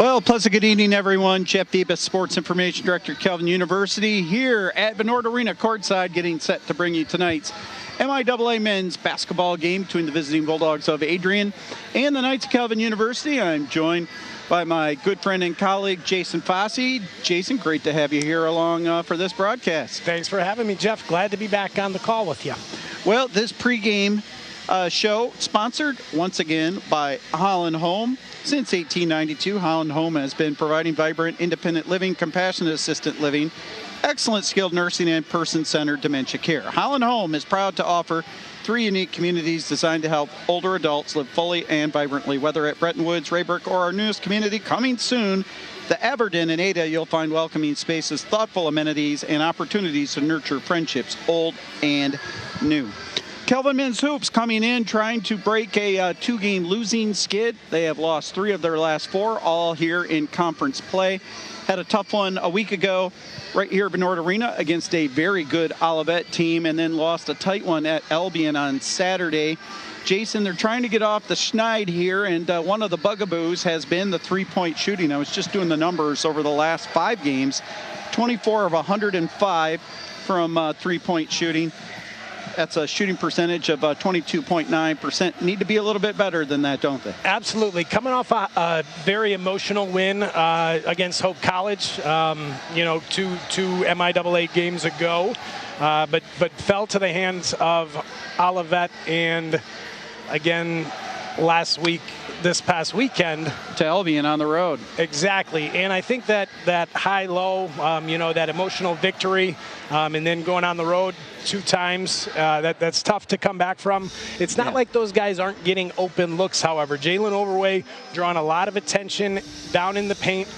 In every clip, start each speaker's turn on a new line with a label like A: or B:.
A: Well, pleasant good evening, everyone. Jeff Debus, Sports Information Director, Calvin University, here at Bernard Arena courtside, getting set to bring you tonight's MIAA men's basketball game between the visiting Bulldogs of Adrian and the Knights of Calvin University. I'm joined by my good friend and colleague, Jason Fossey. Jason, great to have you here along for this broadcast.
B: Thanks for having me, Jeff. Glad to be back on the call with you.
A: Well, this pregame show sponsored once again by Holland Home. Since 1892, Holland Home has been providing vibrant, independent living, compassionate assisted living, excellent skilled nursing, and person-centered dementia care. Holland Home is proud to offer 3 unique communities designed to help older adults live fully and vibrantly. Whether at Bretton Woods, Rayburg, or our newest community coming soon, the Aberdeen in Ada, you'll find welcoming spaces, thoughtful amenities, and opportunities to nurture friendships, old and new. Calvin Men's Hoops coming in, trying to break a 2-game losing skid. They have lost 3 of their last 4, all here in conference play. Had a tough one a week ago right here at Bernard Arena against a very good Olivet team, and then lost a tight one at Albion on Saturday. Jason, they're trying to get off the schneid here, and one of the bugaboos has been the three-point shooting. I was just doing the numbers over the last 5 games. 24 of 105 from three-point shooting. That's a shooting percentage of 22.9%. Need to be a little bit better than that, don't they?
B: Absolutely. Coming off a very emotional win against Hope College, two MIAA games ago, but fell to the hands of Olivet, and again this past weekend
A: to Albion on the road.
B: Exactly. And I think that high-low, that emotional victory, and then going on the road 2 times, that's tough to come back from. It's not like those guys aren't getting open looks, however. Jalen Overway drawing a lot of attention down in the paint.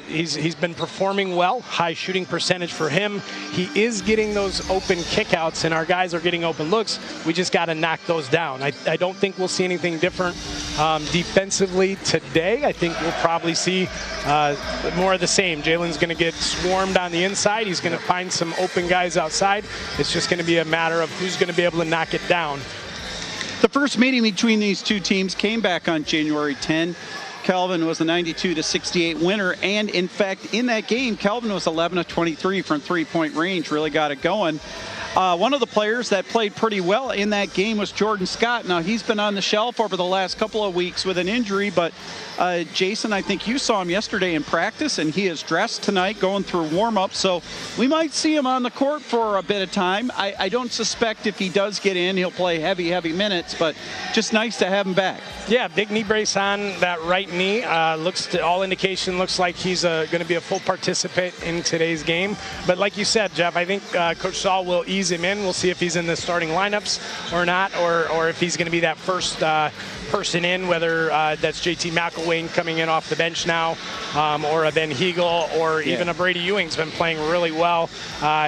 B: He's been performing well, high shooting percentage for him. He is getting those open kickouts, and our guys are getting open looks. We just got to knock those down. I don't think we'll see anything different defensively today. I think we'll probably see more of the same. Jalen's going to get swarmed on the inside. He's going to find some open guys outside. It's just going to be a matter of who's going to be able to knock it down.
A: The first meeting between these 2 teams came back on January 10. Calvin was the 92-68 winner, and in fact, in that game, Calvin was 11 of 23 from three-point range, really got it going. One of the players that played pretty well in that game was Jordan Scott. Now, he's been on the shelf over the last couple of weeks with an injury, but Jason, I think you saw him yesterday in practice, and he is dressed tonight going through warm-up, so we might see him on the court for a bit of time. I don't suspect if he does get in, he'll play heavy minutes, but just nice to have him back. Yeah,
B: big knee brace on that right knee. All indication looks like he's going to be a full participant in today's game. But like you said, Jeff, I think Coach Saul will ease him in. We'll see if he's in the starting lineups or not, or if he's going to be that first person in, whether that's JT McElwain coming in off the bench now, or a Ben Hegel, or even a Brady Ewing's been playing really well.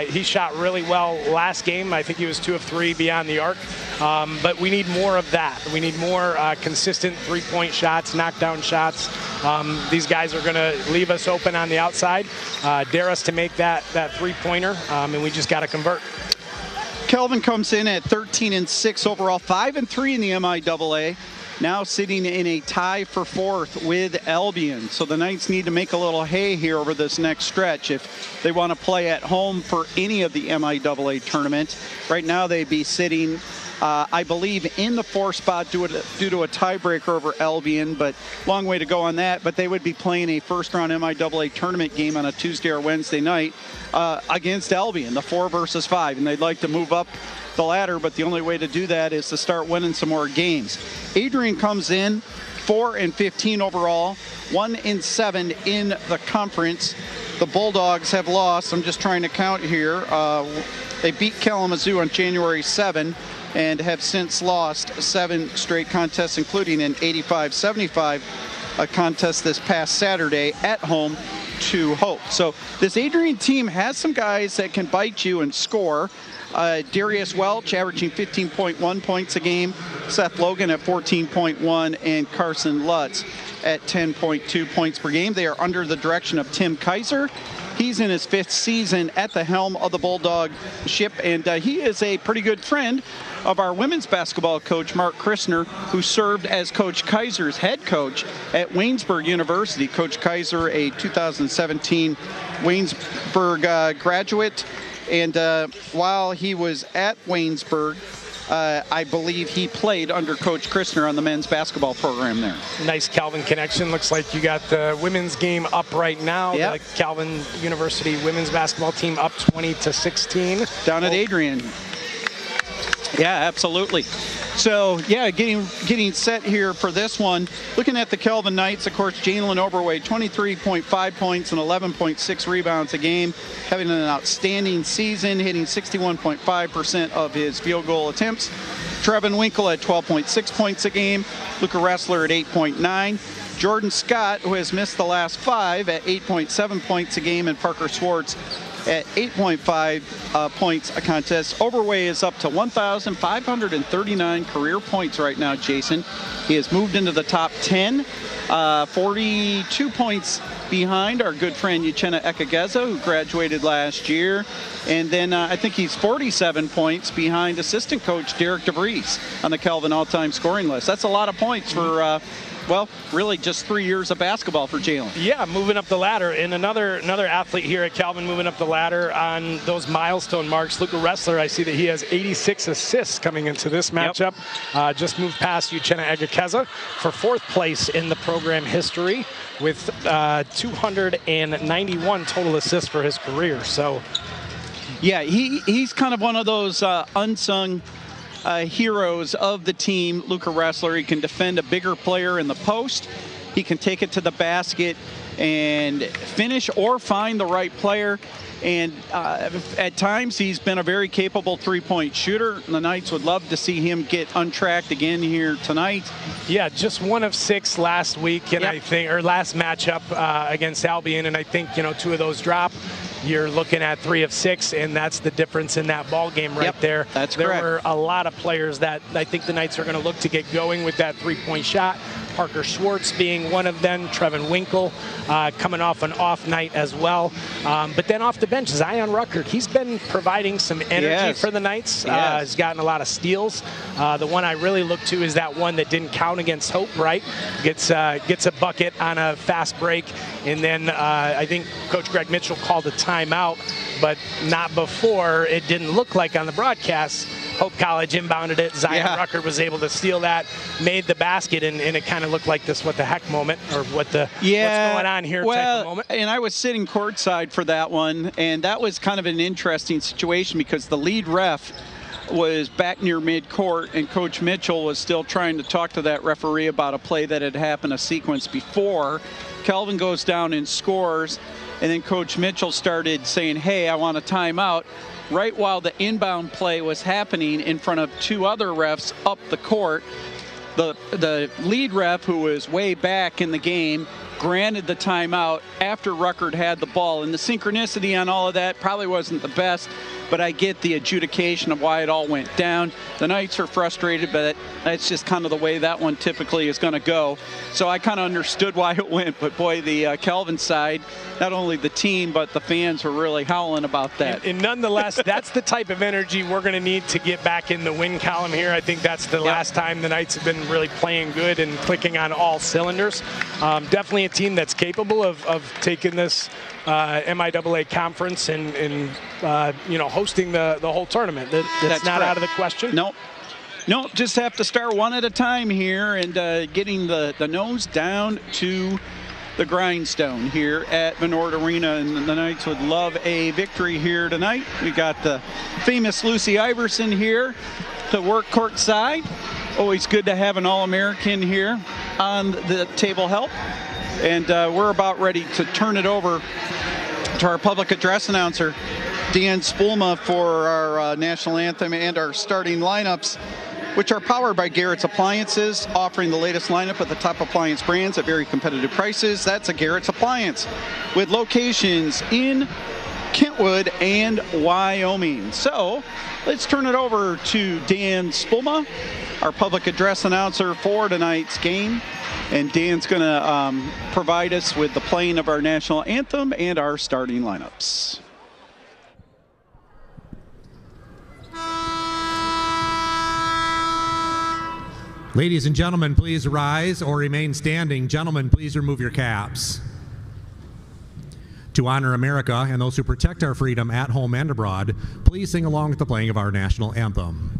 B: He shot really well last game. I think he was 2 of 3 beyond the arc. But we need more of that. We need more consistent three-point shots, knockdown shots. These guys are going to leave us open on the outside, dare us to make that three-pointer, and we just got to convert.
A: Calvin comes in at 13-6 overall, 5-3 in the MIAA. Now sitting in a tie for 4th with Albion. So the Knights need to make a little hay here over this next stretch if they want to play at home for any of the MIAA tournament. Right now they'd be sitting, I believe, in the 4th spot due to a tiebreaker over Albion, but long way to go on that. But they would be playing a first-round MIAA tournament game on a Tuesday or Wednesday night against Albion, the 4 versus 5, and they'd like to move up the ladder, but the only way to do that is to start winning some more games. Adrian comes in 4-15 overall, 1-7 in the conference. The Bulldogs have lost, I'm just trying to count here, they beat Kalamazoo on January 7 and have since lost 7 straight contests, including an 85-75 contest this past Saturday at home to Hope. So this Adrian team has some guys that can bite you and score. Darius Welch averaging 15.1 points a game, Seth Logan at 14.1, and Carson Lutz at 10.2 points per game. They are under the direction of Tim Kaiser. He's in his 5th season at the helm of the Bulldog ship, and he is a pretty good friend of our women's basketball coach, Mark Christner, who served as Coach Kaiser's head coach at Waynesburg University. Coach Kaiser, a 2017 Waynesburg graduate, and while he was at Waynesburg, I believe he played under Coach Christner on the men's basketball program there.
B: Nice Calvin connection. Looks like you got the women's game up right now.
A: Yep.
B: The Calvin University women's basketball team up 20-16.
A: Down at Adrian. Yeah, absolutely. So, yeah, getting set here for this one. Looking at the Kelvin Knights, of course, Jalen Oberway, 23.5 points and 11.6 rebounds a game, having an outstanding season, hitting 61.5% of his field goal attempts. Trevin Winkle at 12.6 points a game. Luca Ressler at 8.9. Jordan Scott, who has missed the last 5, at 8.7 points a game, and Parker Swartz at 8.5 points a contest. Oberway is up to 1,539 career points right now, Jason. He has moved into the top 10, 42 points behind our good friend Uchenna Ekageza, who graduated last year. And then I think he's 47 points behind assistant coach Derek DeVries on the Kelvin all-time scoring list. That's a lot of points for well, really just 3 years of basketball for Jalen.
B: Yeah, moving up the ladder. And another athlete here at Calvin moving up the ladder on those milestone marks. Luca Ressler, I see that he has 86 assists coming into this matchup. Yep. Just moved past Uchenna Egekeza for 4th place in the program history with 291 total assists for his career. So,
A: yeah, he's kind of one of those unsung heroes of the team. Luca Ressler, he can defend a bigger player in the post. He can take it to the basket and finish or find the right player. And at times, he's been a very capable three-point shooter. The Knights would love to see him get untracked again here tonight.
B: Yeah, just 1 of 6 last week, and I think, or last matchup against Albion, and I think 2 of those drop. You're looking at 3 of 6, and that's the difference in that ball game right there.
A: That's
B: there
A: correct.
B: Were a lot of players that I think the Knights are going to look to get going with that three-point shot. Parker Swartz being one of them. Trevin Winkle coming off an off night as well. But then off the bench, Zion Ruckert. He's been providing some energy for the Knights. He's gotten a lot of steals. The one I really look to is that one that didn't count against Hope, right? Gets a bucket on a fast break. And then I think Coach Greg Mitchell called a timeout, but not before. It didn't look like on the broadcast. Hope College inbounded it. Zion Ruckert was able to steal that, made the basket, and it kind of looked like this what the heck moment, or what's going on here type of moment.
A: And I was sitting courtside for that one, and that was kind of an interesting situation because the lead ref was back near midcourt, and Coach Mitchell was still trying to talk to that referee about a play that had happened a sequence before. Kelvin goes down and scores, and then Coach Mitchell started saying, hey, I want a timeout, right while the inbound play was happening in front of 2 other refs up the court. The lead ref, who was way back in the game, granted the timeout after Ruckert had the ball. And the synchronicity on all of that probably wasn't the best, but I get the adjudication of why it all went down. The Knights are frustrated, but that's just kind of the way that one typically is going to go. So I kind of understood why it went, but boy, the Kelvin side, not only the team, but the fans were really howling about that.
B: And nonetheless, that's the type of energy we're going to need to get back in the win column here. I think that's the last time the Knights have been really playing good and clicking on all cylinders. Definitely a team that's capable of taking this MIAA conference and hosting the whole tournament. That's not out of the question.
A: Nope, just have to start one at a time here and getting the nose down to the grindstone here at Menard Arena, and the Knights would love a victory here tonight. We got the famous Lucy Iverson here to work courtside. Always good to have an All-American here on the table help. And we're about ready to turn it over to our public address announcer, Dan Spulma, for our national anthem and our starting lineups, which are powered by Garrett's Appliances, offering the latest lineup of the top appliance brands at very competitive prices. That's a Garrett's Appliance, with locations in Kentwood, and Wyoming. So let's turn it over to Dan Spulma, our public address announcer for tonight's game. And Dan's going to provide us with the playing of our national anthem and our starting lineups.
C: Ladies and gentlemen, please rise or remain standing. Gentlemen, please remove your caps. To honor America and those who protect our freedom at home and abroad, please sing along with the playing of our national anthem.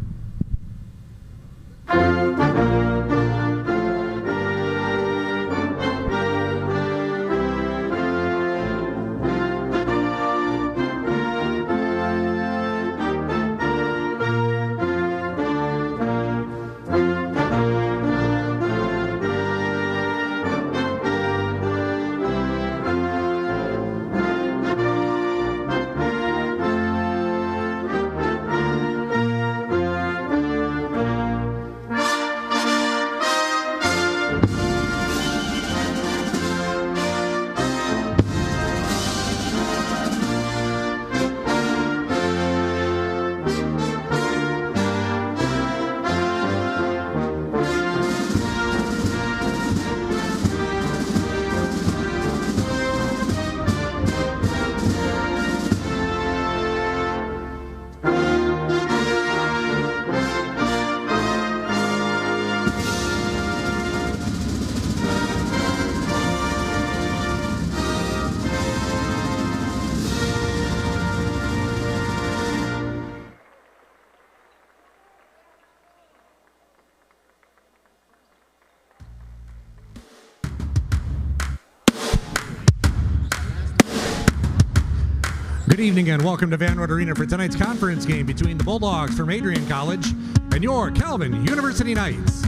C: Good evening and welcome to Van Wert Arena for tonight's conference game between the Bulldogs from Adrian College and your Calvin University Knights.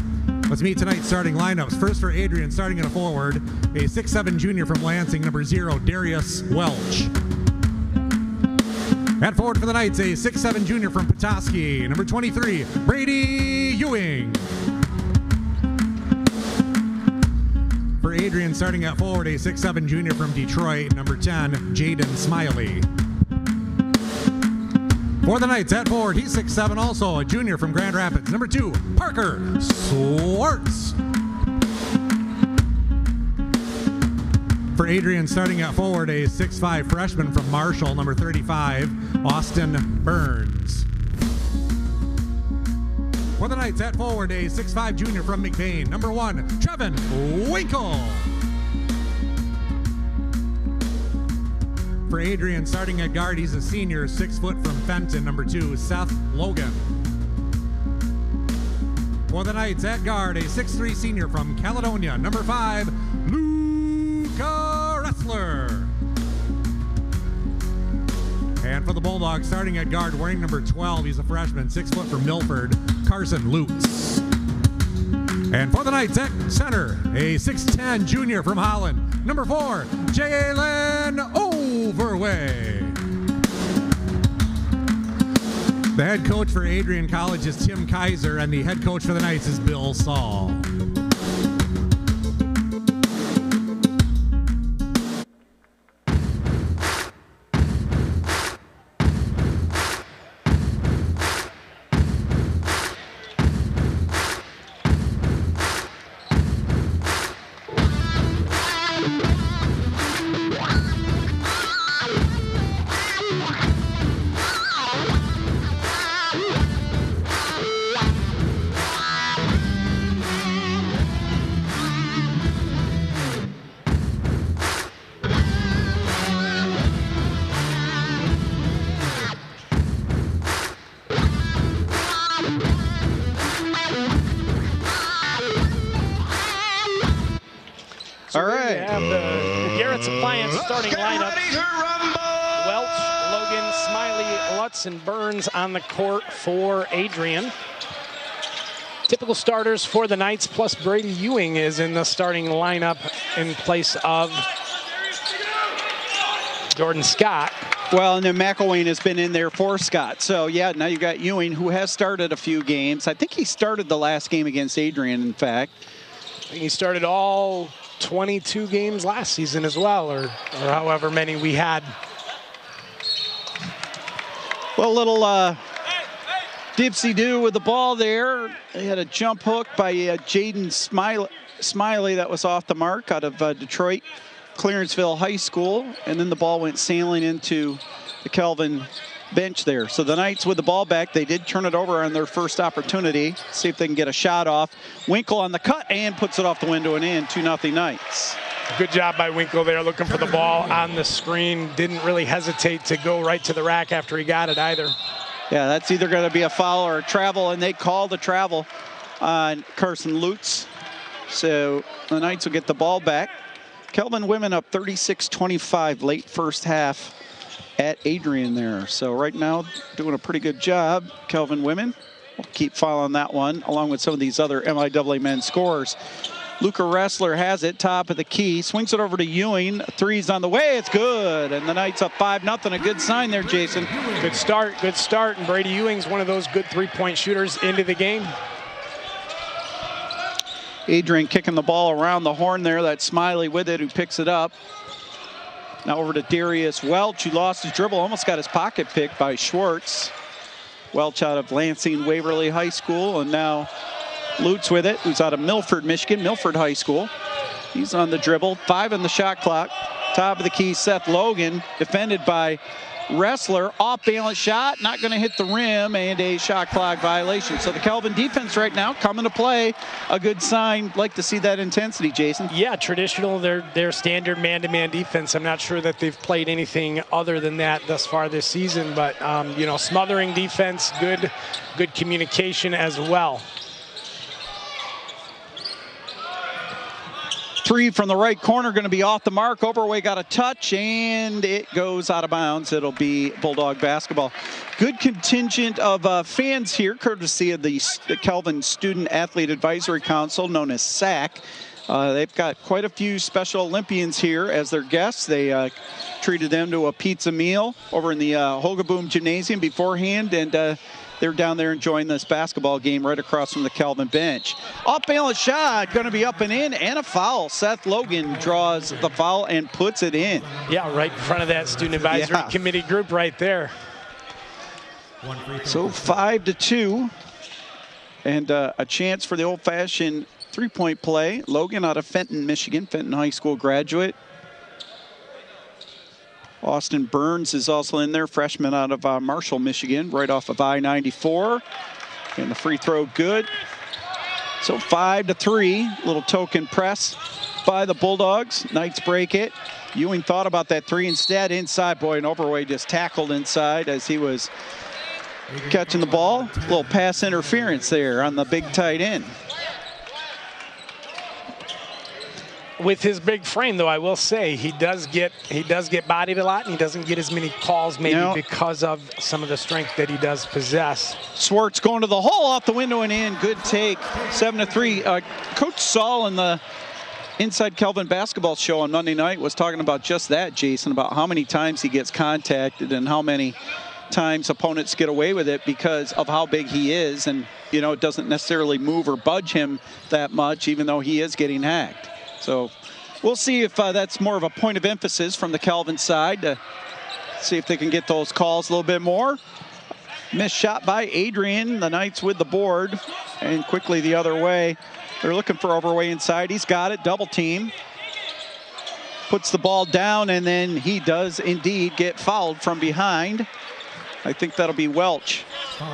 C: Let's meet tonight's starting lineups. First for Adrian, starting in a forward, a 6'7" junior from Lansing, number 0, Darius Welch. At forward for the Knights, a 6'7" junior from Petoskey, number 23, Brady Ewing. For Adrian, starting at forward, a 6'7" junior from Detroit, number 10, Jaden Smiley. For the Knights at forward, he's 6'7", also a junior from Grand Rapids, number 2, Parker Swartz. For Adrian, starting at forward, a 6'5" freshman from Marshall, number 35, Austin Burns. For the Knights at forward, a 6'5" junior from McBain, number 1, Trevin Winkle. For Adrian, starting at guard, he's a senior, 6 foot from Fenton, number 2, Seth Logan. For the Knights at guard, a 6'3" senior from Caledonia, number 5, Luca Ressler. And for the Bulldogs, starting at guard, wearing number 12, he's a freshman, 6 foot from Milford, Carson Lutz. And for the Knights at center, a 6'10" junior from Holland, number 4, Jalen Overway. The head coach for Adrian College is Tim Kaiser, and the head coach for the Knights is Bill Saul.
B: Starting lineup: Welch, Logan, Smiley, Lutz, and Burns on the court for Adrian. Typical starters for the Knights, plus Brady Ewing is in the starting lineup in place of Jordan Scott.
A: Well, and then McElwain has been in there for Scott. So, yeah, now you've got Ewing, who has started a few games. I think he started the last game against Adrian, in fact.
B: I think he started all 22 games last season as well, or however many we had.
A: Well, a little dipsy-do with the ball there. They had a jump hook by Jaden Smiley that was off the mark out of Detroit Clarenceville High School, and then the ball went sailing into the Kelvin bench there. So the Knights with the ball back, they did turn it over on their first opportunity. See if they can get a shot off. Winkle on the cut and puts it off the window and in. 2-0 Knights.
B: Good job by Winkle there, looking for the ball on the screen. Didn't really hesitate to go right to the rack after he got it either.
A: Yeah, that's either going to be a foul or a travel, and they call the travel on Carson Lutz. So the Knights will get the ball back. Kelvin women up 36-25 late first half at Adrian there. So right now doing a pretty good job. Kelvin women will keep following that one along with some of these other MIAA men's scores. Luca Ressler has it, top of the key, swings it over to Ewing. Three's on the way, it's good. And the Knights up 5-0, a good sign there, Jason.
B: Good start. And Brady Ewing's one of those good three-point shooters into the game.
A: Adrian kicking the ball around the horn there. That's Smiley with it, who picks it up. Now over to Darius Welch, who lost his dribble, almost got his pocket picked by Schwartz. Welch out of Lansing Waverly High School, and now Lutz with it, who's out of Milford, Michigan, Milford High School. He's on the dribble, 5 on the shot clock. Top of the key, Seth Logan, defended by Ressler. Off-balance shot, not going to hit the rim, and a shot clock violation. So the Kelvin defense right now coming to play. A good sign. Like to see that intensity, Jason.
B: Yeah, traditional, their standard man-to-man defense. I'm not sure that they've played anything other than that thus far this season, but you know, smothering defense, good communication as well.
A: 3 from the right corner, going to be off the mark. Overway got a touch, and it goes out of bounds. It'll be Bulldog basketball. Good contingent of fans here, courtesy of the Kelvin Student Athlete Advisory Council, known as SAC. They've got quite a few Special Olympians here as their guests. They treated them to a pizza meal over in the Hogaboom Gymnasium beforehand, and they're down there enjoying this basketball game right across from the Kelvin bench. Off-balance shot, going to be up and in, and a foul. Seth Logan draws the foul and puts it in.
B: Yeah, right in front of that student advisory committee group right there.
A: So 5-2, and a chance for the old-fashioned three-point play. Logan out of Fenton, Michigan, Fenton High School graduate. Austin Burns is also in there, freshman out of Marshall, Michigan, right off of I-94. And the free throw good. So 5-3, little token press by the Bulldogs. Knights break it. Ewing thought about that three instead. Inside, boy, and Overway just tackled inside as he was catching the ball. A little pass interference there on the big tight end.
B: With his big frame, though, I will say he does get bodied a lot, and he doesn't get as many calls maybe because of some of the strength that he does possess.
A: Schwartz going to the hole, off the window and in. Good take. 7-3. Coach Saul in the Inside Kelvin basketball show on Monday night was talking about just that, Jason, about how many times he gets contacted and how many times opponents get away with it because of how big he is, and you know, it doesn't necessarily move or budge him that much, even though he is getting hacked. So we'll see if that's more of a point of emphasis from the Kelvin side to see if they can get those calls a little bit more. Missed shot by Adrian. The Knights with the board, and quickly the other way. They're looking for Overway inside. He's got it, double team. Puts the ball down, and then he does indeed get fouled from behind. I think that'll be Welch,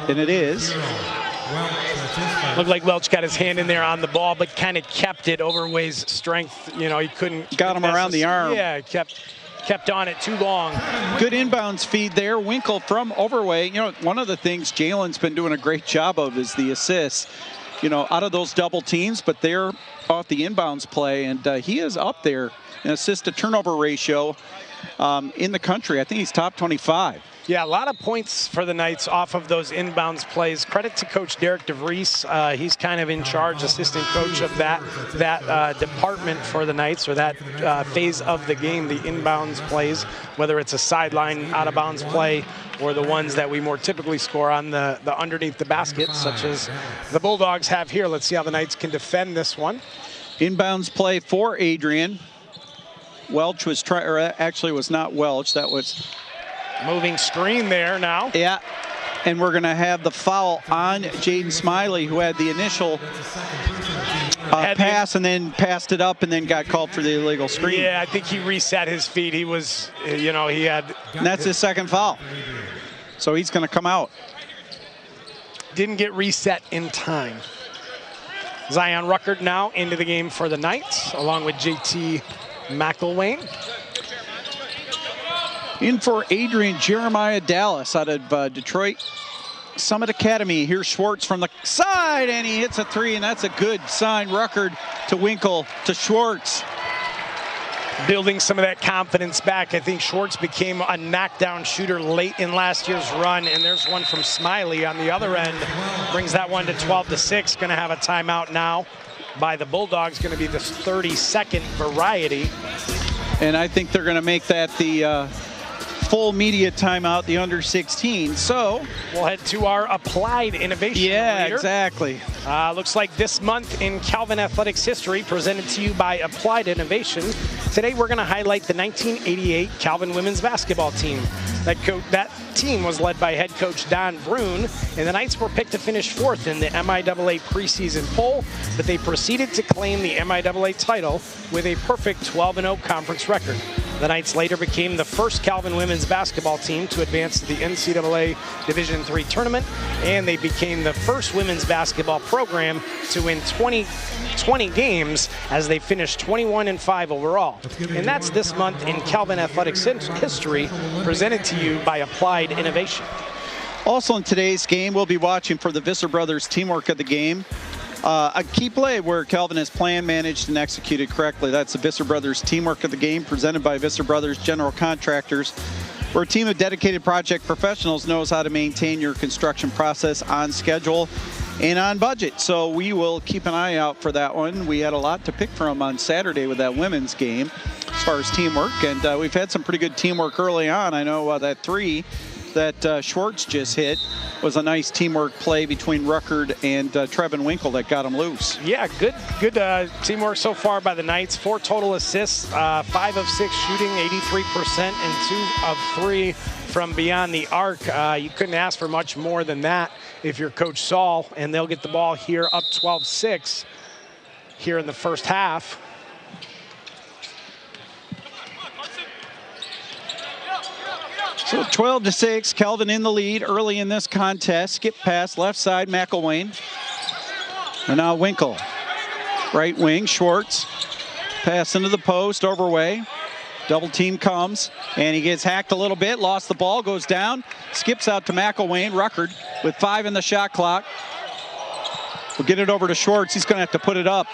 A: and it is.
B: Looked like Welch got his hand in there on the ball, but kind of kept it. Overway's strength, you know, he couldn't.
A: Got him around the arm.
B: Yeah, kept on it too long.
A: Good inbounds feed there. Winkle from Overway. You know, one of the things Jalen's been doing a great job of is the assists. You know, out of those double teams, but they're off the inbounds play, and he is up there in assist to turnover ratio in the country. I think he's top 25.
B: Yeah, a lot of points for the Knights off of those inbounds plays. Credit to Coach Derek DeVries. He's kind of in charge, assistant coach of that department for the Knights, or that phase of the game, the inbounds plays, whether it's a sideline out-of-bounds play or the ones that we more typically score on the underneath the basket, such as the Bulldogs have here. Let's see how the Knights can defend this one.
A: Inbounds play for Adrian. Welch was trying, or actually was not Welch. That was
B: Moving screen there now.
A: Yeah, and we're going to have the foul on Jaden Smiley, who had the initial pass and then passed it up and then got called for the illegal screen.
B: Yeah, I think he reset his feet. He was, you know, he had...
A: And that's his second foul. So he's going to come out.
B: Didn't get reset in time. Zion Ruckert now into the game for the Knights, along with JT McElwain.
A: In for Adrian, Jeremiah Dallas out of Detroit Summit Academy. Here's Schwartz from the side, and he hits a three, and that's a good sign. Ruckert to Winkle to Schwartz.
B: Building some of that confidence back. I think Schwartz became a knockdown shooter late in last year's run, and there's one from Smiley on the other end. Brings that one to 12-6. Going to have a timeout now by the Bulldogs. Going to be the 30-second variety.
A: And I think they're going to make that the full media timeout, the under 16. So
B: we'll head to our applied innovation leader.
A: Exactly.
B: Looks like this month in Calvin Athletics history, presented to you by Applied Innovation. Today we're going to highlight the 1988 Calvin women's basketball team. That team was led by head coach Don Brune, and the Knights were picked to finish 4th in the MIAA preseason poll, but they proceeded to claim the MIAA title with a perfect 12-0 conference record. The Knights later became the first Calvin women's basketball team to advance to the NCAA Division III tournament, and they became the first women's basketball program to win 20 games as they finished 21-5 overall. And that's this month in Calvin Athletics history, presented to you by Applied Innovation.
A: Also in today's game, we'll be watching for the Visser Brothers teamwork of the game. A key play where Calvin has planned, managed, and executed correctly. That's the Visser Brothers teamwork of the game, presented by Visser Brothers General Contractors, where a team of dedicated project professionals knows how to maintain your construction process on schedule and on budget. So we will keep an eye out for that one. We had a lot to pick from on Saturday with that women's game as far as teamwork, and we've had some pretty good teamwork early on. I know that three that Schwartz just hit was a nice teamwork play between Ruckert and Trevin Winkle that got him loose.
B: Yeah, good teamwork so far by the Knights. 4 total assists, 5 of 6 shooting, 83%, and 2 of 3 from beyond the arc. You couldn't ask for much more than that if you're Coach Saul, and they'll get the ball here up 12-6 here in the first half.
A: So 12-6, Calvin in the lead early in this contest. Skip pass, left side, McElwain. And now Winkle. Right wing, Schwartz. Pass into the post, Overway. Double team comes, and he gets hacked a little bit, lost the ball, goes down, skips out to McElwain. Ruckert with 5 in the shot clock. We'll get it over to Schwartz. He's going to have to put it up.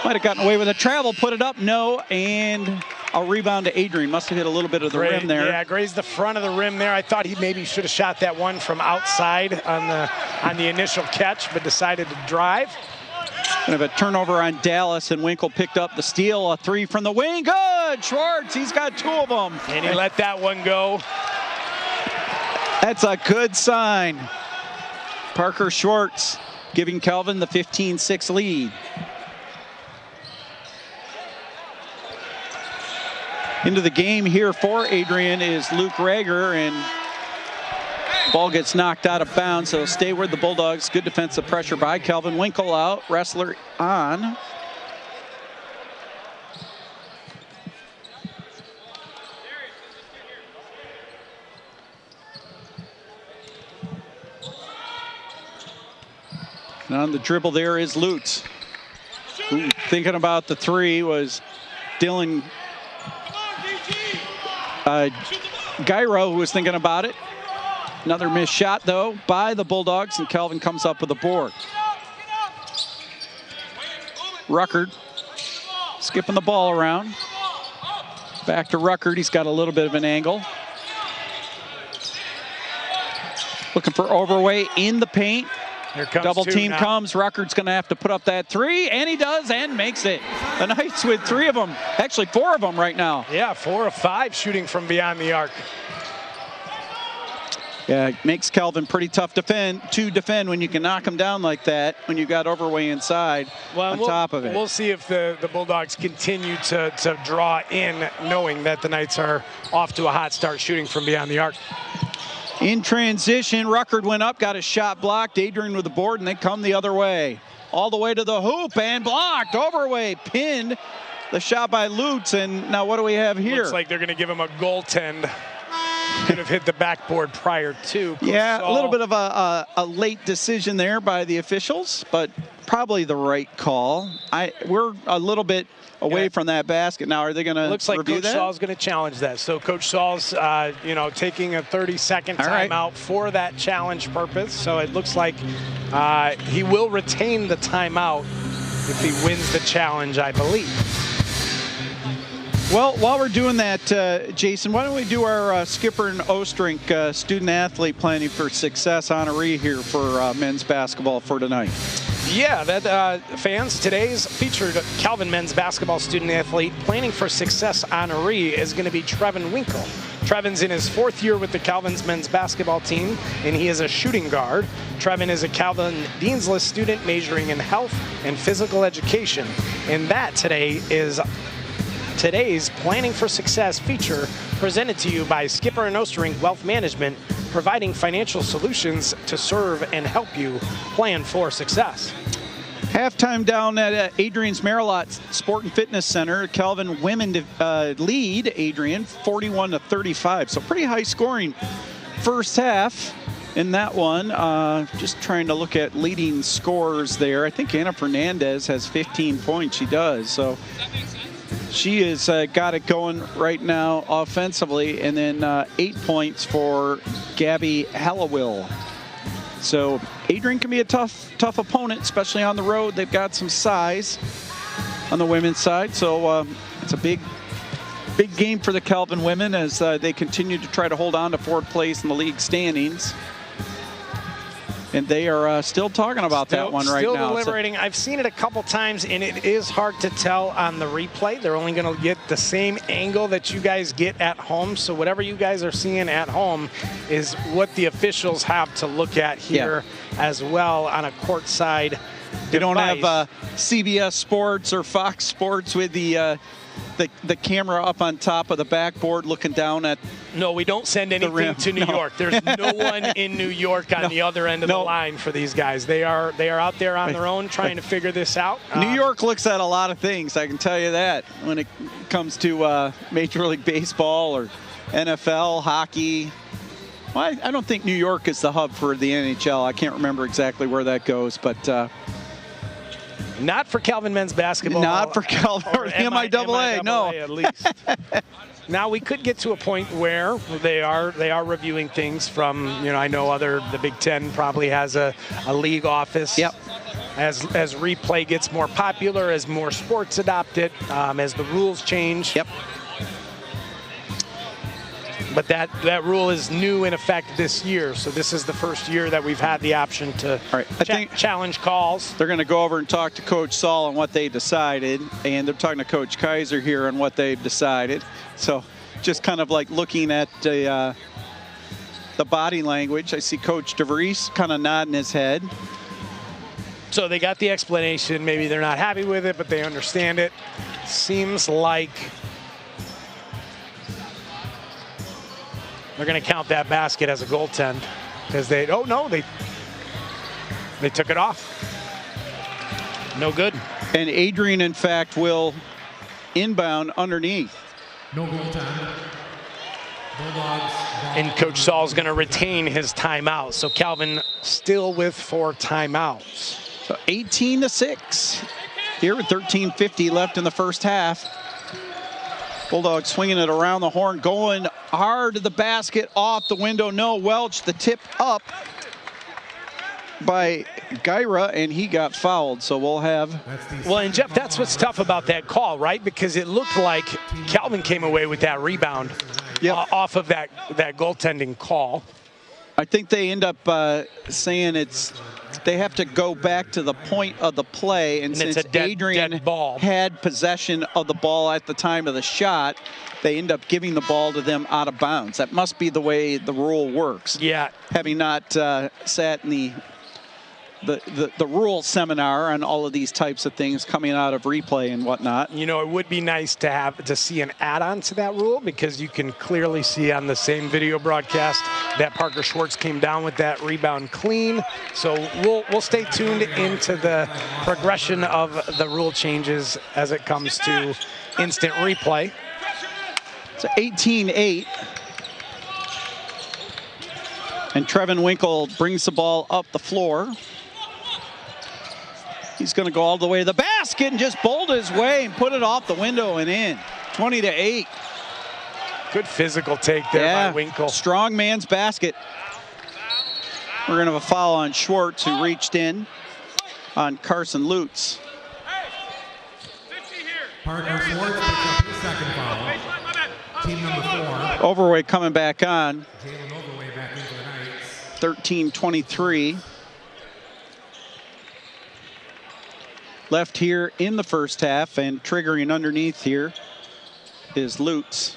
A: Might have gotten away with a travel, put it up, no, and a rebound to Adrian. Must have hit a little bit of the rim there.
B: Yeah, grazed the front of the rim there. I thought he maybe should have shot that one from outside on the initial catch, but decided to drive.
A: Kind of a turnover on Dallas, and Winkle picked up the steal. A 3 from the wing. Good! Schwartz, he's got 2 of them.
B: And he let that one go.
A: That's a good sign. Parker Schwartz giving Calvin the 15-6 lead. Into the game here for Adrian is Luke Rager, and ball gets knocked out of bounds, so stay with the Bulldogs. Good defensive pressure by Calvin. Winkle out, wrestler on. And on the dribble there is Lutz. Who, thinking about the 3 was Dylan Gyro, who was thinking about it. Another missed shot, though, by the Bulldogs, and Calvin comes up with a board. Ruckert skipping the ball around. Back to Ruckert. He's got a little bit of an angle. Looking for Overway in the paint.
B: Here comes
A: double team
B: now.
A: comes. Ruckert's going to have to put up that 3, and he does, and makes it. The Knights with 3 of them, actually 4 of them right now.
B: Yeah, 4 of 5 shooting from beyond the arc.
A: Yeah, it makes Calvin pretty tough to defend when you can knock him down like that, when you got Overway inside on top of it.
B: We'll see if the Bulldogs continue to draw in, knowing that the Knights are off to a hot start shooting from beyond the arc.
A: In transition, Ruckert went up, got a shot blocked. Adrian with the board, and they come the other way. All the way to the hoop and blocked. Overway pinned the shot by Lutz, and now what do we have here?
B: Looks like they're going to give him a goaltend. Could have hit the backboard prior to.
A: Yeah, a little bit of a late decision there by the officials, but probably the right call. We're a little bit away from that basket now. Are they going to
B: Looks like
A: review
B: Coach
A: that?
B: Saul's going to challenge that. So Coach Saul's, taking a 30-second timeout for that challenge purpose. So it looks like he will retain the timeout if he wins the challenge, I believe.
A: Well, while we're doing that, Jason, why don't we do our Skipper and Ostrink student athlete planning for success honoree here for men's basketball for tonight.
B: Yeah, fans, today's featured Calvin men's basketball student athlete planning for success honoree is going to be Trevin Winkle. Trevin's in his 4th year with the Calvin's men's basketball team, and he is a shooting guard. Trevin is a Calvin Dean's List student majoring in health and physical education. And that today is today's Planning for Success feature, presented to you by Skipper and Ostrink Wealth Management, providing financial solutions to serve and help you plan for success.
A: Halftime down at Adrian's Marilot Sport and Fitness Center. Calvin women lead Adrian 41-35. So pretty high scoring first half in that one. Just trying to look at leading scorers there. I think Anna Fernandez has 15 points. She does. So she has got it going right now offensively. And then 8 points for Gabby Halliwell. So Adrian can be a tough opponent, especially on the road. They've got some size on the women's side. So it's a big game for the Calvin women as they continue to try to hold on to 4th place in the league standings. And they are still talking about that one right now.
B: Still deliberating. I've seen it a couple times, and it is hard to tell on the replay. They're only going to get the same angle that you guys get at home. So whatever you guys are seeing at home is what the officials have to look at here as well on a courtside
A: They don't have CBS Sports or Fox Sports with the camera up on top of the backboard looking down at.
B: No, we don't send anything to New York. There's no one in New York on the other end of the line for these guys. They are out there on their own trying to figure this out.
A: New York looks at a lot of things, I can tell you that, when it comes to Major League Baseball or NFL, hockey. Well, I don't think New York is the hub for the NHL. I can't remember exactly where that goes, but
B: not for Calvin men's basketball.
A: Not for Calvin or MIAA, no.
B: At least. Now we could get to a point where they are reviewing things from, I know the Big Ten probably has a league office.
A: Yep.
B: As replay gets more popular, as more sports adopt it, as the rules change.
A: Yep.
B: But that rule is new in effect this year, so this is the first year that we've had the option to challenge calls.
A: They're going to go over and talk to Coach Saul on what they decided, and they're talking to Coach Kaiser here on what they've decided. So just kind of like looking at the body language. I see Coach DeVries kind of nodding his head.
B: So they got the explanation. Maybe they're not happy with it, but they understand it. Seems like they're going to count that basket as a goaltend because they took it off. No good.
A: And Adrian, in fact, will inbound underneath.
C: No goal time. Bulldogs.
B: And Coach Saul's going to retain his timeout. So Calvin still with 4 timeouts.
A: So 18-6 here with 13:50 left in the first half. Bulldogs swinging it around the horn, going hard to the basket, off the window. No, Welch, the tip up by Gyra, and he got fouled. So we'll have.
B: Well, and Jeff, that's what's tough about that call, right? Because it looked like Calvin came away with that rebound off of that goaltending call.
A: I think they end up saying it's they have to go back to the point of the play, and since
B: it's a
A: Adrian
B: dead ball.
A: had possession of the ball at the time of the shot, they end up giving the ball to them out of bounds. That must be the way the rule works.
B: Yeah.
A: Having not sat in the rule seminar on all of these types of things coming out of replay and whatnot.
B: You know, it would be nice to see an add-on to that rule, because you can clearly see on the same video broadcast that Parker Schwartz came down with that rebound clean. So we'll stay tuned into the progression of the rule changes as it comes to instant replay.
A: It's 18-8. And Trevin Winkle brings the ball up the floor. He's going to go all the way to the basket and just bolt his way and put it off the window and in. 20-8.
B: Good physical take there by Winkle.
A: Strong man's basket. We're going to have a foul on Schwartz, who reached in on Carson Lutz.
C: Parker Schwartz picks up his second foul. Team number 4.
A: Overweight coming back on.
C: Jalen Overweight back into the Knights.
A: 13-23. Left here in the first half, and triggering underneath here is Lutz.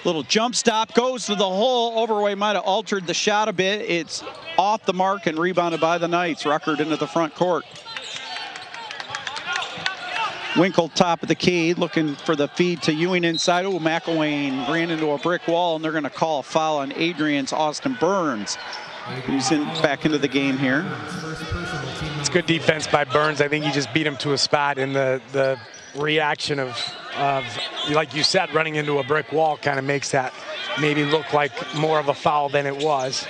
A: Little jump stop, goes to the hole. Overweight might have altered the shot a bit. It's off the mark and rebounded by the Knights. Ruckert into the front court. Winkle top of the key, looking for the feed to Ewing inside. Oh, McElwain ran into a brick wall, and they're going to call a foul on Adrian's Austin Burns, who's back into the game here.
B: It's good defense by Burns. I think he just beat him to a spot, in the reaction of like you said, running into a brick wall kind of makes that maybe look like more of a foul than it was.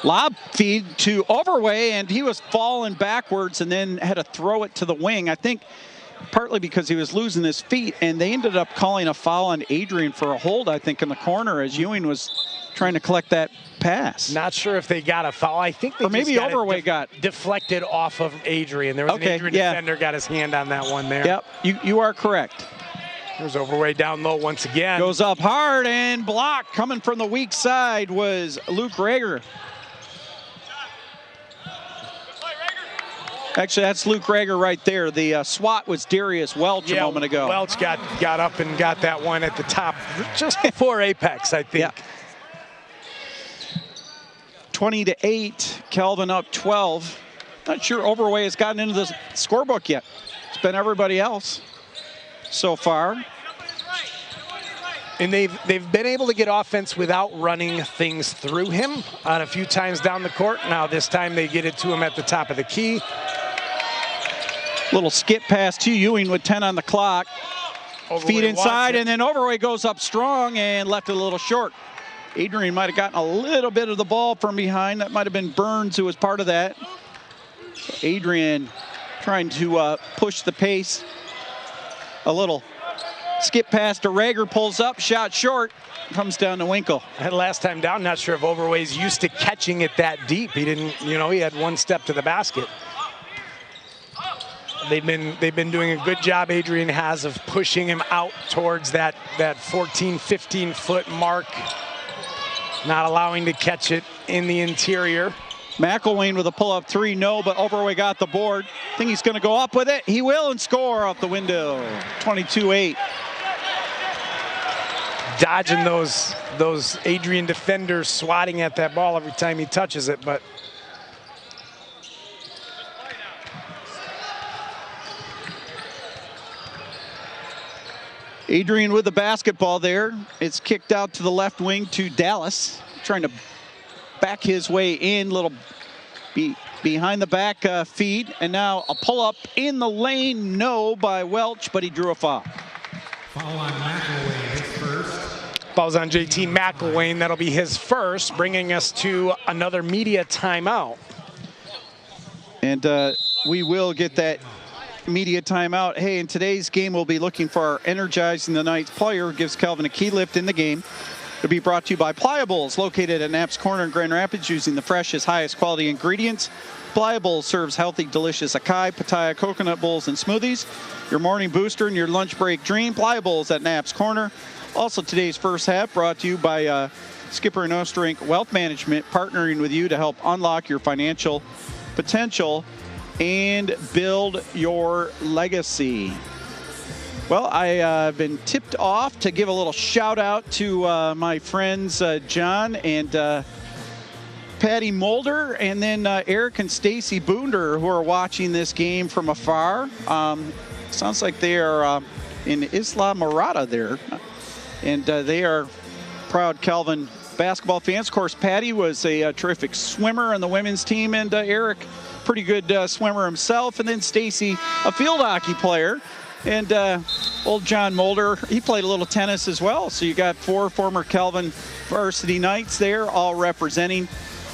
A: Lob feed to Overway, and he was falling backwards and then had to throw it to the wing. I think partly because he was losing his feet, and they ended up calling a foul on Adrian for a hold, I think, in the corner as Ewing was trying to collect that pass.
B: Not sure if they got a foul. I think they
A: or maybe Overway got
B: deflected off of Adrian. There was an Adrian defender got his hand on that one there.
A: Yep, you are correct.
B: There's Overway down low once again.
A: Goes up hard and blocked. Coming from the weak side was Luke Rager. Actually, that's Luke Rager right there. The swat was Darius Welch a moment ago.
B: Welch got up and got that one at the top just before Apex, I think.
A: Yeah. 20-8, Kelvin up 12. Not sure Overway has gotten into the scorebook yet. It's been everybody else so far.
B: And they've been able to get offense without running things through him on a few times down the court. Now this time they get it to him at the top of the key.
A: Little skip pass to Ewing with 10 on the clock.
B: Overway
A: feet inside, and then Overway goes up strong and left it a little short. Adrian might have gotten a little bit of the ball from behind. That might have been Burns who was part of that. So Adrian trying to push the pace. A little skip pass to Rager, pulls up, shot short, comes down to Winkle.
B: That last time down, not sure if Overway's used to catching it that deep. He didn't, he had one step to the basket. They've been doing a good job, Adrian has, of pushing him out towards that 14, 15-foot mark, not allowing to catch it in the interior.
A: McElwain with a pull-up three, no, but Overway got the board. Think he's going to go up with it. He will, and score off the window. 22-8.
B: Dodging those Adrian defenders, swatting at that ball every time he touches it, but
A: Adrian with the basketball there. It's kicked out to the left wing to Dallas, trying to back his way in, little behind the back feed, and now a pull-up in the lane, no, by Welch, but he drew a foul.
C: Foul on McElwain, his first.
B: Foul's on JT McElwain. That'll be his first, bringing us to another media timeout.
A: And we will get that media timeout. Hey, in today's game, we'll be looking for our Energizing the Night player who gives Kelvin a key lift in the game. It'll be brought to you by Pliables, located at Knapp's Corner in Grand Rapids, using the freshest, highest quality ingredients. Pliables serves healthy, delicious acai, pitaya, coconut bowls, and smoothies. Your morning booster and your lunch break dream. Pliables at Knapp's Corner. Also, today's first half brought to you by Skipper and Osterink Wealth Management, partnering with you to help unlock your financial potential and build your legacy. Well, I've been tipped off to give a little shout out to my friends John and Patty Mulder, and then Eric and Stacy Boonder, who are watching this game from afar. Sounds like they are in Isla Mirada there, and they are proud Calvin basketball fans. Of course, Patty was a terrific swimmer on the women's team, and Eric, pretty good swimmer himself, and then Stacy, a field hockey player. And old John Mulder, he played a little tennis as well. So you got 4 former Calvin varsity Knights there, all representing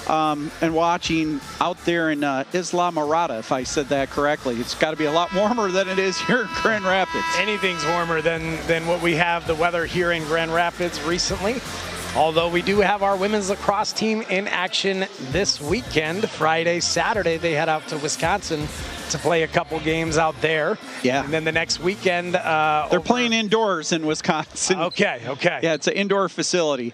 A: and watching out there in Isla Mirada, if I said that correctly. It's got to be a lot warmer than it is here in Grand Rapids.
B: Anything's warmer than what we have the weather here in Grand Rapids recently. Although we do have our women's lacrosse team in action this weekend. Friday, Saturday, they head out to Wisconsin to play a couple games out there.
A: Yeah.
B: And then the next weekend...
A: They're playing indoors in Wisconsin.
B: Okay.
A: Yeah, it's an indoor facility.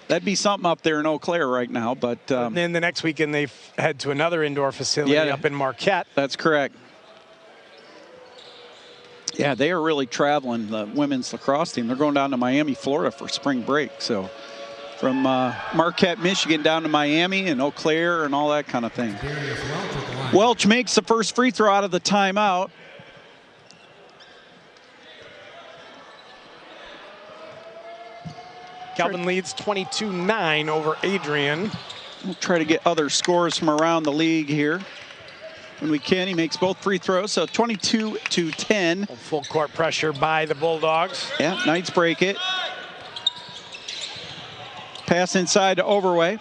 A: That'd be something up there in Eau Claire right now, but...
B: and then the next weekend, they head to another indoor facility up in Marquette.
A: That's correct. Yeah, they are really traveling, the women's lacrosse team. They're going down to Miami, Florida for spring break, so... From Marquette, Michigan, down to Miami and Eau Claire and all that kind of thing. Welch makes the first free throw out of the timeout.
B: Calvin leads 22-9 over Adrian.
A: We'll try to get other scores from around the league here when we can. He makes both free throws, so 22-10.
B: Full court pressure by the Bulldogs.
A: Yeah, Knights break it. Pass inside to Overway.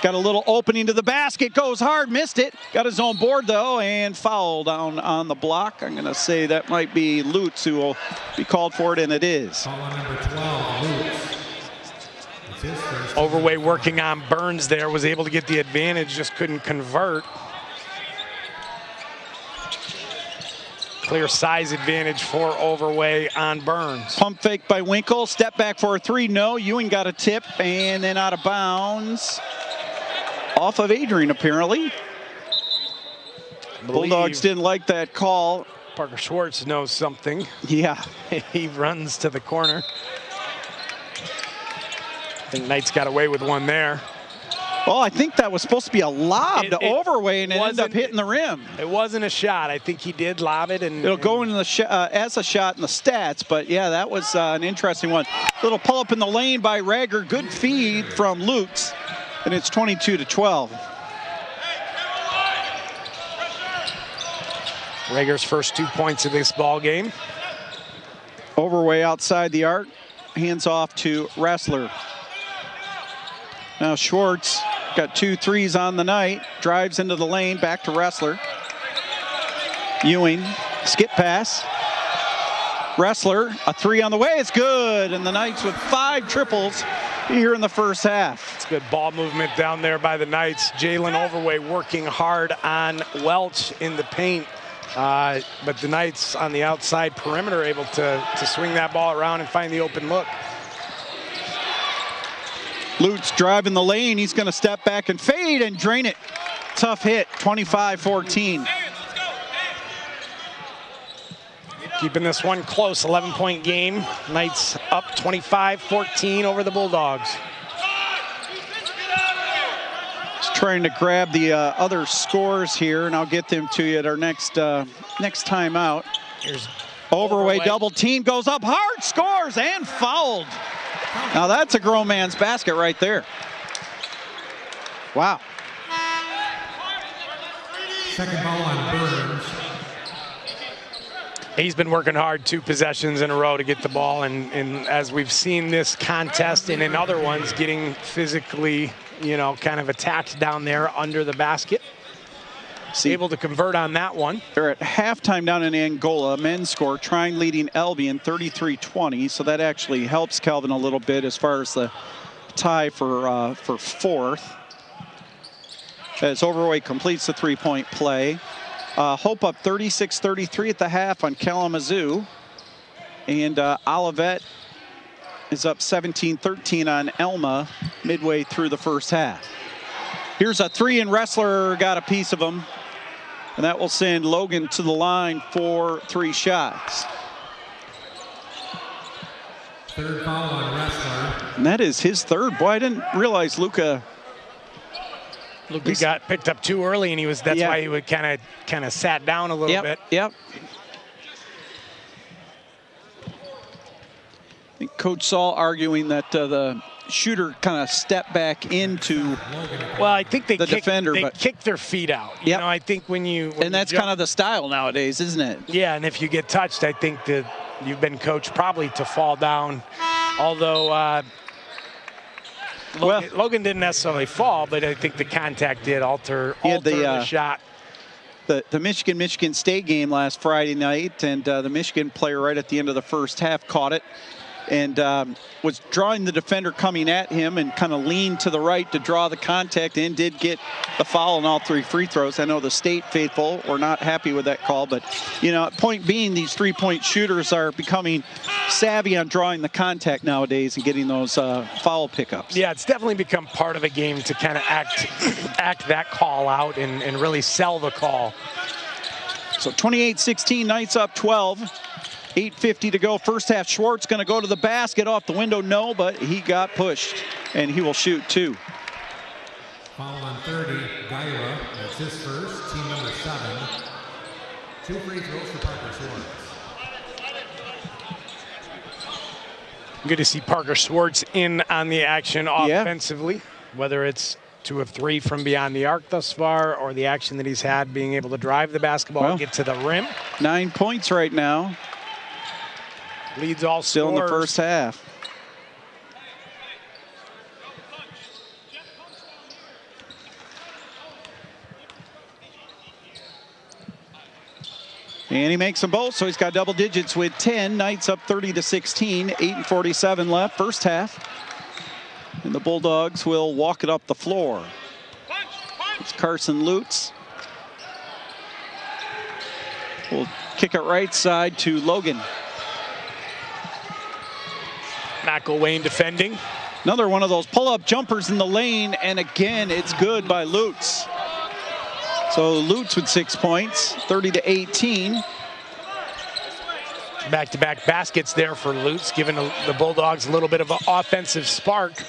A: Got a little opening to the basket, goes hard, missed it. Got his own board though, and foul down on the block. I'm gonna say that might be Lutz who will be called for it, and it is.
C: Foul on number 12, Lutz.
B: Overway working on Burns there, was able to get the advantage, just couldn't convert. Clear size advantage for Overway on Burns.
A: Pump fake by Winkle, step back for a 3, no. Ewing got a tip, and then out of bounds. Off of Adrian, apparently. Bulldogs didn't like that call.
B: Parker Schwartz knows something.
A: Yeah.
B: He runs to the corner. I think Knights got away with one there.
A: Oh, I think that was supposed to be a lob to Overway, and it ended up hitting the rim.
B: It wasn't a shot. I think he did lob it. And
A: it'll go in the as a shot in the stats, but yeah, that was an interesting one. Little pull up in the lane by Rager. Good feed from Lutz, and it's 22-12.
B: Rager's first 2 points of this ball game.
A: Overway outside the arc, hands off to Wrestler. Now Schwartz got 2 threes on the night, drives into the lane, back to Wrestler. Ewing, skip pass. Wrestler, a 3 on the way, it's good. And the Knights with 5 triples here in the first half.
B: It's good ball movement down there by the Knights. Jalen Overway working hard on Welch in the paint. But the Knights on the outside perimeter able to swing that ball around and find the open look.
A: Lutz driving the lane. He's going to step back and fade and drain it. Tough hit, 25-14.
B: Keeping this one close, 11-point game. Knights up 25-14 over the Bulldogs.
A: Just trying to grab the other scores here, and I'll get them to you at our next timeout.
B: Here's
A: Overway double team, goes up hard, scores, and fouled. Now that's a grown man's basket right there. Wow.
C: Second ball on Burns.
B: He's been working hard 2 possessions in a row to get the ball, and as we've seen this contest and in other ones, getting physically, kind of attacked down there under the basket. Able to convert on that one.
A: They're at halftime down in Angola. Men's score, Trine leading Albion 33-20. So that actually helps Calvin a little bit as far as the tie for fourth. As Overway completes the 3-point play. Hope up 36-33 at the half on Kalamazoo. And Olivet is up 17-13 on Elma midway through the first half. Here's a three, and Wrestler got a piece of them. And that will send Logan to the line for 3 shots.
C: Third foul on Wrestler.
A: And that is his third. Boy, I didn't realize Luka
B: got picked up too early, and that's why he would kind of sat down a little bit.
A: Yep. I think Coach Saul arguing that the shooter kind of stepped back into
B: I think
A: the defender.
B: They kicked their feet out. You know, I think when
A: that's kind of the style nowadays, isn't it?
B: Yeah, and if you get touched, I think that you've been coached probably to fall down. Although Logan didn't necessarily fall, but I think the contact did alter the shot.
A: The Michigan State game last Friday night, and the Michigan player right at the end of the first half caught it and was drawing the defender coming at him and kind of leaned to the right to draw the contact, and did get the foul on all 3 free throws. I know the State faithful were not happy with that call, but point being, these 3-point shooters are becoming savvy on drawing the contact nowadays and getting those foul pickups.
B: Yeah, it's definitely become part of the game to kind of act that call out and really sell the call.
A: So 28-16, Knights up 12. 8:50 to go. First half. Schwartz going to go to the basket. Off the window, no, but he got pushed, and he will shoot 2.
C: Foul on 30, Gaira. That's his first, team number 7. 2 free throws for Parker Schwartz.
B: Good to see Parker Schwartz in on the action offensively, whether it's 2 of 3 from beyond the arc thus far, or the action that he's had being able to drive the basketball and get to the rim.
A: 9 points right now.
B: Leads all
A: still
B: scorers.
A: In the first half. And he makes them both, so he's got double digits with 10. Knights up 30-16, 8:47 left, first half. And the Bulldogs will walk it up the floor. It's Carson Lutz. We'll kick it right side to Logan.
B: McElwain defending.
A: Another one of those pull-up jumpers in the lane, and again, it's good by Lutz. So Lutz with 6 points, 30-18.
B: Back-to-back baskets there for Lutz, giving the Bulldogs a little bit of an offensive spark.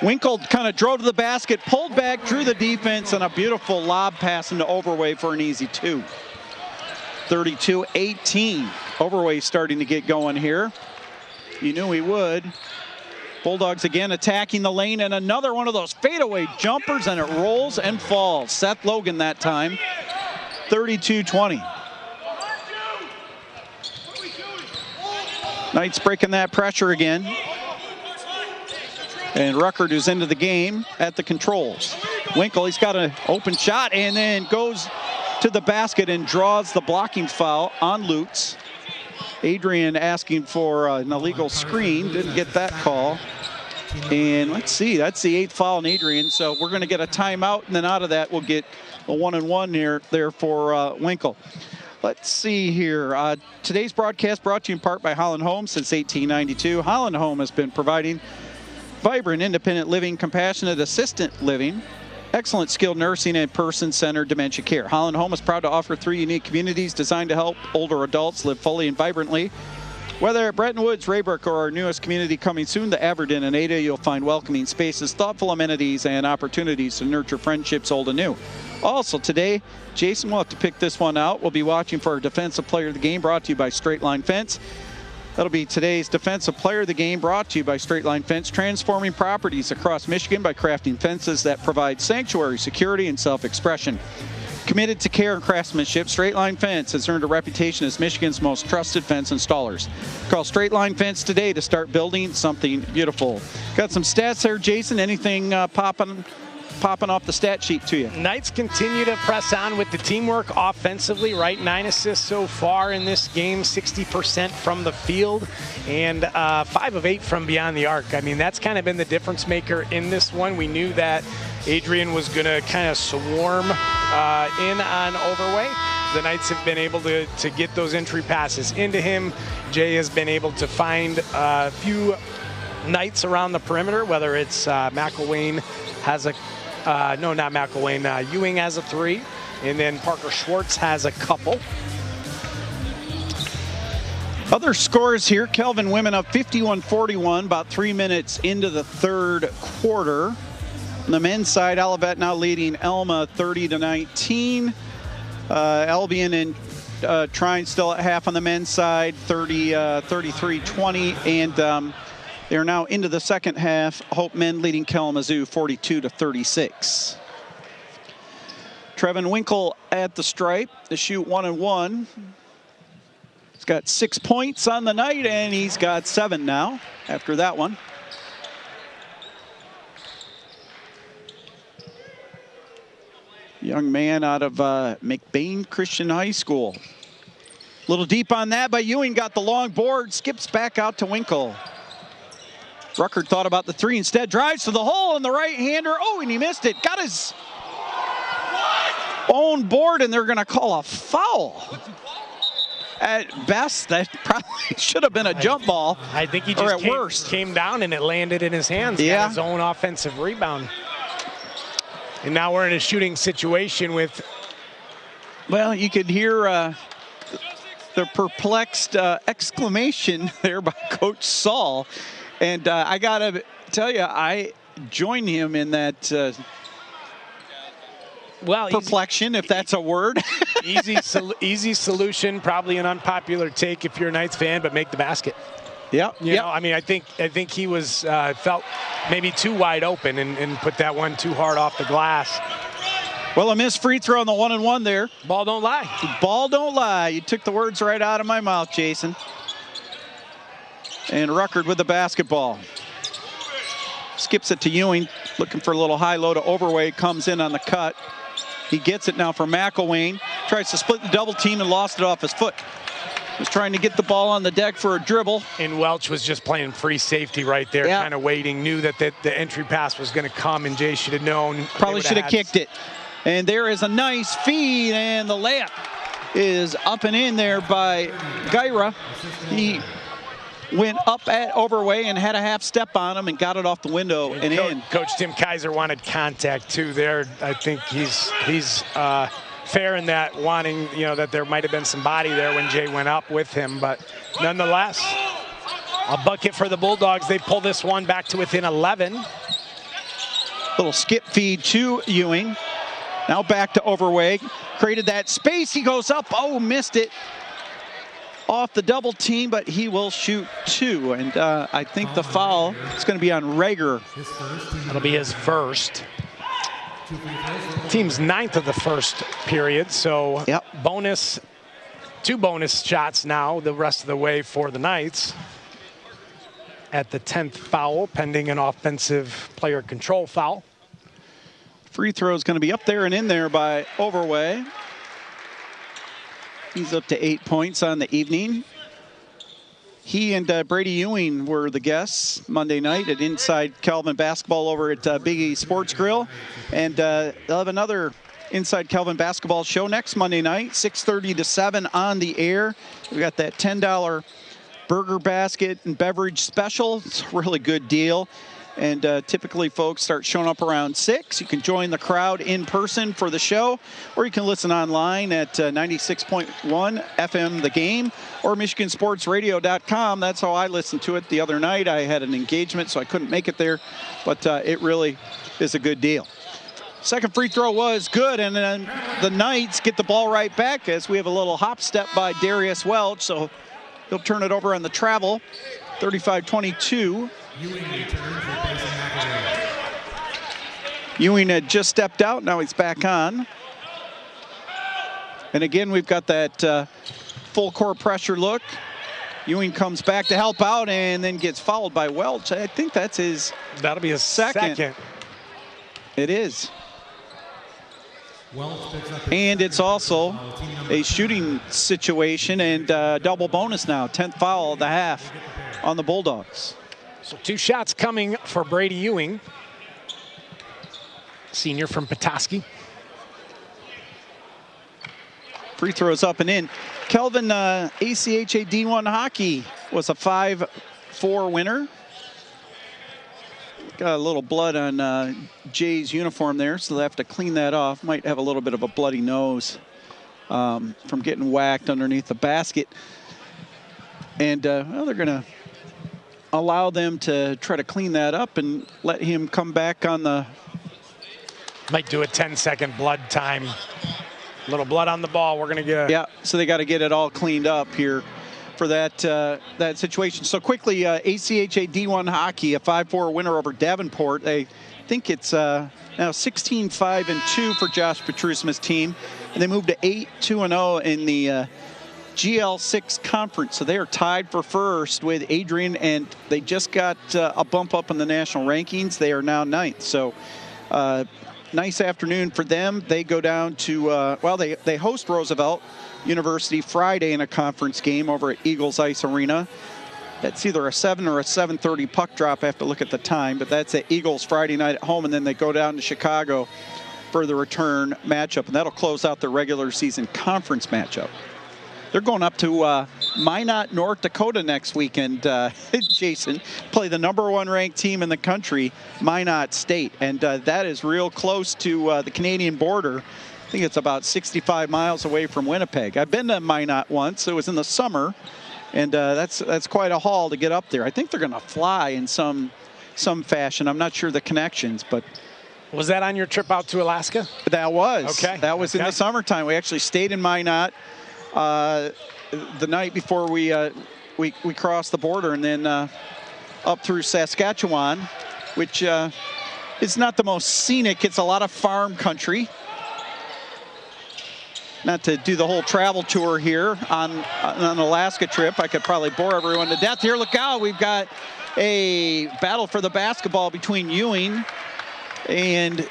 A: Winkle kind of drove to the basket, pulled back, drew the defense, and a beautiful lob pass into Overway for an easy 2. 32-18. Overway starting to get going here. You knew he would. Bulldogs again attacking the lane, and another one of those fadeaway jumpers, and it rolls and falls. Seth Logan that time. 32-20. Knights breaking that pressure again. And Ruckert, who's into the game, at the controls. Winkle, he's got an open shot, and then goes to the basket and draws the blocking foul on Lutz. Adrian asking for an illegal screen, didn't get that call. And let's see, that's the 8th foul on Adrian, so we're going to get a timeout, and then out of that we'll get a 1-and-1 there for Winkle. Let's see here. Today's broadcast brought to you in part by Holland Home. Since 1892, Holland Home has been providing vibrant, independent living, compassionate assistant living, excellent skilled nursing, and person-centered dementia care. Holland Home is proud to offer 3 unique communities designed to help older adults live fully and vibrantly. Whether at Bretton Woods, Raybrook, or our newest community coming soon to Aberdeen and Ada, you'll find welcoming spaces, thoughtful amenities, and opportunities to nurture friendships old and new. Also today, Jason will have to pick this one out. We'll be watching for our Defensive Player of the Game, brought to you by Straight Line Fence. That'll be today's Defensive Player of the Game, brought to you by Straight Line Fence, transforming properties across Michigan by crafting fences that provide sanctuary, security, and self-expression. Committed to care and craftsmanship, Straight Line Fence has earned a reputation as Michigan's most trusted fence installers. Call Straight Line Fence today to start building something beautiful. Got some stats there, Jason. Anything popping off the stat sheet to you?
B: Knights continue to press on with the teamwork offensively, right? 9 assists so far in this game, 60% from the field, and 5 of 8 from beyond the arc. I mean, that's kind of been the difference maker in this one. We knew that Adrian was going to kind of swarm in on Overway. The Knights have been able to get those entry passes into him. Jay has been able to find a few Knights around the perimeter, whether it's McElwain has a, no, not McElwain, Ewing has a 3, and then Parker Schwartz has a couple.
A: Other scores here, Kelvin women up 51-41, about 3 minutes into the third quarter. On the men's side, Olivet now leading Elma 30-19. Albion and Trine still at half on the men's side, 33-20, and they're now into the second half. Hope men leading Kalamazoo 42-36. Trevin Winkle at the stripe to shoot 1-1. He's got 6 points on the night, and he's got 7 now after that one. Young man out of McBain Christian High School. A little deep on that, but Ewing got the long board, skips back out to Winkle. Ruckert thought about the 3 instead, drives to the hole, and the right-hander, oh, and he missed it. Got his own board, and they're going to call a foul. At best, that probably should have been a jump ball.
B: I think he just came down and it landed in his hands.
A: Yeah.
B: Got his own offensive rebound. And now we're in a shooting situation with...
A: Well, you could hear the perplexed exclamation there by Coach Saul. And I got to tell you, I joined him in that perplexion, if that's a word.
B: Easy solution, probably an unpopular take if you're a Knights fan, but make the basket.
A: Yeah,
B: you know, I mean, I think he was felt maybe too wide open and put that one too hard off the glass.
A: Well, a missed free throw on the 1-and-1 there.
B: Ball don't lie.
A: Ball don't lie. You took the words right out of my mouth, Jason. And Ruckert with the basketball. Skips it to Ewing, looking for a little high-low to Overway, comes in on the cut. He gets it now for McElwain. Tries to split the double team and lost it off his foot. Was trying to get the ball on the deck for a dribble.
B: And Welch was just playing free safety right there, kind of waiting, knew that the entry pass was going to come, and Jay should have known.
A: Probably should have kicked it. And there is a nice feed, and the layup is up and in there by Gyra. He went up at Overway and had a half step on him and got it off the window and in.
B: Coach Tim Kaiser wanted contact too there. I think he's fair in that, wanting, you know, that there might have been some body there when Jay went up with him, but nonetheless, a bucket for the Bulldogs. They pull this one back to within 11.
A: Little skip feed to Ewing. Now back to Overway. Created that space. He goes up. Oh, missed it. Off the double team, but he will shoot 2. And I think the foul is going to be on Rager.
B: That'll be his first. Team's 9th of the first period, so bonus, 2 bonus shots now the rest of the way for the Knights. At the 10th foul, pending an offensive player control foul.
A: Free throw is going to be up there and in there by Overway. He's up to 8 points on the evening. He and Brady Ewing were the guests Monday night at Inside Kelvin Basketball over at Big E Sports Grill. And they'll have another Inside Kelvin Basketball show next Monday night, 6:30 to 7 on the air. We got that $10 burger basket and beverage special. It's a really good deal. And typically folks start showing up around 6. You can join the crowd in person for the show, or you can listen online at 96.1 FM The Game or MichiganSportsRadio.com. That's how I listened to it the other night. I had an engagement, so I couldn't make it there, but it really is a good deal. Second free throw was good, and then the Knights get the ball right back as we have a little hop step by Darius Welch, so he'll turn it over on the travel, 35-22. Ewing had just stepped out. Now he's back on. And again, we've got that full court pressure look. Ewing comes back to help out and then gets fouled by Welch. I think that's his.
B: That'll be his second.
A: It is. And it's also a shooting situation and double bonus now. 10th foul of the half on the Bulldogs.
B: So 2 shots coming for Brady Ewing, senior from Petoskey.
A: Free throws up and in. Kelvin, ACHA D1 hockey was a 5-4 winner. Got a little blood on Jay's uniform there, so they have to clean that off. Might have a little bit of a bloody nose from getting whacked underneath the basket. And well, they're going to allow them to try to clean that up and let him come back on the...
B: Might do a 10-second blood time. A little blood on the ball. We're going to get...
A: Yeah, so they got to get it all cleaned up here for that that situation. So quickly, ACHA D1 hockey, a 5-4 winner over Davenport. I think it's now 16-5-2 for Josh Petrusma's team. And they moved to 8-2-0 in the GL6 conference. So they are tied for first with Adrian, and they just got a bump up in the national rankings. They are now 9th. So nice afternoon for them. They go down to, well, they host Roosevelt University Friday in a conference game over at Eagles Ice Arena. That's either a 7 or a 7:30 puck drop. I have to look at the time, but that's at Eagles Friday night at home, and then they go down to Chicago for the return matchup, and that'll close out the regular season conference matchup. They're going up to Minot, North Dakota next weekend, Jason, play the #1 ranked team in the country, Minot State. And that is real close to the Canadian border. I think it's about 65 miles away from Winnipeg. I've been to Minot once. It was in the summer, and that's quite a haul to get up there. I think they're going to fly in some fashion. I'm not sure the connections, but...
B: Was that on your trip out to Alaska?
A: That was.
B: Okay.
A: That was in the summertime. We actually stayed in Minot the night before we crossed the border, and then up through Saskatchewan, which is not the most scenic. It's a lot of farm country. Not to do the whole travel tour here on an Alaska trip. I could probably bore everyone to death here. Look out, we've got a battle for the basketball between Ewing and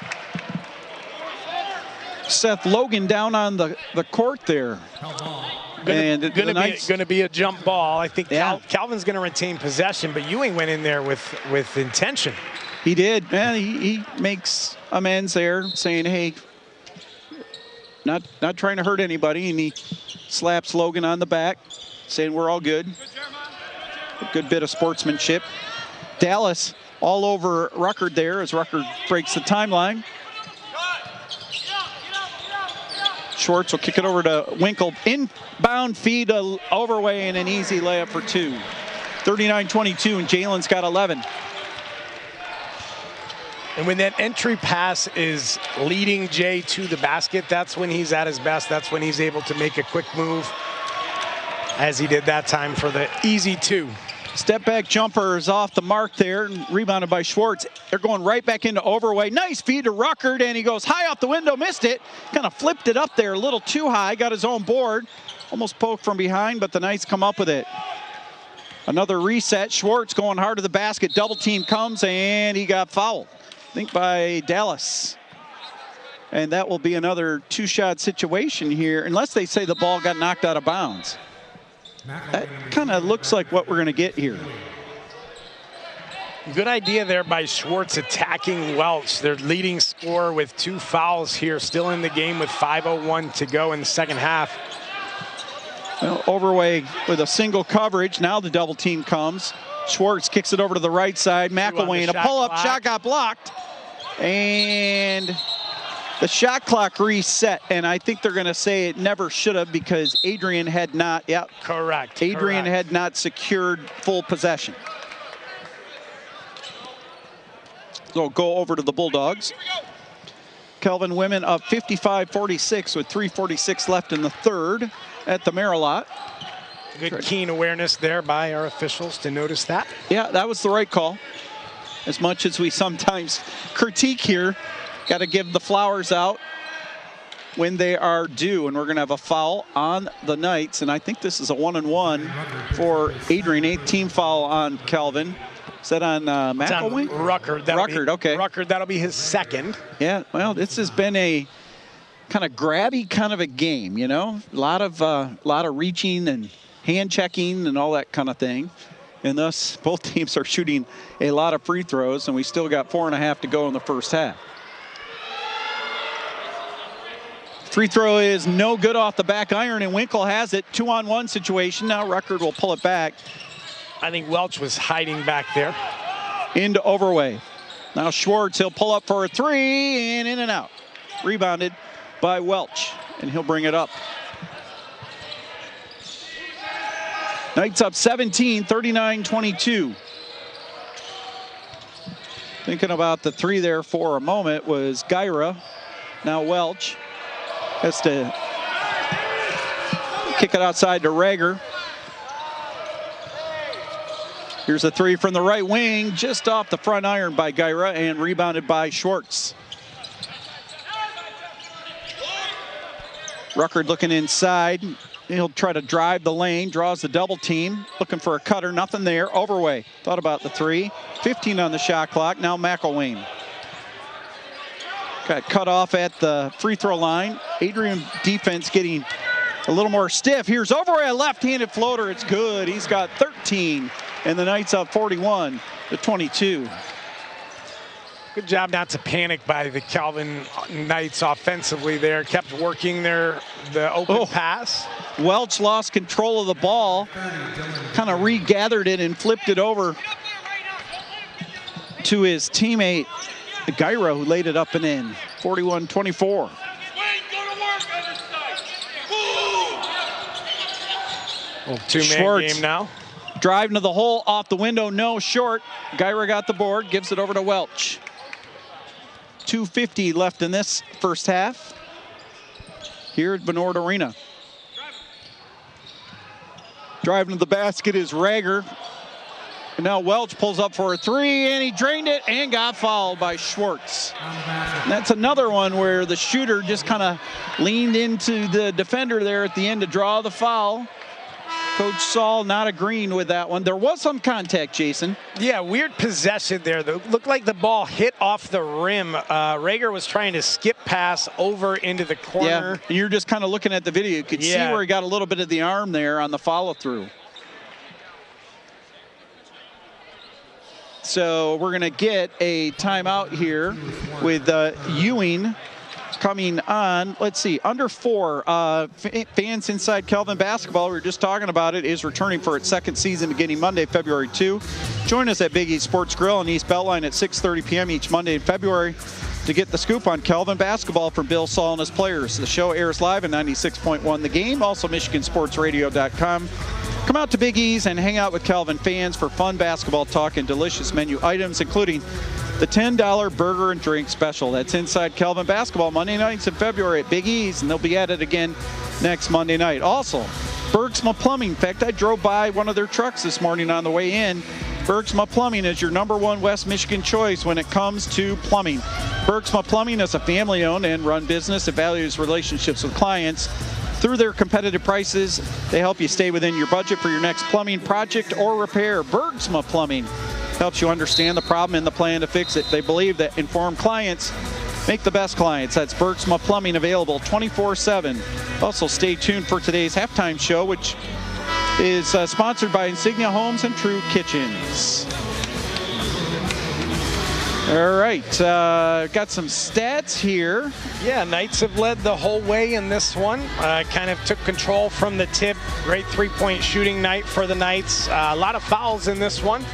A: Seth Logan down on the court there.
B: Going to be a jump ball. I think Calvin's going to retain possession, but Ewing went in there with intention.
A: He did, man. He makes amends there, saying, "Hey, not trying to hurt anybody," and he slaps Logan on the back, saying, "We're all good." A good bit of sportsmanship. Dallas all over Ruckert there as Ruckert breaks the timeline. Schwartz will kick it over to Winkle. Inbound feed to Overway and an easy layup for 2. 39-22, and Jalen's got 11.
B: And when that entry pass is leading Jay to the basket, that's when he's at his best. That's when he's able to make a quick move, as he did that time for the easy 2.
A: Step back jumper is off the mark there, and rebounded by Schwartz. They're going right back into Overway. Nice feed to Ruckert, and he goes high off the window, missed it. Kind of flipped it up there a little too high, got his own board. Almost poked from behind, but the Knights come up with it. Another reset. Schwartz going hard to the basket. Double team comes, and he got fouled. I think by Dallas. And that will be another 2-shot situation here, unless they say the ball got knocked out of bounds. That kind of looks like what we're going to get here.
B: Good idea there by Schwartz attacking Welch, their leading scorer, with 2 fouls here, still in the game with 5:01 to go in the second half.
A: Well, Overway with a single coverage. Now the double team comes. Schwartz kicks it over to the right side. McElwain, a pull-up shot got blocked. And the shot clock reset, and I think they're going to say it never should have, because Adrian had not,
B: Correct.
A: Adrian had not secured full possession. So go over to the Bulldogs. Kelvin Women up 55-46 with 3:46 left in the third at the Marilot.
B: Good keen awareness there by our officials to notice that.
A: Yeah, that was the right call. As much as we sometimes critique here, got to give the flowers out when they are due. And we're going to have a foul on the Knights. And I think this is a 1-and-1 for Adrian. 8th team foul on Calvin. Is that on McElwain?
B: Ruckert.
A: Okay.
B: Ruckert, that'll be his second.
A: Yeah, well, this has been a kind of grabby kind of a game, you know? A lot of reaching and hand checking and all that kind of thing. And thus, both teams are shooting a lot of free throws, and we still got 4.5 to go in the first half. Free throw is no good off the back iron, and Winkle has it. 2-on-1 situation. Now Ruckert will pull it back.
B: I think Welch was hiding back there.
A: Into Overway. Now Schwartz, he'll pull up for a three, and in and out. Rebounded by Welch, and he'll bring it up. Knights up 17, 39-22. Thinking about the three there for a moment was Gyra. Now Welch has to kick it outside to Rager. Here's a three from the right wing, just off the front iron by Gyra and rebounded by Schwartz. Ruckert looking inside. He'll try to drive the lane, draws the double team, looking for a cutter, nothing there. Overway, thought about the three. 15 on the shot clock, now McElwain. Got cut off at the free throw line. Adrian defense getting a little more stiff. Here's Overway, a left-handed floater, it's good. He's got 13, and the Knights up 41-22.
B: Good job not to panic by the Calvin Knights offensively there. Kept working the open pass.
A: Welch lost control of the ball, kind of regathered it and flipped it over to his teammate, Gyra, who laid it up and in. 41-24.
B: Two-man game now.
A: Driving to the hole, off the window, no, short. Gyra got the board, gives it over to Welch. 2:50 left in this first half here at Bernard Arena. Driving to the basket is Rager. And now Welch pulls up for a three, and he drained it and got fouled by Schwartz. And that's another one where the shooter just kind of leaned into the defender there at the end to draw the foul. Coach Saul not agreeing with that one. There was some contact, Jason.
B: Yeah, weird possession there. It looked like the ball hit off the rim. Rager was trying to skip pass over into the corner.
A: Yeah, and you're just kind of looking at the video. You could see where he got a little bit of the arm there on the follow-through. So we're going to get a timeout here with Ewing coming on. Let's see, under 4. Fans inside Calvin basketball, we were just talking about it, is returning for its second season beginning Monday, February 2. Join us at Big East Sports Grill on East Beltline at 6:30 p.m. each Monday in February to get the scoop on Calvin basketball from Bill Saul and his players. The show airs live at 96.1 The Game, also MichiganSportsRadio.com. Come out to Big E's and hang out with Calvin fans for fun basketball talk and delicious menu items, including the $10 burger and drink special. That's inside Calvin basketball Monday nights in February at Big E's, and they'll be at it again next Monday night. Also, Bergsma Plumbing. In fact, I drove by one of their trucks this morning on the way in. Bergsma Plumbing is your #1 West Michigan choice when it comes to plumbing. Bergsma Plumbing is a family-owned and run business that values relationships with clients. Through their competitive prices, they help you stay within your budget for your next plumbing project or repair. Bergsma Plumbing helps you understand the problem and the plan to fix it. They believe that informed clients make the best clients. That's Bergsma Plumbing, available 24/7. Also, stay tuned for today's halftime show, which is sponsored by Insignia Homes and True Kitchens. All right, got some stats here.
B: Yeah, Knights have led the whole way in this one. Kind of took control from the tip. Great three-point shooting night for the Knights. A lot of fouls in this one.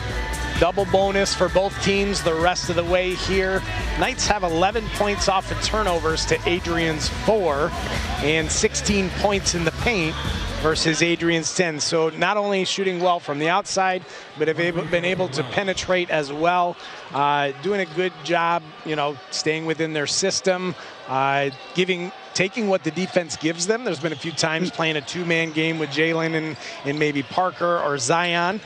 B: Double bonus for both teams the rest of the way here. Knights have 11 points off of turnovers to Adrian's 4, and 16 points in the paint versus Adrian's 10. So not only shooting well from the outside, but have been able to penetrate as well. Doing a good job, you know, staying within their system, taking what the defense gives them. There's been a few times playing a two-man game with Jalen and maybe Parker or Zion.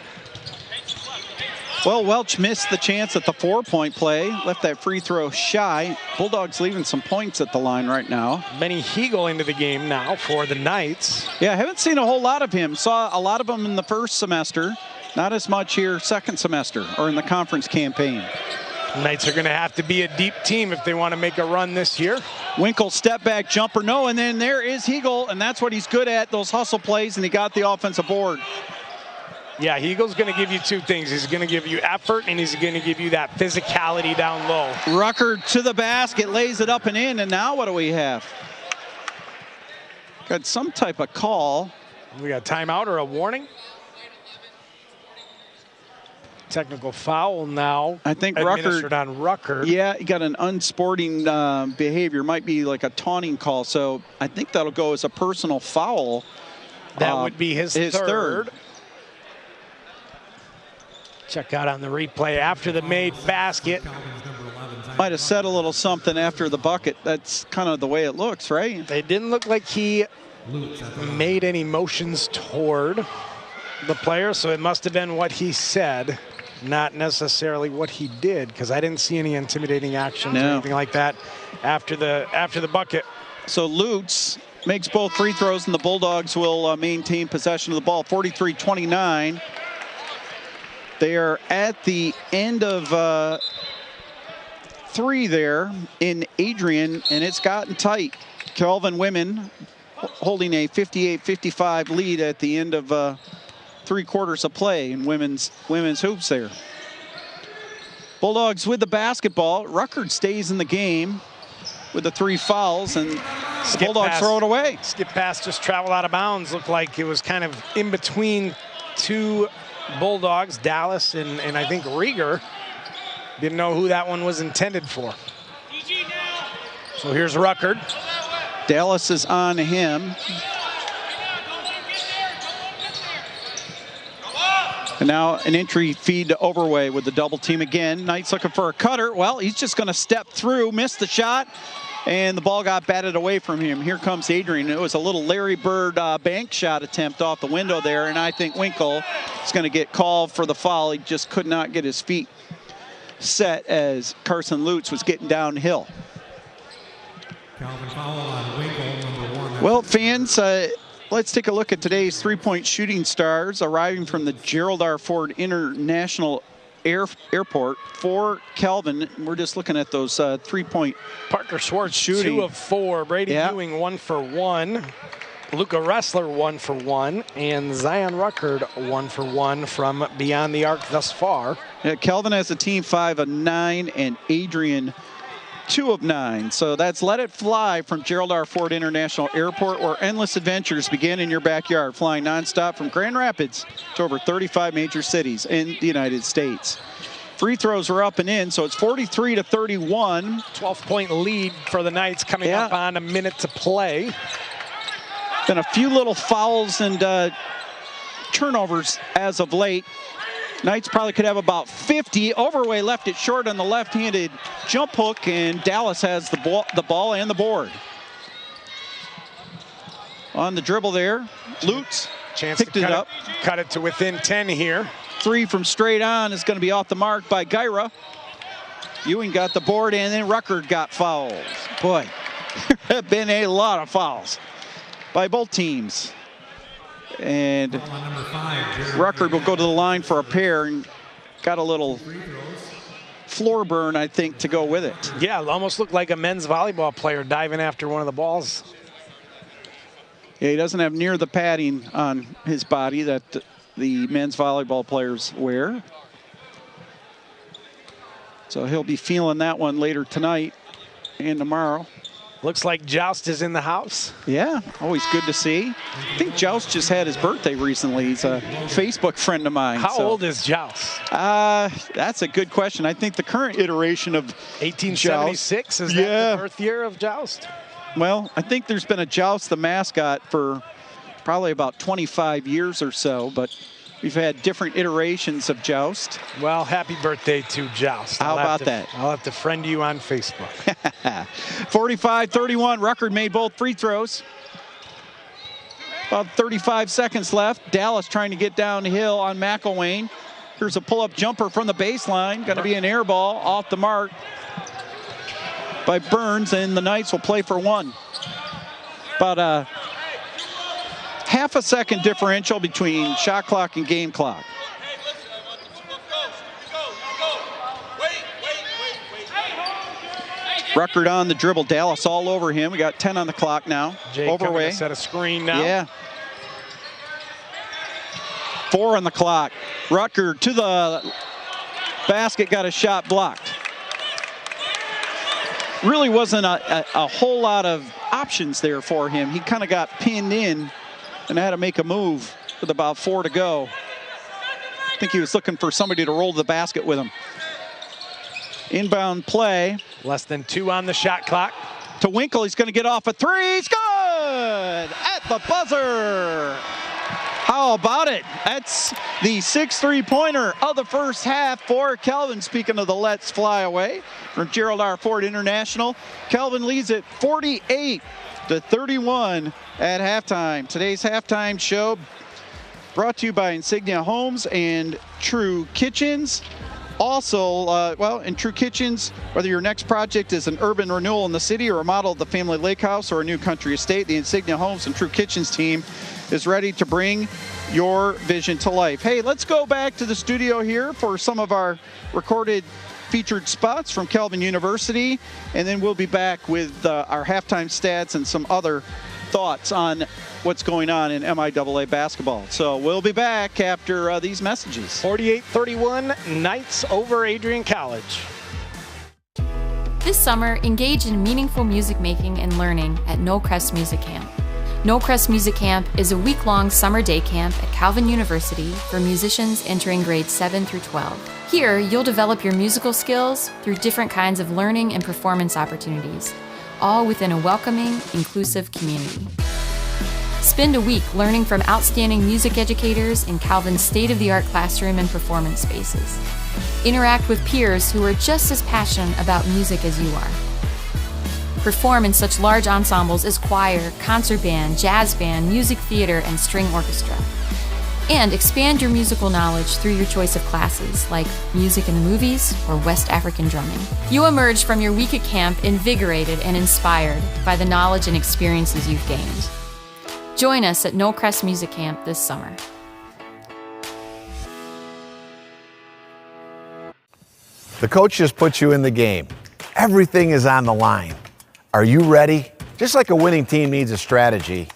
A: Well, Welch missed the chance at the 4-point play, left that free throw shy. Bulldogs leaving some points at the line right now.
B: Benny Hegel into the game now for the Knights.
A: Yeah, I haven't seen a whole lot of him. Saw a lot of him in the first semester. Not as much here second semester or in the conference campaign.
B: Knights are going to have to be a deep team if they want to make a run this year.
A: Winkle step back jumper, no, and then there is Hegel, and that's what he's good at, those hustle plays, and he got the offensive board.
B: Yeah, Hegel's going to give you two things. He's going to give you effort, and he's going to give you that physicality down low.
A: Rucker to the basket, lays it up and in, and now what do we have? Got some type of call.
B: We got a timeout or a warning? technical foul now.
A: I think
B: administered on Rucker.
A: Yeah, he got an unsporting behavior. Might be like a taunting call. So I think that'll go as a personal foul.
B: That would be his third. Check out on the replay after the made basket.
A: Might have said a little something after the bucket. That's kind of the way it looks, right?
B: It didn't look like he made any motions toward the player, so it must have been what he said, not necessarily what he did, because I didn't see any intimidating actions or anything like that after the bucket.
A: So Lutz makes both free throws, and the Bulldogs will maintain possession of the ball. 43-29. They are at the end of 3 there in Adrian, and it's gotten tight. Kelvin women holding a 58-55 lead at the end of 3 quarters of play in women's hoops there. Bulldogs with the basketball. Ruckert stays in the game with the 3 fouls, and the Bulldogs throw it away.
B: Skip pass just traveled out of bounds. Looked like it was kind of in between 2 Bulldogs, Dallas and I think Rieger. Didn't know who that one was intended for. So here's Ruckert.
A: Dallas is on him. And now an entry feed to Overway with the double team again. Knight's looking for a cutter. Well, he's just going to step through, missed the shot, and the ball got batted away from him. Here comes Adrian. It was a little Larry Bird bank shot attempt off the window there, and I think Winkle is going to get called for the foul. He just could not get his feet set as Carson Lutz was getting downhill.
C: Calvin foul on Winkle, number 1.
A: Well, fans, let's take a look at today's three-point shooting stars arriving from the Gerald R. Ford International Airport for Calvin. We're just looking at those three-point
B: Parker Schwartz
A: shooting.
B: 2 of 4. Brady Ewing 1 for 1. Luca Ressler 1 for 1. And Zion Ruckert 1 for 1 from beyond the arc thus far.
A: Yeah, Calvin has a team 5 of 9 and Adrian 2 of 9. So that's Let It Fly from Gerald R. Ford International Airport, where endless adventures begin in your backyard, flying nonstop from Grand Rapids to over 35 major cities in the United States. Free throws are up and in, so it's 43-31.
B: 12-point lead for the Knights coming up on a minute to play.
A: Been a few little fouls and turnovers as of late. Knights probably could have about 50. Overway left it short on the left-handed jump hook, and Dallas has the ball and the board. On the dribble there, Lutz picked it up.
B: Cut it to within 10 here.
A: 3 from straight on is going to be off the mark by Gyra. Ewing got the board, and then Ruckert got fouls. Boy, there have been a lot of fouls by both teams. And Ruckert will go to the line for a pair and got a little floor burn, I think, to go with it.
B: Yeah, it almost looked like a men's volleyball player diving after one of the balls.
A: Yeah, he doesn't have near the padding on his body that the men's volleyball players wear. So he'll be feeling that one later tonight and tomorrow.
B: Looks like Joust is in the house.
A: Yeah, always good to see. I think Joust just had his birthday recently. He's a Facebook friend of mine.
B: How old is Joust?
A: That's a good question. I think the current iteration of
B: 1876, is that the birth year of Joust?
A: Well, I think there's been a Joust, the mascot, for probably about 25 years or so, but we've had different iterations of Joust.
B: Well, happy birthday to Joust.
A: How about that?
B: I'll have to friend you on Facebook.
A: 45-31, Ruckert made both free throws. About 35 seconds left. Dallas trying to get downhill on McElwain. Here's a pull-up jumper from the baseline. Going to be an air ball off the mark by Burns, and the Knights will play for 1. About a half a second differential between shot clock and game clock. Ruckert on the dribble. Dallas all over him. We got 10 on the clock now.
B: Overway. Set a screen now.
A: Yeah. 4 on the clock. Ruckert to the basket, got a shot blocked. Really wasn't a whole lot of options there for him. He kind of got pinned in and had to make a move with about 4 to go. I think he was looking for somebody to roll the basket with him. Inbound play.
B: Less than 2 on the shot clock.
A: To Winkle, he's going to get off a 3. He's good! At the buzzer! How about it? That's the 6 3-pointer of the first half for Calvin. Speaking of the Let's Fly Away from Gerald R. Ford International, Calvin leads it 48-31 at halftime. Today's halftime show brought to you by Insignia Homes and True Kitchens. Also, in True Kitchens, whether your next project is an urban renewal in the city or a model of the family lake house or a new country estate, the Insignia Homes and True Kitchens team is ready to bring your vision to life. Hey, let's go back to the studio here for some of our recorded featured spots from Calvin University, and then we'll be back with our halftime stats and some other thoughts on what's going on in MIAA basketball. So we'll be back after these messages.
B: 48-31, Knights over Adrian College.
D: This summer, engage in meaningful music making and learning at No Crest Music Camp. No Crest Music Camp is a week-long summer day camp at Calvin University for musicians entering grades 7 through 12. Here, you'll develop your musical skills through different kinds of learning and performance opportunities, all within a welcoming, inclusive community. Spend a week learning from outstanding music educators in Calvin's state-of-the-art classroom and performance spaces. Interact with peers who are just as passionate about music as you are. Perform in such large ensembles as choir, concert band, jazz band, music theater, and string orchestra. And expand your musical knowledge through your choice of classes, like music in the movies or West African drumming. You emerge from your week at camp invigorated and inspired by the knowledge and experiences you've gained. Join us at No Crest Music Camp this summer.
E: The coach just put you in the game. Everything is on the line. Are you ready? Just like a winning team needs a strategy,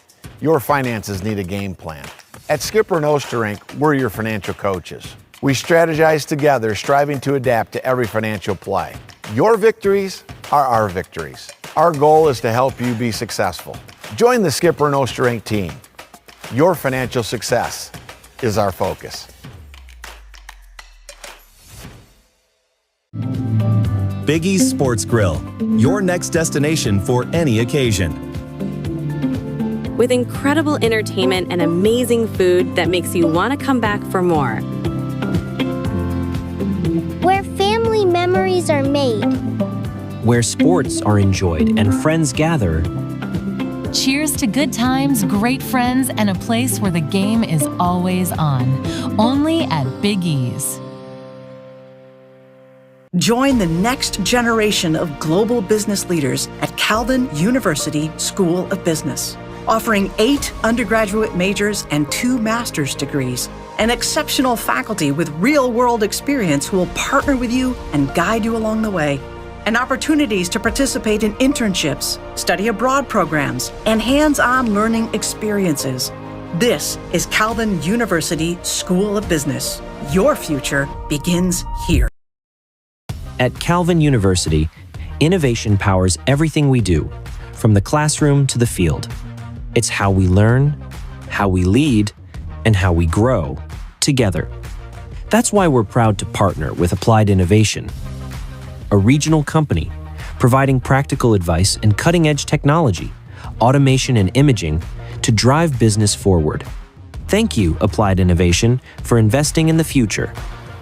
E: your finances need a game plan. At Skipper and Osterink, we're your financial coaches. We strategize together, striving to adapt to every financial play. Your victories are our victories. Our goal is to help you be successful. Join the Skipper and Osterink team. Your financial success is our focus.
F: Biggie's Sports Grill, your next destination for any occasion.
G: With incredible entertainment and amazing food that makes you want to come back for more.
H: Where family memories are made.
I: Where sports are enjoyed and friends gather.
J: Cheers to good times, great friends, and a place where the game is always on. Only at Biggie's.
K: Join the next generation of global business leaders at Calvin University School of Business, offering 8 undergraduate majors and 2 master's degrees, and exceptional faculty with real-world experience who will partner with you and guide you along the way, and opportunities to participate in internships, study abroad programs, and hands-on learning experiences. This is Calvin University School of Business. Your future begins here.
I: At Calvin University, innovation powers everything we do, from the classroom to the field. It's how we learn, how we lead, and how we grow together. That's why we're proud to partner with Applied Innovation, a regional company providing practical advice and cutting-edge technology, automation and imaging to drive business forward. Thank you, Applied Innovation, for investing in the future,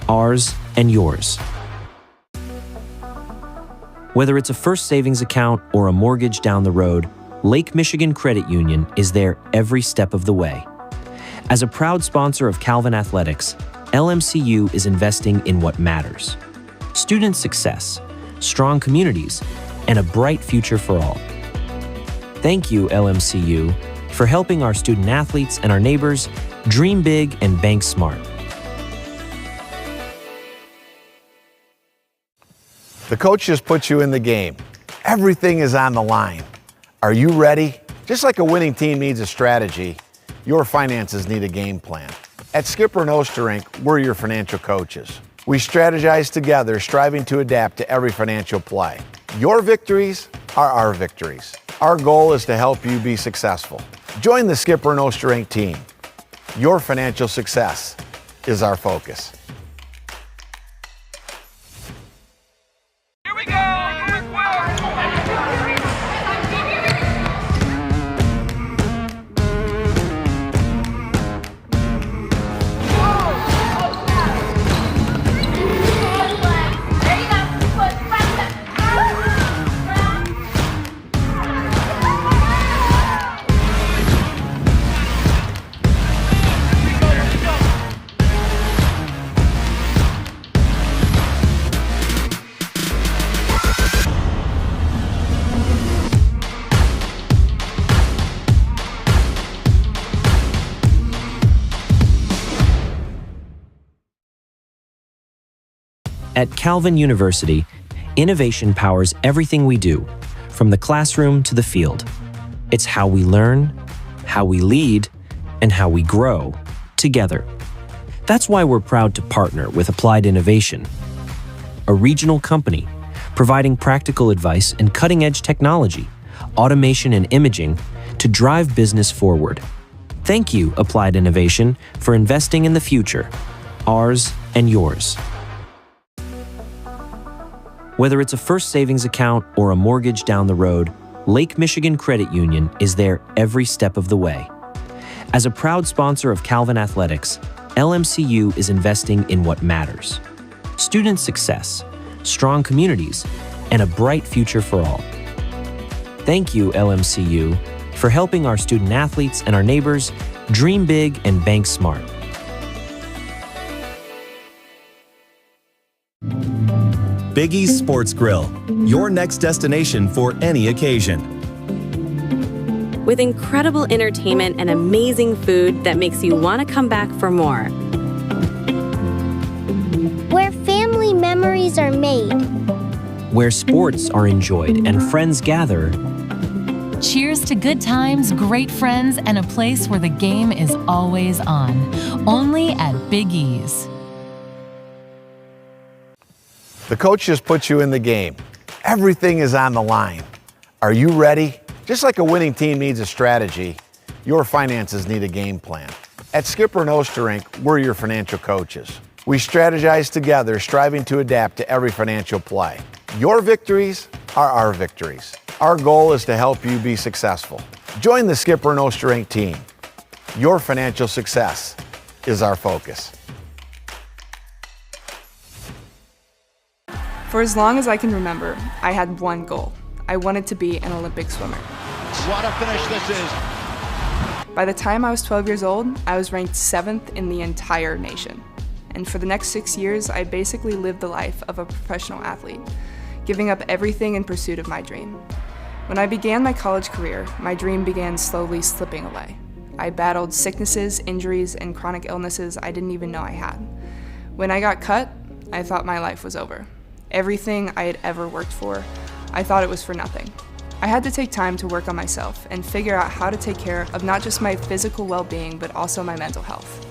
I: ours and yours. Whether it's a first savings account or a mortgage down the road, Lake Michigan Credit Union is there every step of the way. As a proud sponsor of Calvin Athletics, LMCU is investing in what matters: student success, strong communities, and a bright future for all. Thank you, LMCU, for helping our student athletes and our neighbors dream big and bank smart.
E: The coach just put you in the game. Everything is on the line. Are you ready? Just like a winning team needs a strategy, your finances need a game plan. At Skipper and Osterink, we're your financial coaches. We strategize together, striving to adapt to every financial play. Your victories are our victories. Our goal is to help you be successful. Join the Skipper and Osterink team. Your financial success is our focus.
L: Here we go!
I: At Calvin University, innovation powers everything we do, from the classroom to the field. It's how we learn, how we lead, and how we grow together. That's why we're proud to partner with Applied Innovation, a regional company providing practical advice and cutting-edge technology, automation and imaging to drive business forward. Thank you, Applied Innovation, for investing in the future, ours and yours. Whether it's a first savings account or a mortgage down the road, Lake Michigan Credit Union is there every step of the way. As a proud sponsor of Calvin Athletics, LMCU is investing in what matters: student success, strong communities, and a bright future for all. Thank you, LMCU, for helping our student athletes and our neighbors dream big and bank smart.
F: Biggie's Sports Grill, your next destination for any occasion.
G: With incredible entertainment and amazing food that makes you want to come back for more.
H: Where family memories are made.
I: Where sports are enjoyed and friends gather.
J: Cheers to good times, great friends, and a place where the game is always on. Only at Big E's.
E: The coach just put you in the game. Everything is on the line. Are you ready? Just like a winning team needs a strategy, your finances need a game plan. At Skipper and Osterink, we're your financial coaches. We strategize together, striving to adapt to every financial play. Your victories are our victories. Our goal is to help you be successful. Join the Skipper and Osterink team. Your financial success is our focus.
M: For as long as I can remember, I had one goal. I wanted to be an Olympic swimmer.
L: What a finish this is.
M: By the time I was 12 years old, I was ranked 7th in the entire nation. And for the next 6 years, I basically lived the life of a professional athlete, giving up everything in pursuit of my dream. When I began my college career, my dream began slowly slipping away. I battled sicknesses, injuries, and chronic illnesses I didn't even know I had. When I got cut, I thought my life was over. Everything I had ever worked for, I thought it was for nothing. I had to take time to work on myself and figure out how to take care of not just my physical well-being, but also my mental health.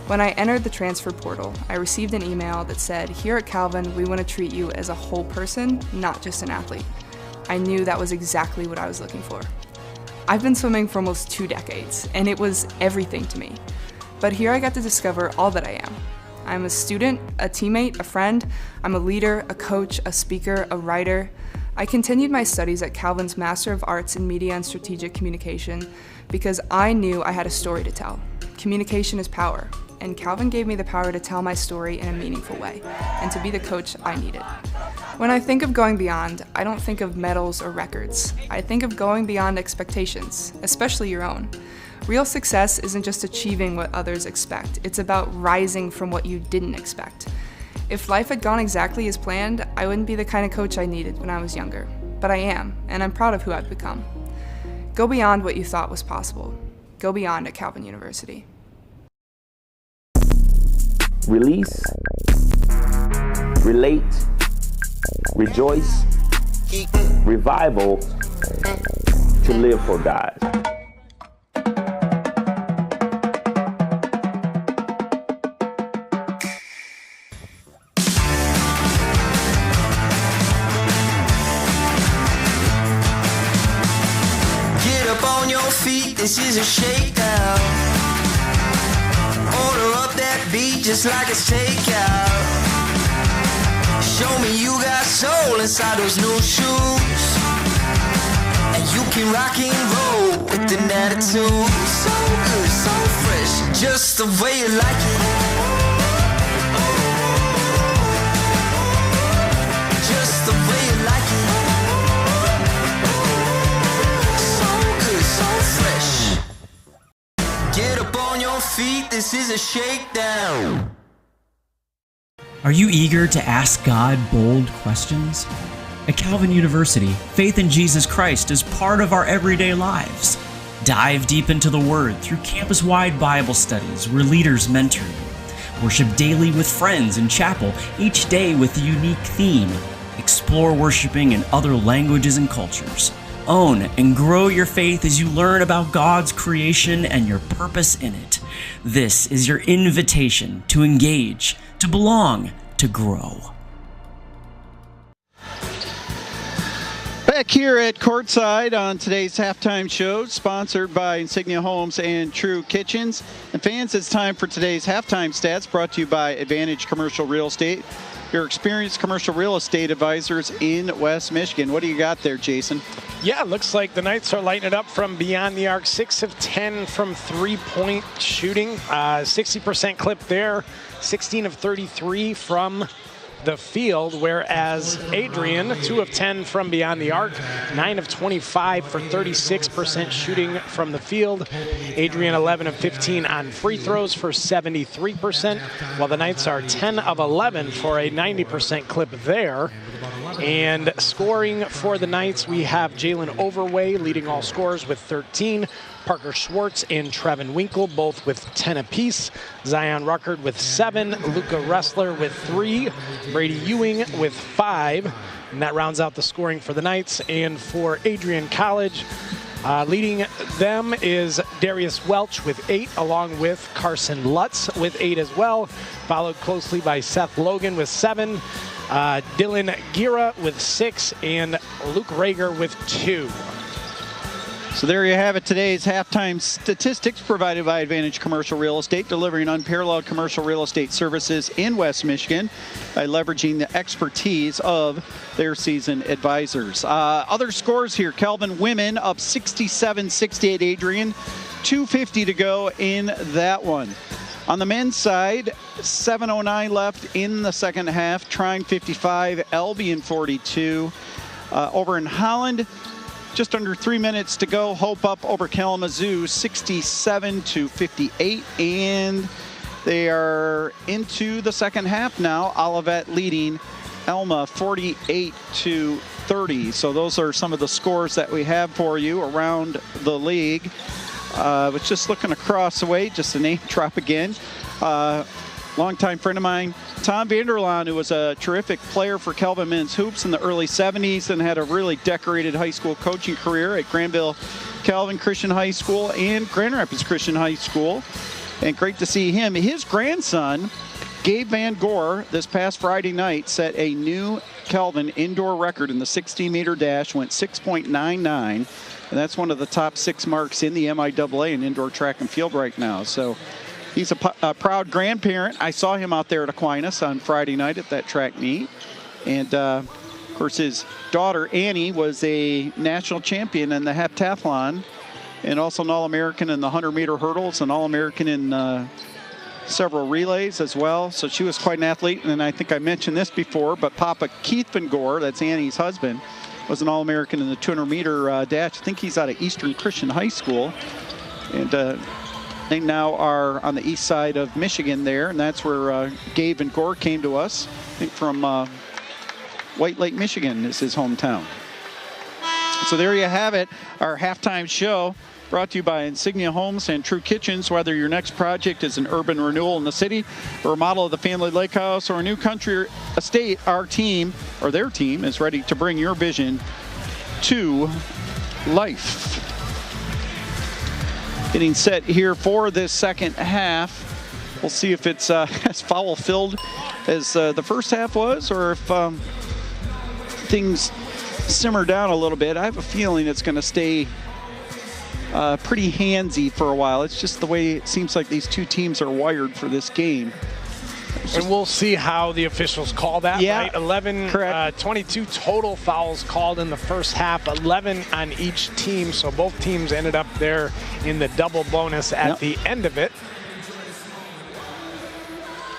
M: When I entered the transfer portal, I received an email that said, "Here at Calvin, we want to treat you as a whole person, not just an athlete." I knew that was exactly what I was looking for. I've been swimming for almost 2 decades, and it was everything to me. But here I got to discover all that I am. I'm a student, a teammate, a friend. I'm a leader, a coach, a speaker, a writer. I continued my studies at Calvin's Master of Arts in Media and Strategic Communication because I knew I had a story to tell. Communication is power, and Calvin gave me the power to tell my story in a meaningful way and to be the coach I needed. When I think of going beyond, I don't think of medals or records. I think of going beyond expectations, especially your own. Real success isn't just achieving what others expect, it's about rising from what you didn't expect. If life had gone exactly as planned, I wouldn't be the kind of coach I needed when I was younger. But I am, and I'm proud of who I've become. Go beyond what you thought was possible. Go beyond at Calvin University.
N: Release, relate, rejoice, revival, to live for God.
O: This is a shakedown. Order up that beat. eat just like it's takeout. Show me you got soul inside those new shoes. And you can rock and roll with an attitude. So good, so fresh, just the way you like it. Just the way you like it. So good, so fresh. Get up on your feet, this is a shakedown.
P: Are you eager to ask God bold questions? At Calvin University, faith in Jesus Christ is part of our everyday lives. Dive deep into the Word through campus-wide Bible studies where leaders mentor you. Worship daily with friends in chapel, each day with a unique theme. Explore worshiping in other languages and cultures. Own and grow your faith as you learn about God's creation and your purpose in it. This is your invitation to engage, to belong, to grow.
A: Back here at Courtside on today's halftime show, sponsored by Insignia Homes and True Kitchens. And fans, it's time for today's halftime stats, brought to you by Advantage Commercial Real Estate, your experienced commercial real estate advisors in West Michigan. What do you got there, Jason?
B: Yeah, looks like the Knights are lighting it up from beyond the arc. 6 of 10 from three-point shooting. 60% clip there. 16 of 33 from the field, whereas Adrian, 2 of 10 from beyond the arc, 9 of 25 for 36% shooting from the field. Adrian, 11 of 15 on free throws for 73%, while the Knights are 10 of 11 for a 90% clip there. And scoring for the Knights, we have Jalen Overway leading all scorers with 13. Parker Schwartz and Trevin Winkle both with 10 apiece. Zion Ruckert with 7. Luca Ressler with 3. Brady Ewing with 5. And that rounds out the scoring for the Knights. And for Adrian College, leading them is Darius Welch with 8, along with Carson Lutz with 8 as well, followed closely by Seth Logan with 7. Dylan Gira with 6, and Luke Rager with 2.
A: So there you have it, today's halftime statistics provided by Advantage Commercial Real Estate, delivering unparalleled commercial real estate services in West Michigan by leveraging the expertise of their seasoned advisors. Other scores here, Calvin women up 67-68 Adrian, 2:50 to go in that one. On the men's side, 7:09 left in the second half. Trine 55, Albion 42. Over in Holland, just under 3 minutes to go. Hope up over Kalamazoo, 67-58, and they are into the second half now. Olivet leading Elma 48-30. So those are some of the scores that we have for you around the league. Was just looking across the way, just a name drop again. Longtime friend of mine, Tom Vanderlaan, who was a terrific player for Calvin Men's Hoops in the early 70s and had a really decorated high school coaching career at Granville Calvin Christian High School and Grand Rapids Christian High School. And great to see him. His grandson, Gabe Van Gore, this past Friday night set a new Calvin indoor record in the 16-meter dash, went 6.99. And that's one of the top 6 marks in the MIAA in indoor track and field right now. So he's a proud grandparent. I saw him out there at Aquinas on Friday night at that track meet. And, of course, his daughter, Annie, was a national champion in the heptathlon and also an All-American in the 100-meter hurdles and All-American in several relays as well. So she was quite an athlete. And I think I mentioned this before, but Papa Keith Van Gore, that's Annie's husband, was an All-American in the 200-meter dash. I think he's out of Eastern Christian High School. And they now are on the east side of Michigan there, and that's where Gabe Van Gore came to us. I think from White Lake, Michigan is his hometown. So there you have it, our halftime show brought to you by Insignia Homes and True Kitchens. Whether your next project is an urban renewal in the city, a remodel of the family lake house, or a new country estate, our team, or their team, is ready to bring your vision to life. Getting set here for this second half. We'll see if it's as foul-filled as the first half was, or if things simmer down a little bit. I have a feeling it's going to stay pretty handsy for a while. It's just the way it seems like these two teams are wired for this game.
B: And we'll see how the officials call that, right? 22 total fouls called in the first half, 11 on each team. So both teams ended up there in the double bonus at the end of it.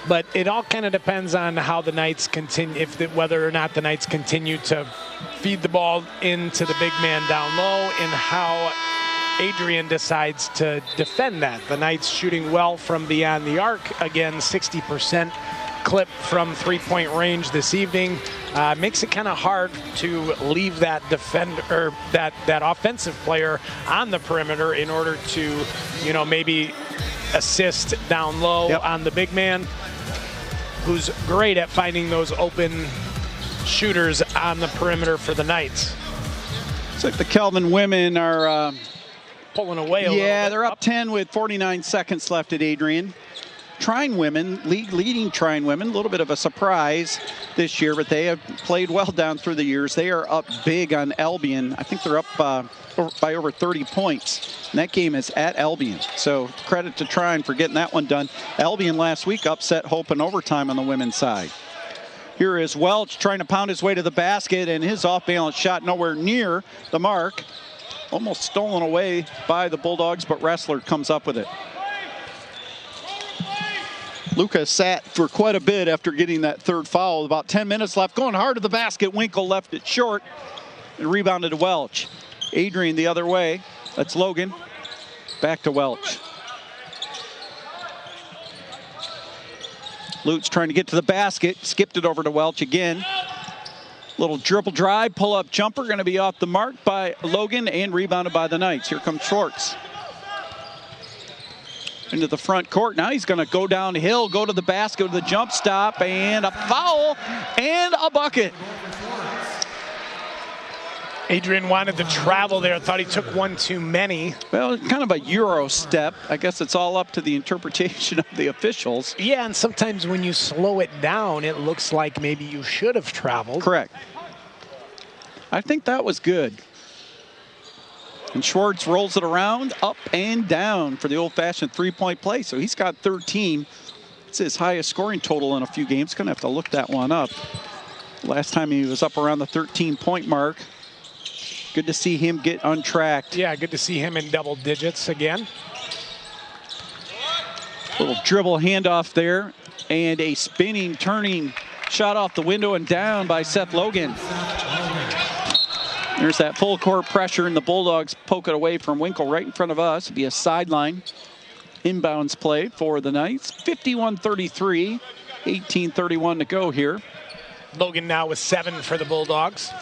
B: But it all kind of depends on how the Knights continue, whether or not the Knights continue to feed the ball into the big man down low, and how Adrian decides to defend that. The Knights shooting well from beyond the arc. Again, 60% clip from three-point range this evening. Makes it kind of hard to leave that defender, that offensive player on the perimeter in order to, maybe assist down low on the big man, who's great at finding those open shooters on the perimeter for the Knights.
A: Looks like the Calvin women are
B: pulling away a little bit.
A: Yeah, they're up 10 with 49 seconds left at Adrian. Trine women, league-leading Trine women, a little bit of a surprise this year, but they have played well down through the years. They are up big on Albion. I think they're up by over 30 points. And that game is at Albion. So credit to Trine for getting that one done. Albion last week upset Hope in overtime on the women's side. Here is Welch trying to pound his way to the basket, and his off-balance shot nowhere near the mark. Almost stolen away by the Bulldogs, but Wrestler comes up with it. Lucas sat for quite a bit after getting that third foul. About 10 minutes left, going hard to the basket. Winkle left it short and rebounded to Welch. Adrian the other way. That's Logan. Back to Welch. Lutz trying to get to the basket. Skipped it over to Welch again. Little dribble drive, pull-up jumper, going to be off the mark by Logan and rebounded by the Knights. Here comes Schwartz. Into the front court. Now he's going to go downhill, go to the basket with a jump stop, and a foul, and a bucket.
B: Adrian wanted to travel there, thought he took one too many.
A: Well, kind of a Euro step. I guess it's all up to the interpretation of the officials.
B: Yeah, and sometimes when you slow it down, it looks like maybe you should have traveled.
A: Correct. I think that was good. And Schwartz rolls it around, up and down for the old-fashioned three-point play. So he's got 13. It's his highest scoring total in a few games. Gonna have to look that one up. Last time he was up around the 13-point mark. Good to see him get untracked.
B: Yeah, good to see him in double digits again.
A: Little dribble handoff there, and a spinning, turning shot off the window and down by Seth Logan. There's that full court pressure, and the Bulldogs poke it away from Winkle right in front of us. It'll be a sideline inbounds play for the Knights. 51-33, 18:31 to go here.
B: Logan now with 7 for the Bulldogs.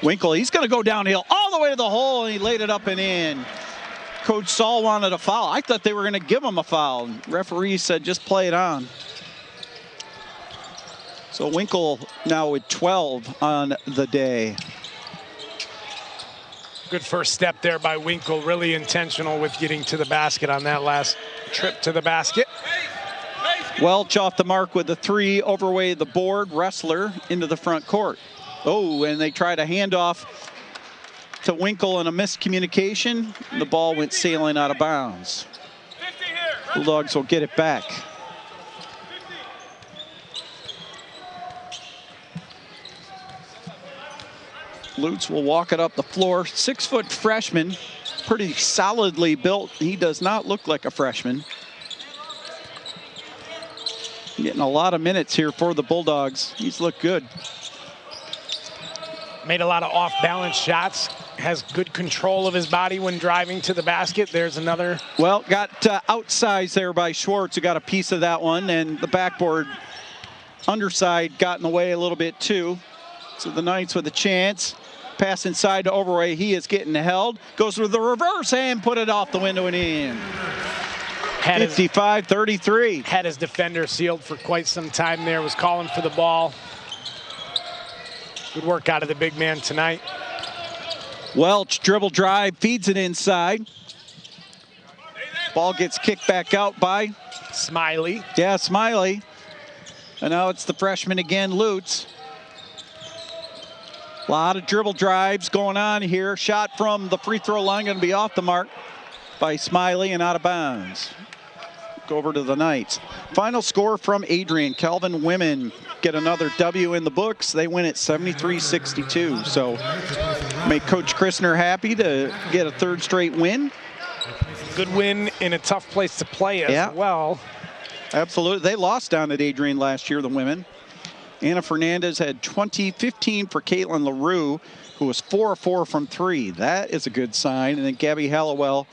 A: Winkle, he's going to go downhill all the way to the hole, and he laid it up and in. Coach Saul wanted a foul. I thought they were going to give him a foul. Referee said just play it on. So Winkle now with 12 on the day.
B: Good first step there by Winkle. Really intentional with getting to the basket on that last trip to the basket.
A: Welch off the mark with the 3, overweight the board. Wrestler into the front court. Oh, and they tried a handoff to Winkle and a miscommunication. The ball went sailing out of bounds. Bulldogs will get it back. Lutz will walk it up the floor. 6-foot freshman, pretty solidly built. He does not look like a freshman. Getting a lot of minutes here for the Bulldogs. He's looked good.
B: Made a lot of off-balance shots. Has good control of his body when driving to the basket. There's another.
A: Well, got outsized there by Schwartz, who got a piece of that one, and the backboard underside got in the way a little bit too. So the Knights with a chance. Pass inside to Overway. He is getting held. Goes with the reverse and put it off the window and in. 55-33.
B: Had his defender sealed for quite some time there. Was calling for the ball. Good work out of the big man tonight.
A: Welch dribble drive, feeds it inside. Ball gets kicked back out by
B: Smiley.
A: Yeah, Smiley. And now it's the freshman again, Lutz. A lot of dribble drives going on here. Shot from the free throw line going to be off the mark by Smiley and out of bounds. Go over to the Knights. Final score from Adrian. Calvin women get another W in the books. They win at 73-62. So make Coach Christner happy to get a third straight win.
B: Good win in a tough place to play as well.
A: Absolutely. They lost down at Adrian last year, the women. Anna Fernandez had 15 for Caitlin LaRue, who was 4 of 4 from 3. That is a good sign. And then Gabby Hallowell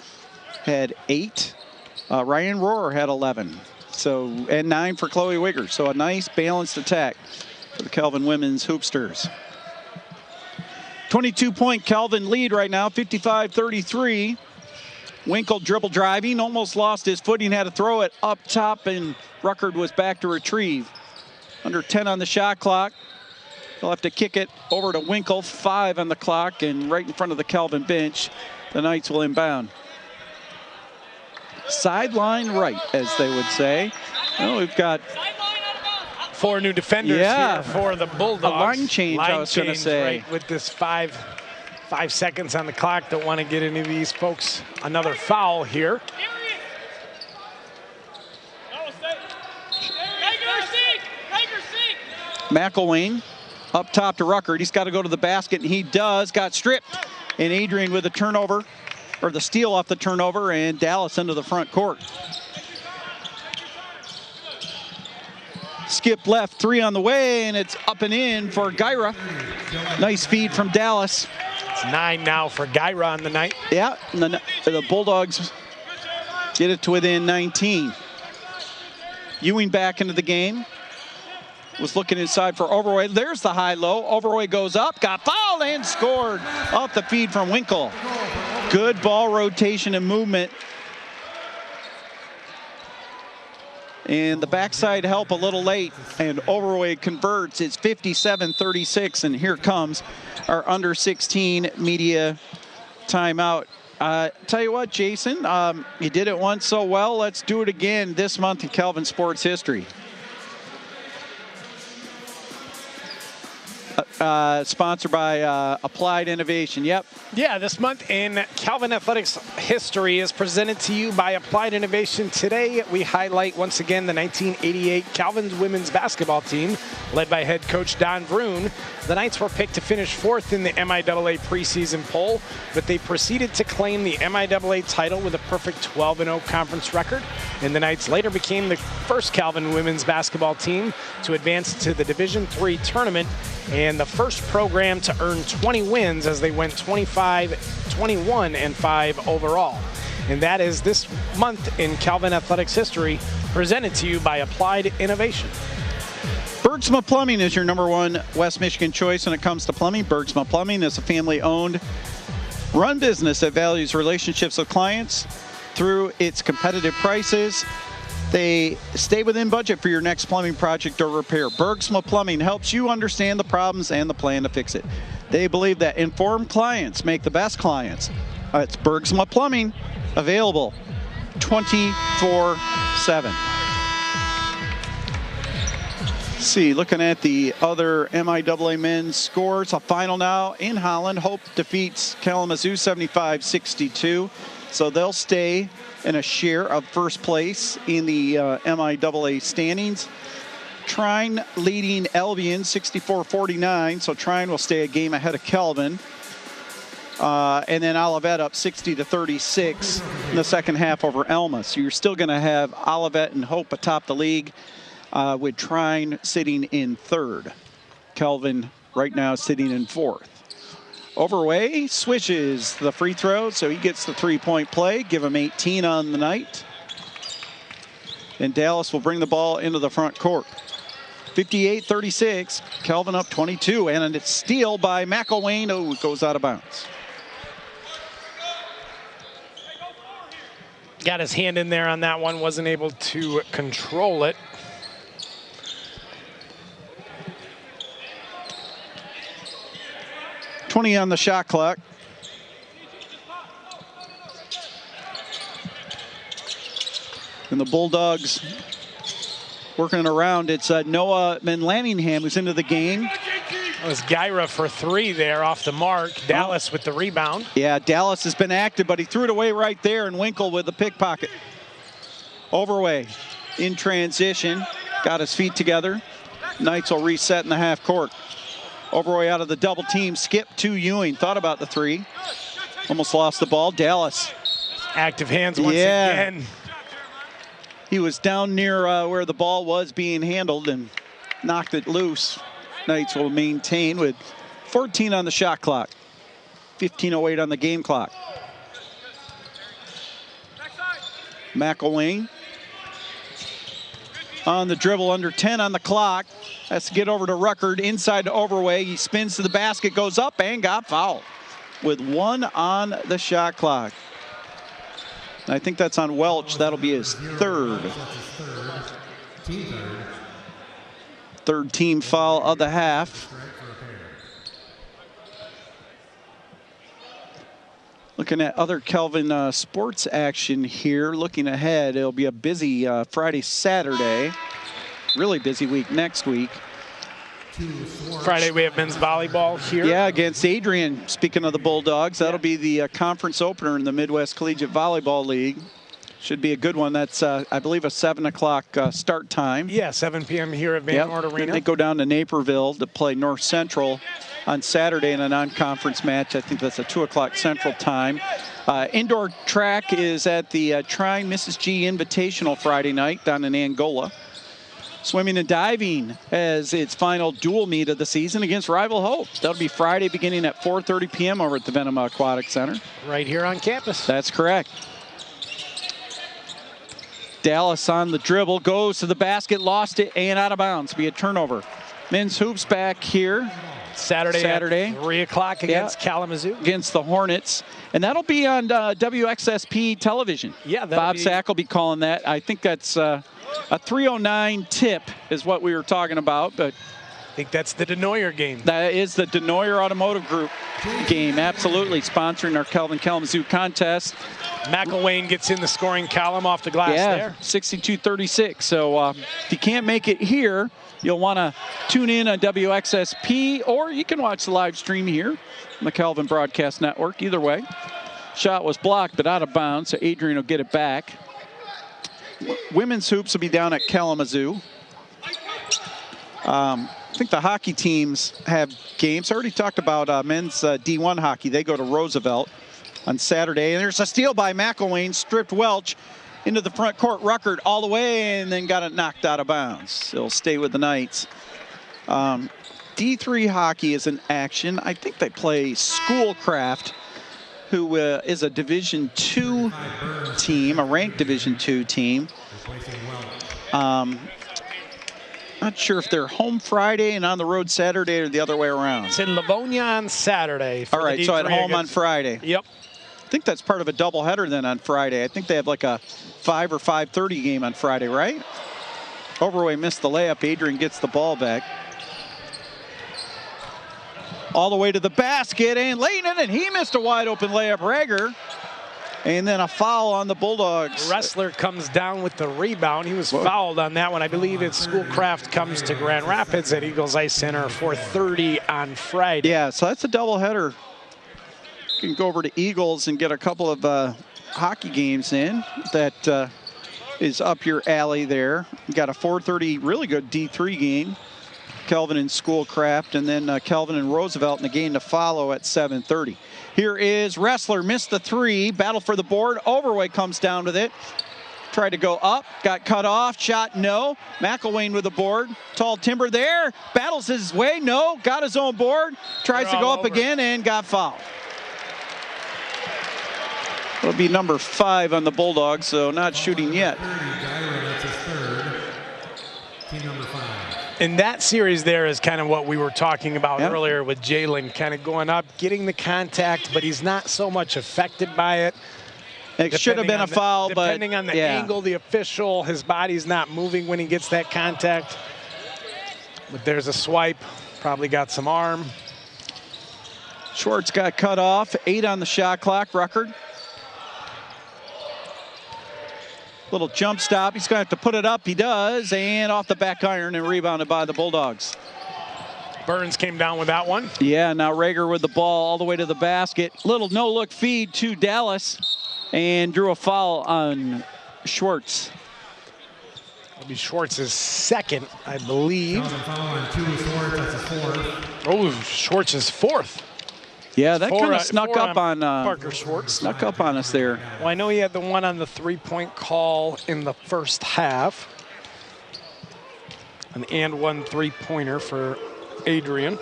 A: had 8. Ryan Rohrer had 11. So, and 9 for Chloe Wigger. So a nice balanced attack for the Calvin women's hoopsters. 22-point Calvin lead right now, 55-33. Winkle dribble driving, almost lost his footing, had to throw it up top, and Ruckert was back to retrieve. Under 10 on the shot clock. They'll have to kick it over to Winkle, 5 on the clock, and right in front of the Calvin bench, the Knights will inbound. Sideline right, as they would say. Well, we've got
B: 4 new defenders here for the Bulldogs.
A: A line change, I was going to say.
B: Right, with this 5 seconds on the clock. Don't want to get any of these folks another foul here.
A: McElwain up top to Ruckert. He's got to go to the basket, and he does. Got stripped. And Adrian with the turnover, or the steal off the turnover, and Dallas into the front court. Skip left, 3 on the way, and it's up and in for Gyra. Nice feed from Dallas.
B: It's 9 now for Gyra on the night.
A: Yeah, the Bulldogs get it to within 19. Ewing back into the game. Was looking inside for Overway. There's the high-low. Overway goes up, got fouled, and scored off the feed from Winkle. Good ball rotation and movement. And the backside help a little late, and Overway converts. It's 57-36, and here comes our under 16 media timeout. Tell you what, Jason, you did it once so well. Let's do it again this month in Calvin sports history. Sponsored by Applied Innovation. Yep.
B: Yeah, this month in Calvin Athletics history is presented to you by Applied Innovation. Today, we highlight once again the 1988 Calvin's women's basketball team, led by head coach Don Vroon. The Knights were picked to finish 4th in the MIAA preseason poll, but they proceeded to claim the MIAA title with a perfect 12-0 conference record. And the Knights later became the first Calvin women's basketball team to advance to the Division III tournament, and the first program to earn 20 wins as they went 25-21-5 overall. And that is this month in Calvin Athletics history, presented to you by Applied Innovation.
A: Bergsma Plumbing is your #1 West Michigan choice when it comes to plumbing. Bergsma Plumbing is a family-owned, run business that values relationships with clients through its competitive prices. They stay within budget for your next plumbing project or repair. Bergsma Plumbing helps you understand the problems and the plan to fix it. They believe that informed clients make the best clients. It's Bergsma Plumbing, available 24/7. See, looking at the other MIAA men's scores, a final now in Holland. Hope defeats Kalamazoo 75-62. So they'll stay in a share of first place in the MIAA standings. Trine leading Albion 64-49, so Trine will stay a game ahead of Calvin. And then Olivet up 60-36 in the second half over Elma. So you're still going to have Olivet and Hope atop the league, with Trine sitting in 3rd. Calvin right now sitting in 4th. Overway swishes the free throw, so he gets the 3-point play. Give him 18 on the night. And Dallas will bring the ball into the front court. 58-36, Calvin up 22, and a steal by McElwain. Oh, it goes out of bounds.
B: Got his hand in there on that one, wasn't able to control it.
A: .20 on the shot clock. And the Bulldogs working around. It's Noah Manlanningham who's into the game.
B: It was Gyra for 3 there off the mark. Dallas with the rebound.
A: Yeah, Dallas has been active, but he threw it away right there, and Winkle with the pickpocket. Overway in transition. Got his feet together. Knights will reset in the half court. Overway out of the double team. Skip to Ewing. Thought about the three. Almost lost the ball. Dallas.
B: Active hands once again.
A: He was down near where the ball was being handled and knocked it loose. Knights will maintain with 14 on the shot clock. 15:08 on the game clock. McElwain on the dribble, under 10 on the clock. Has to get over to Ruckert, inside to Overway. He spins to the basket, goes up, and got fouled with 1 on the shot clock. I think that's on Welch. That'll be his third. Third team foul of the half. Looking at other Calvin sports action here. Looking ahead, it'll be a busy Friday, Saturday. Really busy week next week.
B: Friday we have men's volleyball here.
A: Yeah, against Adrian. Speaking of the Bulldogs, that'll be the conference opener in the Midwest Collegiate Volleyball League. Should be a good one. That's, I believe, a 7 o'clock start time.
B: Yeah, 7 p.m. here at Van Nord Arena.
A: And they go down to Naperville to play North Central on Saturday in a non-conference match. I think that's a 2 o'clock Central time. Indoor track is at the Trine Mrs. G Invitational Friday night down in Angola. Swimming and diving has its final dual meet of the season against rival Hope. That'll be Friday beginning at 4:30 p.m. over at the Venema Aquatic Center.
B: Right here on campus.
A: That's correct. Dallas on the dribble, goes to the basket, lost it, and out of bounds. Be a turnover. Men's hoops back here.
B: Saturday. At 3 o'clock against Kalamazoo.
A: Against the Hornets. And that'll be on WXSP television.
B: Yeah,
A: Bob Sack will be calling that. I think that's a 3:09 tip is what we were talking about. But
B: I think that's the Denoyer game.
A: That is the Denoyer Automotive Group game. Absolutely. Sponsoring our Calvin Kalamazoo contest.
B: McElwain gets in the scoring column off the glass there.
A: 62-36. So if you can't make it here, you'll want to tune in on WXSP, or you can watch the live stream here on the Calvin Broadcast Network. Either way. Shot was blocked, but out of bounds, so Adrian will get it back. Women's hoops will be down at Kalamazoo. I think the hockey teams have games. I already talked about men's D1 hockey. They go to Roosevelt on Saturday. And there's a steal by McElwain, stripped Welch into the front court. Ruckert all the way, and then got it knocked out of bounds. He'll stay with the Knights. D3 hockey is in action. I think they play Schoolcraft, who is a Division II team, a ranked Division II team. Not sure if they're home Friday and on the road Saturday or the other way around.
B: It's in Livonia on Saturday.
A: All right, so at home on Friday.
B: Yep.
A: I think that's part of a doubleheader then on Friday. I think they have like a 5 or 5:30 game on Friday, right? Overway missed the layup. Adrian gets the ball back. All the way to the basket and laying it, and he missed a wide open layup. Rager. And then a foul on the Bulldogs.
B: Wrestler comes down with the rebound. He was fouled on that one. I believe it's Schoolcraft comes to Grand Rapids at Eagles Ice Center for 4:30 on Friday.
A: Yeah, so that's a doubleheader. You can go over to Eagles and get a couple of hockey games in. That is up your alley there. You got a 4:30 really good D3 game. Kelvin and Schoolcraft, and then Kelvin and Roosevelt in the game to follow at 7:30. Here is Wrestler, missed the three, battle for the board. Overway comes down with it. Tried to go up, got cut off, shot no. McElwain with the board, tall timber there, battles his way, no, got his own board, tries to go up again and got fouled. It'll be number 5 on the Bulldogs, so not shooting yet.
B: And that series there is kind of what we were talking about earlier with Jalen, kind of going up, getting the contact, but he's not so much affected by it.
A: It should have been a foul, but
B: depending on the angle, the official, his body's not moving when he gets that contact. But there's a swipe, probably got some arm.
A: Schwartz got cut off, 8 on the shot clock, Ruckert. Little jump stop. He's going to have to put it up. He does. And off the back iron and rebounded by the Bulldogs.
B: Burns came down with that one.
A: Yeah, now Rager with the ball all the way to the basket. Little no-look feed to Dallas. And drew a foul on Schwartz.
B: It'll be Schwartz's second, I believe.
C: Foul on 2 Schwartz, that's his 4th.
B: Oh, Schwartz's 4th.
A: Yeah, that kind of snuck up on
B: Parker Schwartz.
A: Snuck up on us there.
B: Well, I know he had the one on the three-point call in the first half. An and one three-pointer for Adrian.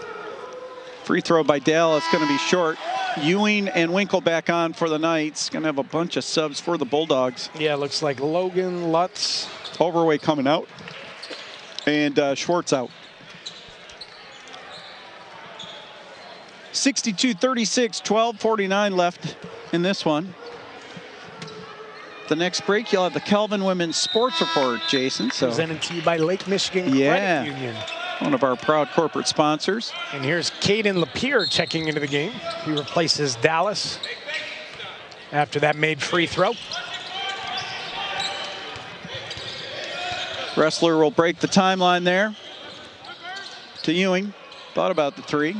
A: Free throw by Dell. It's going to be short. Ewing and Winkle back on for the Knights. Going to have a bunch of subs for the Bulldogs.
B: Yeah, looks like Logan, Lutz.
A: Overway coming out. And Schwartz out. 62-36, 12:49 left in this one. The next break, you'll have the Calvin Women's Sports Report, Jason. So
B: presented to you by Lake Michigan Credit Union.
A: One of our proud corporate sponsors.
B: And here's Caden Lapierre checking into the game. He replaces Dallas after that made free throw.
A: Wrestler will break the timeline there to Ewing. Thought about the three.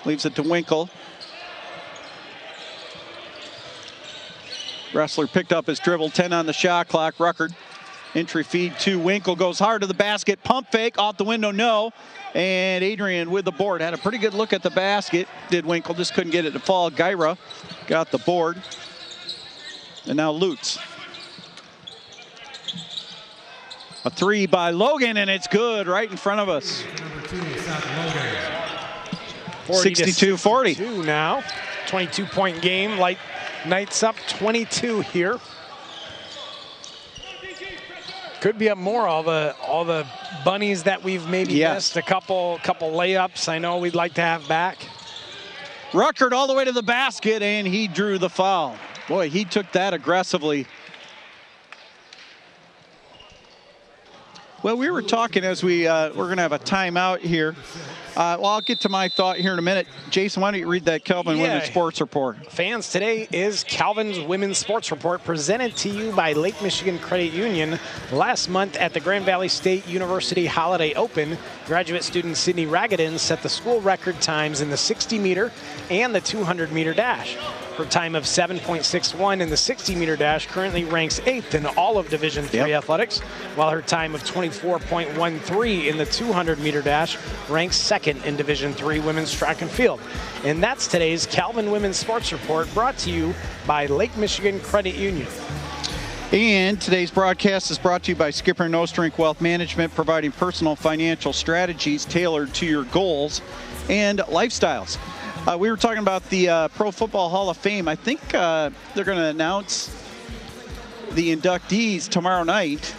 A: Leaves it to Winkle. Wrestler picked up his dribble, 10 on the shot clock. Ruckert, entry feed to Winkle, goes hard to the basket. Pump fake, off the window, no. And Adrian with the board. Had a pretty good look at the basket. Did Winkle, just couldn't get it to fall. Gyra got the board. And now Lutz. A three by Logan, and it's good right in front of us. 62-40
B: now. 22-point game. Light Knights up 22 here. Could be up more. All the bunnies that we've maybe missed. A couple layups. I know we'd like to have back.
A: Ruckert all the way to the basket, and he drew the foul. Boy, he took that aggressively. Well, we were talking as we're going to have a timeout here. Well, I'll get to my thought here in a minute. Jason, why don't you read that Calvin Women's Sports Report?
B: Fans, today is Calvin's Women's Sports Report presented to you by Lake Michigan Credit Union. Last month at the Grand Valley State University Holiday Open, graduate student Sydney Ragadin set the school record times in the 60-meter and the 200-meter dash. Her time of 7.61 in the 60-meter dash currently ranks 8th in all of Division III athletics, while her time of 24.13 in the 200-meter dash ranks 2nd in Division III women's track and field. And that's today's Calvin Women's Sports Report, brought to you by Lake Michigan Credit Union.
A: And today's broadcast is brought to you by Skipper No Strength Wealth Management, providing personal financial strategies tailored to your goals and lifestyles. We were talking about the Pro Football Hall of Fame. I think they're going to announce the inductees tomorrow night.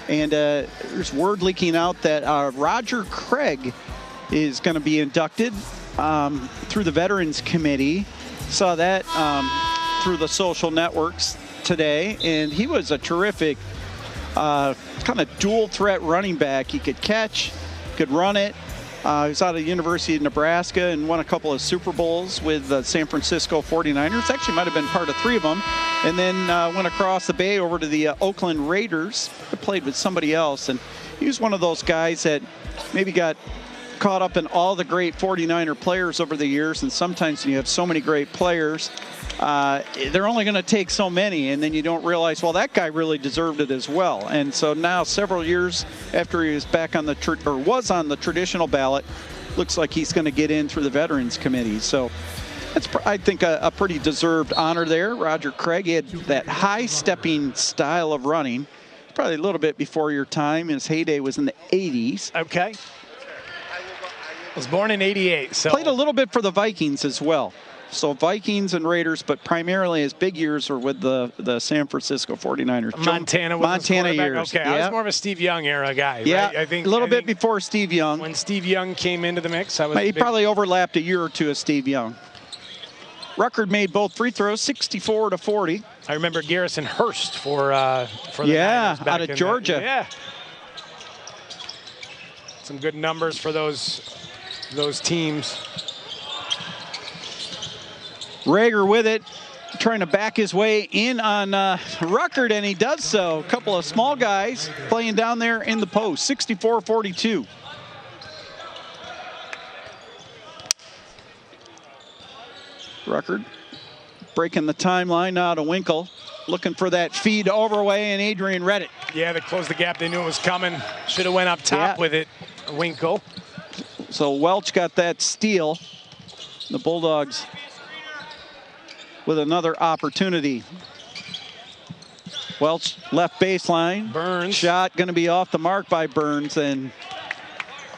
A: And there's word leaking out that Roger Craig is going to be inducted through the Veterans Committee. Saw that through the social networks today. And he was a terrific kind of dual threat running back. He could catch, could run it. He was out of the University of Nebraska and won a couple of Super Bowls with the San Francisco 49ers. Actually might have been part of 3 of them. And then went across the bay over to the Oakland Raiders. Played with somebody else. And he was one of those guys that maybe got caught up in all the great 49er players over the years. And sometimes when you have so many great players, they're only going to take so many. And then you don't realize, well, that guy really deserved it as well. And so now, several years after he was back on the was on the traditional ballot, looks like he's going to get in through the Veterans Committee. So that's, I think, a pretty deserved honor there. Roger Craig, he had that high-stepping style of running. Probably a little bit before your time. His heyday was in the 80s.
B: Okay. Was born in 88. So
A: played a little bit for the Vikings as well. So Vikings and Raiders, but primarily his big years were with the San Francisco 49ers.
B: Montana
A: years.
B: Okay, I was more of a Steve Young era guy.
A: Yeah,
B: right? I think
A: a little bit before Steve Young.
B: When Steve Young came into the mix,
A: he probably overlapped a year or two of Steve Young. Ruckert made both free throws, 64-40.
B: I remember Garrison Hurst for the Niners back
A: out of Georgia.
B: Yeah, some good numbers for those teams.
A: Rager with it, trying to back his way in on Ruckert, and he does so. A couple of small guys playing down there in the post, 64-42. Ruckert breaking the timeline now to Winkle. looking for that feed to Overway, and Adrian read it.
B: Yeah, they closed the gap. They knew it was coming. Should have went up top with it, Winkle.
A: So Welch got that steal. The Bulldogs with another opportunity. Welch left baseline.
B: Burns.
A: Shot going to be off the mark by Burns, and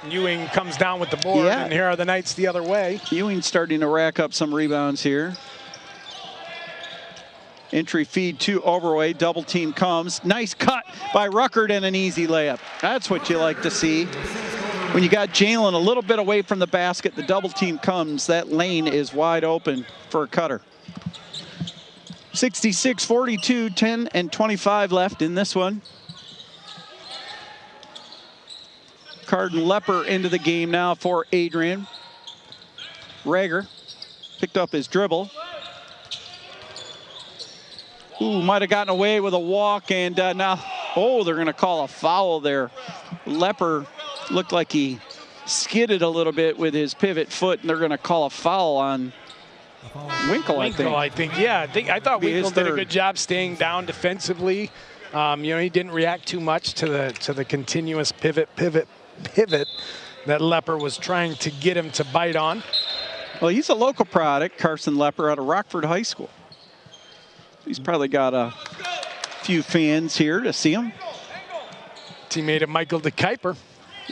B: Ewing comes down with the board, and here are the Knights the other way.
A: Ewing starting to rack up some rebounds here. Entry feed to Overway, double team comes. Nice cut by Ruckert and an easy layup. That's what you like to see. When you got Jalen a little bit away from the basket, the double team comes, that lane is wide open for a cutter. 66-42, 10 and 25 left in this one. Carden Lepper into the game now for Adrian. Rager picked up his dribble. Ooh, might have gotten away with a walk, and now, they're going to call a foul there. Lepper looked like he skidded a little bit with his pivot foot, and they're going to call a foul on Winkle, I think.
B: Yeah, I thought Winkle did a good job staying down defensively. He didn't react too much to the continuous pivot that Lepper was trying to get him to bite on.
A: Well, he's a local product, Carson Lepper, out of Rockford High School. He's probably got a few fans here to see him.
B: Teammate of Michael DeKuyper.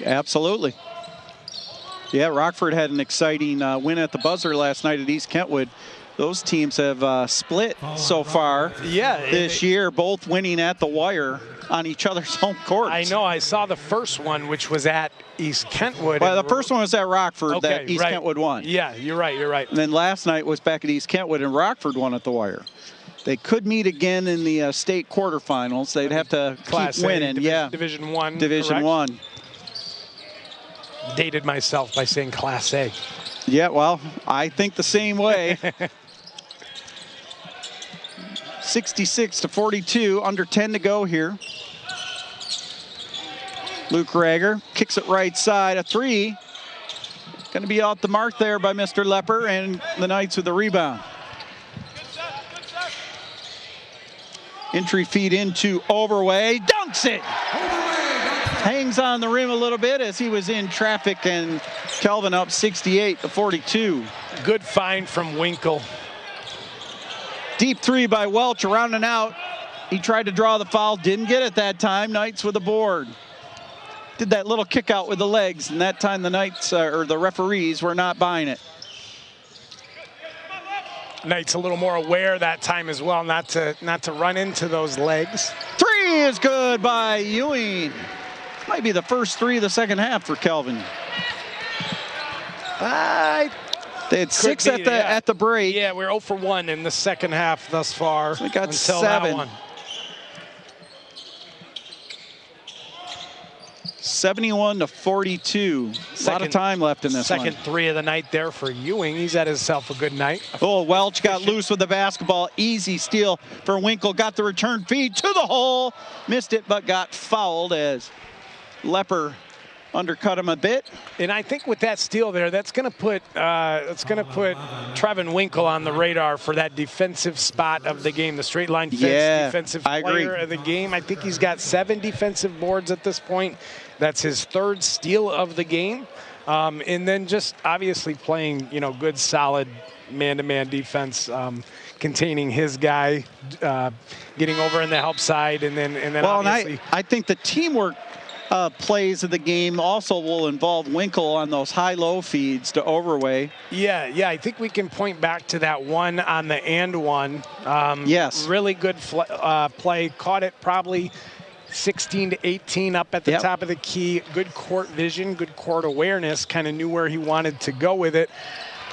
A: Absolutely. Yeah, Rockford had an exciting win at the buzzer last night at East Kentwood. Those teams have split so far this year, both winning at the wire on each other's home courts.
B: I know. I saw the first one, which was at East Kentwood.
A: Well, the first one was at Rockford that East Kentwood won.
B: Yeah, you're right.
A: And then last night was back at East Kentwood, and Rockford won at the wire. They could meet again in the state quarterfinals. They'd have to keep winning.
B: Division 1.
A: Division 1.
B: Dated myself by saying Class A.
A: Yeah, well, I think the same way. 66-42, under 10 to go here. Luke Rager kicks it right side, a three. Going to be off the mark there by Mr. Lepper, and the Knights with the rebound. Entry feed into Overway, dunks it. Hangs on the rim a little bit as he was in traffic, and Kelvin up 68-42.
B: Good find from Winkle.
A: Deep three by Welch, around and out. He tried to draw the foul, didn't get it that time. Knights with the board. Did that little kick out with the legs, and that time the Knights, or the referees, were not buying it.
B: Knights a little more aware that time as well, not to run into those legs.
A: Three is good by Ewing. Might be the first three of the second half for Kelvin. They had six at the break.
B: Yeah, we're 0 for 1 in the second half thus far.
A: We got
B: until
A: 7.
B: That one.
A: 71-42. A lot of time left in this
B: Second
A: one.
B: three of the night there for Ewing. He's had himself a good night.
A: Oh, Welch got loose with the basketball. Easy steal for Winkle. Got the return feed to the hole. Missed it, but got fouled as Lepper undercut him a bit.
B: And I think with that steal there, that's going to put Trevin Winkle on the radar for that defensive spot of the game, the straight line defensive player of the game. I think he's got 7 defensive boards at this point. That's his 3rd steal of the game. And then just obviously playing, good, solid man-to-man defense, containing his guy, getting over in the help side, and then obviously.
A: And I think the teamwork plays of the game also will involve Winkle on those high-low feeds to Overway.
B: Yeah, I think we can point back to that one on the and one.
A: Yes.
B: Really good play. Caught it probably 16 to 18 up at the top of the key. Good court vision, good court awareness. Kind of knew where he wanted to go with it.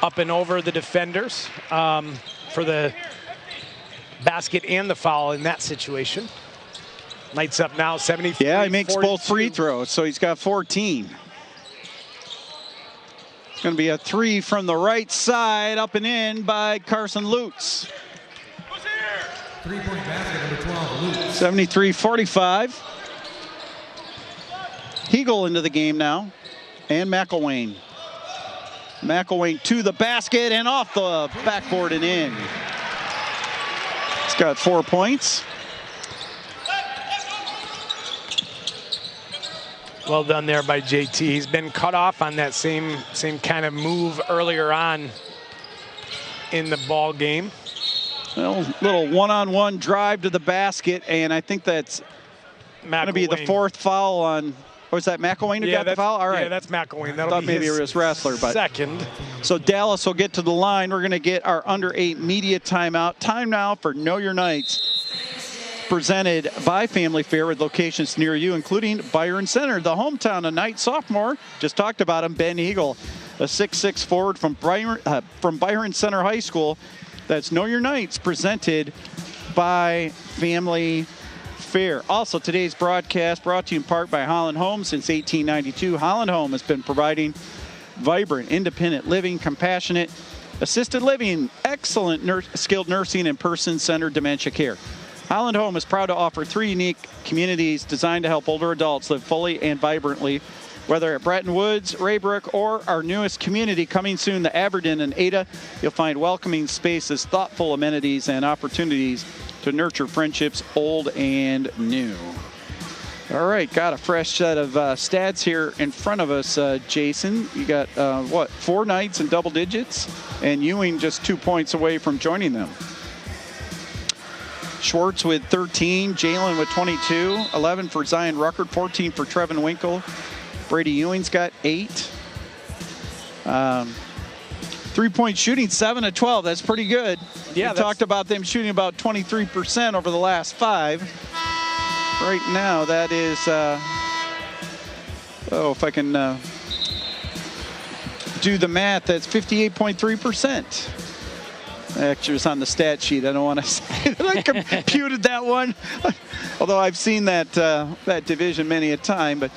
B: Up and over the defenders for the basket and the foul in that situation. Knights up now, 73.
A: Yeah, he makes
B: 42.
A: both free throws, so he's got 14. It's going to be a three from the right side, up and in by Carson Lutz.
C: 3-point basket, number 12, Lutz.
A: 73-45. Hegel into the game now, and McElwain. McElwain to the basket and off the backboard and in. He's got 4 points.
B: Well done there by JT. He's been cut off on that same kind of move earlier on in the ball game.
A: Well, little one-on-one drive to the basket, and I think that's going to be the 4th foul on. Or was that McElwain who got the foul? All right.
B: Yeah, that's McElwain. That'll
A: thought
B: be
A: maybe it was Wrestler, but
B: second.
A: So Dallas will get to the line. We're going to get our under 8 media timeout. Time now for Know Your Knights, presented by Family Fair with locations near you, including Byron Center, the hometown of Knight sophomore. Just talked about him, Ben Eagle, a 6'6" forward from Byron Center High School. That's Know Your Knights, presented by Family Fair. Also, today's broadcast brought to you in part by Holland Home. Since 1892, Holland Home has been providing vibrant, independent living, compassionate, assisted living, excellent skilled nursing, and person-centered dementia care. Holland Home is proud to offer 3 unique communities designed to help older adults live fully and vibrantly. Whether at Bretton Woods, Raybrook, or our newest community coming soon, the Aberdeen and Ada, you'll find welcoming spaces, thoughtful amenities, and opportunities to nurture friendships old and new. All right, got a fresh set of stats here in front of us, Jason. You got, 4 Knights in double digits, and Ewing just 2 points away from joining them. Schwartz with 13, Jalen with 22, 11 for Zion Ruckert, 14 for Trevin Winkle. Brady Ewing's got 8. 3-point shooting, 7 of 12. That's pretty good.
B: Yeah,
A: we talked about them shooting about 23% over the last 5. Right now, that is, if I can do the math, that's 58.3%. Actually, it's on the stat sheet. I don't want to say that I computed that one, although I've seen that division many a time. But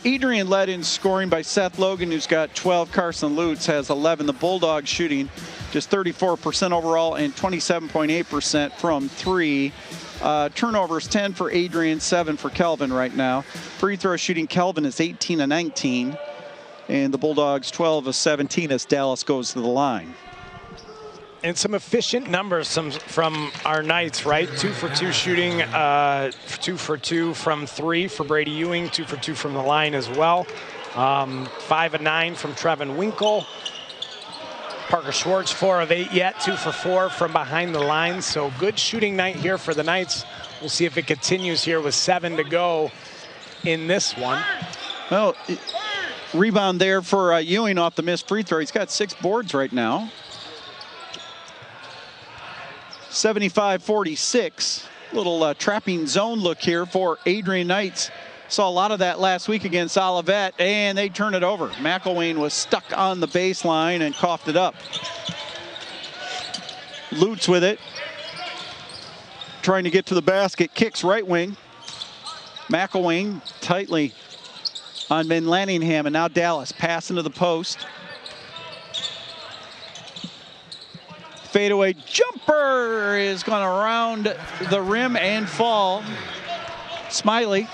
A: Adrian led in scoring by Seth Logan, who's got 12. Carson Lutz has 11. The Bulldogs shooting just 34% overall and 27.8% from 3. Turnovers 10 for Adrian, 7 for Kelvin right now. Free throw shooting, Kelvin is 18 of 19, and the Bulldogs 12 of 17 as Dallas goes to the line.
B: And some efficient numbers from our Knights, right? 2 for 2 shooting, 2 for 2 from 3 for Brady Ewing, 2 for 2 from the line as well. 5 of 9 from Trevin Winkle. Parker Schwartz, 4 of 8 yet, 2 for 4 from behind the line. So good shooting night here for the Knights. We'll see if it continues here with 7 to go in this one.
A: Well, rebound there for Ewing off the missed free throw. He's got 6 boards right now. 75-46. Little trapping zone look here for Adrian Knights. Saw a lot of that last week against Olivet, and they turn it over. McElwain was stuck on the baseline and coughed it up. Lutz with it. Trying to get to the basket. Kicks right wing. McElwain tightly on Ben Lanningham, and now Dallas pass into the post. Fadeaway jumper is going to round the rim and fall. Smiley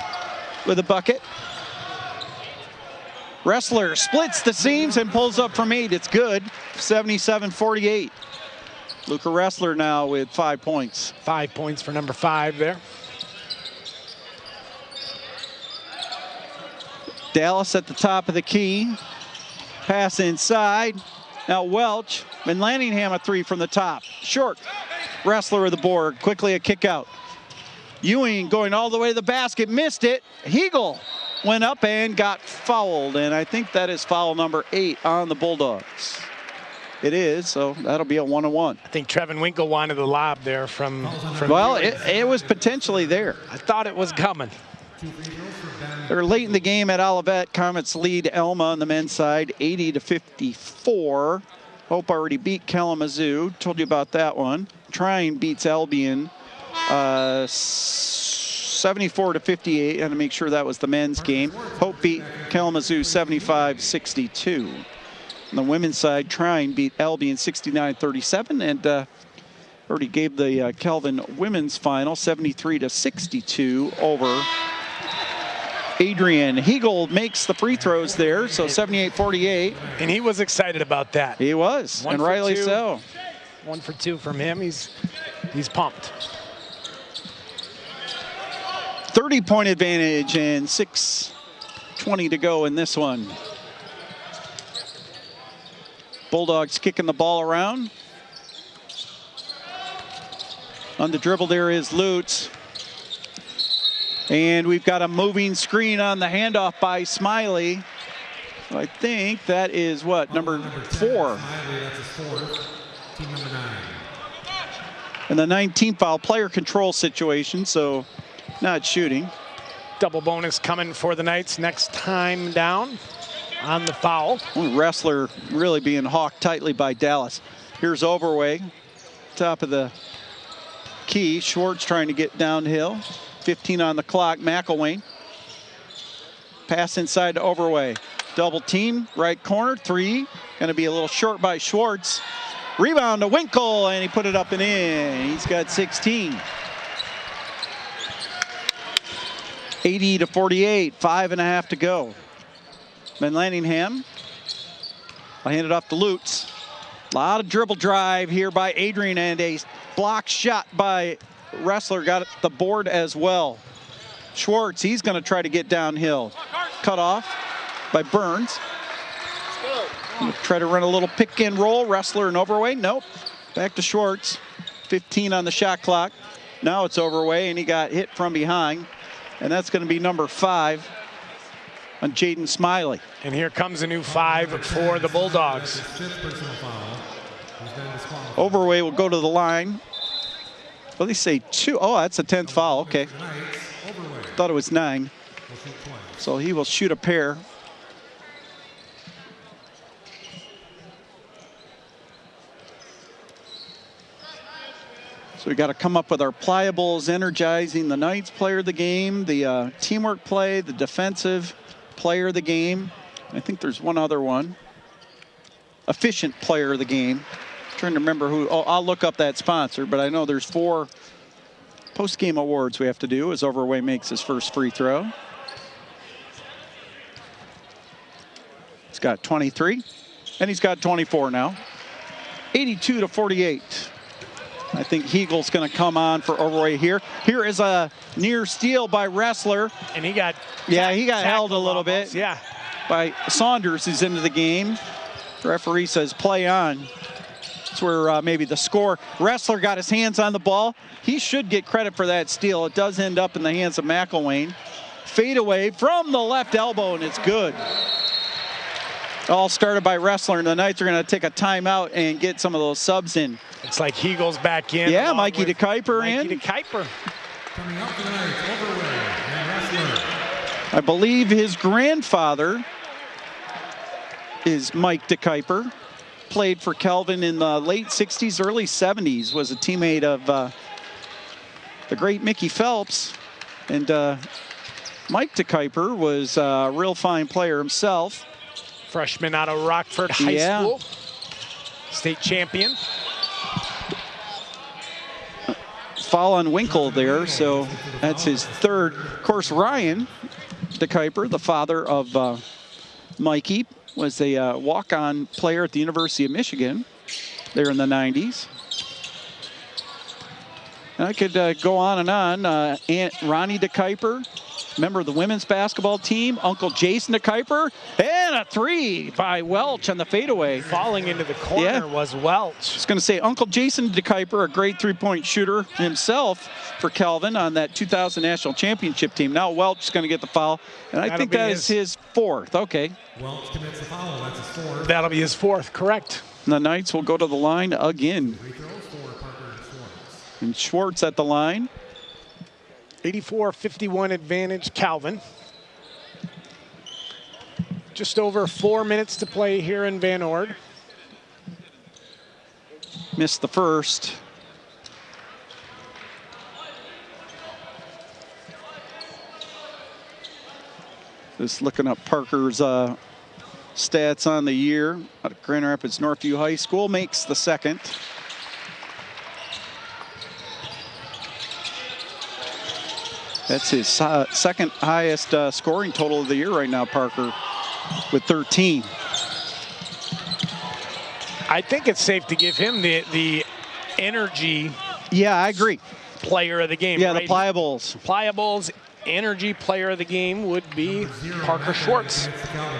A: with a bucket. Wrestler splits the seams and pulls up from 8. It's good. 77-48. Luca Wrestler now with 5 points.
B: 5 points for number 5 there.
A: Dallas at the top of the key. Pass inside. Now Welch, and Lanningham a 3 from the top. Short. Wrestler with the board. Quickly a kick out. Ewing going all the way to the basket. Missed it. Hegel went up and got fouled. And I think that is foul number 8 on the Bulldogs. It is, so that'll be a 1-on-1.
B: I think Trevin Winkle wanted the lob there from
A: well, it was potentially there.
B: I thought it was coming.
A: They're late in the game at Olivet. Comets lead Elma on the men's side, 80-54. Hope already beat Kalamazoo. Told you about that one. Trine beats Albion 74-58. I had to make sure that was the men's game. Hope beat Kalamazoo 75-62. On the women's side, Trine beat Albion 69-37, and already gave the Kelvin women's final 73-62 over Adrian. Hegel makes the free throws there, so 78-48.
B: And he was excited about that.
A: He was, and rightly so.
B: 1 for 2 from him. He's pumped.
A: 30-point advantage and 6:20 to go in this one. Bulldogs kicking the ball around. On the dribble there is Lutz. And we've got a moving screen on the handoff by Smiley. So I think that is what, number 4.
C: Team number 9.
A: And the 19th foul, player control situation, so not shooting.
B: Double bonus coming for the Knights next time down on the foul.
A: Wrestler really being hawked tightly by Dallas. Here's Overway, top of the key. Schwartz trying to get downhill. 15 on the clock. McElwain. Pass inside to Overway. Double team, right corner, 3. Going to be a little short by Schwartz. Rebound to Winkle, and he put it up and in. He's got 16. 80-48, 5.5 to go. Van Lanningham. I'll hand it off to Lutz. A lot of dribble drive here by Adrian, and a block shot by Wrestler got the board as well. Schwartz, he's going to try to get downhill. Cut off by Burns. Try to run a little pick and roll. Wrestler and Overway. Nope. Back to Schwartz. 15 on the shot clock. Now it's Overway, and he got hit from behind. And that's going to be number 5 on Jaden Smiley.
B: And here comes a new 5 for the Bulldogs.
A: Overway will go to the line. Well, they say 2. Oh, that's a 10th foul. Okay. Thought it was 9. So he will shoot a pair. So we got to come up with our pliables, energizing the Knights player of the game, the teamwork play, the defensive player of the game. I think there's one other one. Efficient player of the game. I'm trying to remember who. Oh, I'll look up that sponsor, but I know there's 4 post-game awards we have to do as Overway makes his first free throw. He's got 23, and he's got 24 now. 82-48. I think Hegel's going to come on for Overway here. Here is a near steal by Wrestler.
B: And he got
A: held a little
B: almost,
A: bit.
B: Yeah.
A: By Saunders, who's into the game. The referee says play on. That's where maybe the score. Wrestler got his hands on the ball. He should get credit for that steal. It does end up in the hands of McElwain. Fade away from the left elbow, and it's good. All started by Wrestler, and the Knights are going to take a timeout and get some of those subs in.
B: It's like Hegel's back in.
A: Yeah, Mikey DeKuyper in.
B: Mikey DeKuyper.
C: Coming up tonight, Overway and Wrestler.
A: I believe his grandfather is Mike DeKuyper. Played for Calvin in the late 60s, early 70s. Was a teammate of the great Mickey Phelps. And Mike DeKuyper was a real fine player himself.
B: Freshman out of Rockford High School. State champion.
A: Foul on Winkle there, so that's his 3rd. Of course, Ryan DeKuyper, the father of Mikey, was a walk-on player at the University of Michigan there in the 90s. And I could go on and on. Aunt Ronnie DeKuyper, member of the women's basketball team. Uncle Jason DeKuyper, and a 3 by Welch on the fadeaway.
B: Falling into the corner was Welch.
A: I was going to say, Uncle Jason DeKuyper, a great 3-point shooter himself for Calvin on that 2000 national championship team. Now Welch is going to get the foul, and I think that is his 4th. Okay.
C: Welch commits the foul. That's his 4th.
B: That'll be his 4th, correct.
A: And the Knights will go to the line again. And Schwartz at the line.
B: 84-51 advantage, Calvin. Just over 4 minutes to play here in Van Ord.
A: Missed the first. Just looking up Parker's stats on the year. Out of Grand Rapids Northview High School, makes the 2nd. That's his 2nd highest scoring total of the year right now, Parker, with 13.
B: I think it's safe to give him the energy.
A: Yeah, I agree.
B: Player of the game.
A: Yeah,
B: right?
A: the pliables.
B: Pliables, energy player of the game would be Parker Schwartz.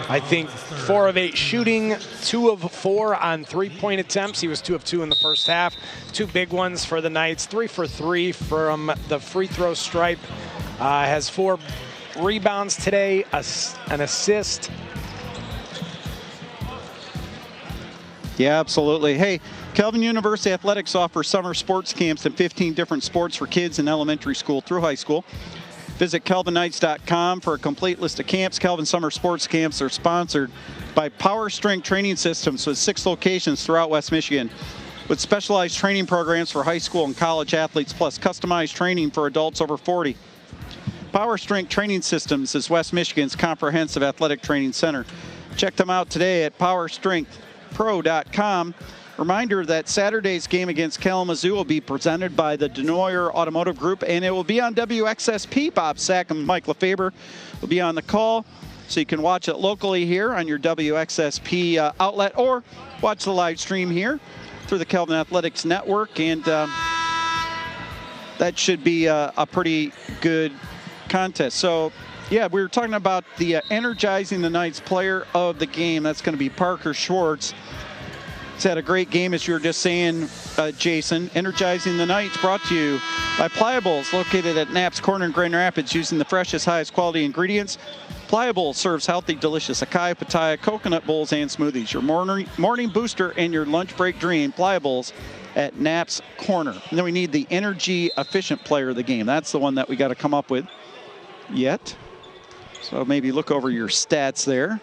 B: I think 4 of 8 shooting, 2 of 4 on 3-point attempts. He was 2 of 2 in the first half. 2 big ones for the Knights, 3 for 3 from the free throw stripe. Has 4 rebounds today, an assist.
A: Yeah, absolutely. Hey, Calvin University Athletics offers summer sports camps in 15 different sports for kids in elementary school through high school. Visit calvinknights.com for a complete list of camps. Calvin Summer Sports Camps are sponsored by Power Strength Training Systems with 6 locations throughout West Michigan, with specialized training programs for high school and college athletes, plus customized training for adults over 40. Power Strength Training Systems is West Michigan's comprehensive athletic training center. Check them out today at powerstrengthpro.com. Reminder that Saturday's game against Kalamazoo will be presented by the Denoyer Automotive Group, and it will be on WXSP. Bob Sack and Mike LeFaber will be on the call, so you can watch it locally here on your WXSP outlet, or watch the live stream here through the Calvin Athletics Network, and that should be a pretty good contest. So, yeah, we were talking about the Energizing the Knights player of the game. That's going to be Parker Schwartz. He's had a great game, as you were just saying, Jason. Energizing the Knights brought to you by Pliables, located at Knapp's Corner in Grand Rapids, using the freshest, highest quality ingredients. Pliables serves healthy, delicious acai, pitaya, coconut bowls, and smoothies. Your morning booster and your lunch break dream. Pliables at Knapp's Corner. And then we need the energy efficient player of the game. That's the one that we got to come up with yet. So maybe look over your stats there.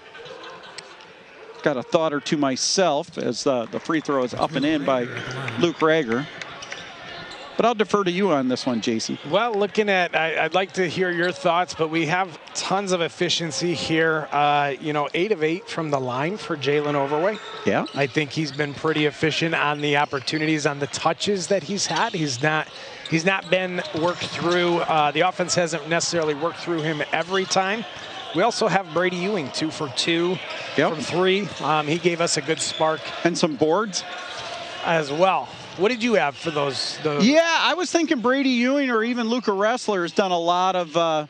A: Got a thought or two myself as the free throw is up and in by Luke Rager. But I'll defer to you on this one, Jason.
B: Well, looking at, I'd like to hear your thoughts, but we have tons of efficiency here. 8 of 8 from the line for Jalen Overway.
A: Yeah.
B: I think he's been pretty efficient on the opportunities, on the touches that he's had. He's not been worked through. The offense hasn't necessarily worked through him every time. We also have Brady Ewing, 2 for 2 from 3. He gave us a good spark.
A: And some boards
B: as well. What did you have for those?
A: Yeah, I was thinking Brady Ewing or even Luca Ressler has done a lot of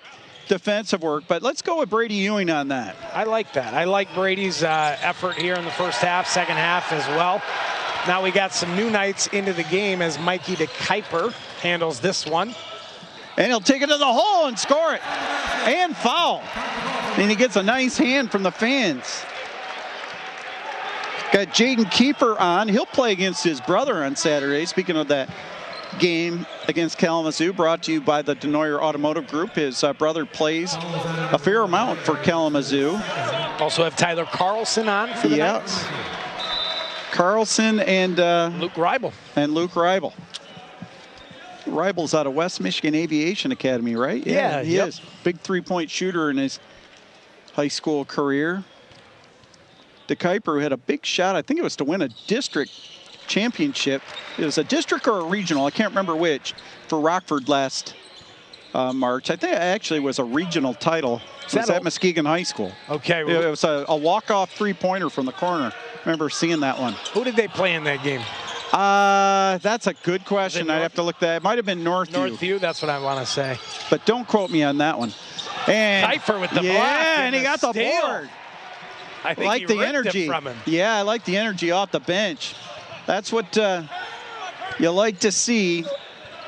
A: defensive work, but let's go with Brady Ewing on that.
B: I like that. I like Brady's effort here in the first half, second half as well. Now we got some new Knights into the game as Mikey DeKuyper handles this one.
A: And he'll take it to the hole and score it. And foul. And he gets a nice hand from the fans. Got Jaden Kiefer on. He'll play against his brother on Saturday. Speaking of that game against Kalamazoo, brought to you by the Denoyer Automotive Group. His brother plays a fair amount for Kalamazoo.
B: Also have Tyler Carlson on for the Knights.
A: Carlson and
B: Luke Reibel.
A: Reibel's out of West Michigan Aviation Academy, right?
B: Yeah,
A: he is. Big three-point shooter in his high school career. DeKuyper had a big shot. I think it was to win a district championship. It was a district or a regional. I can't remember which, for Rockford last March. I think it actually was a regional title. It was at Muskegon High School.
B: Okay.
A: It was a walk-off three-pointer from the corner. I remember seeing that one.
B: Who did they play in that game?
A: That's a good question. I'd have to look that. It might have been Northview.
B: Northview, that's what I want to say.
A: But don't quote me on that one. And
B: Kiefer with the block.
A: Yeah, and he got the
B: steal.
A: board.
B: I think
A: like
B: he
A: the
B: ripped
A: energy
B: it from him.
A: Yeah, I like the energy off the bench. That's what you like to see.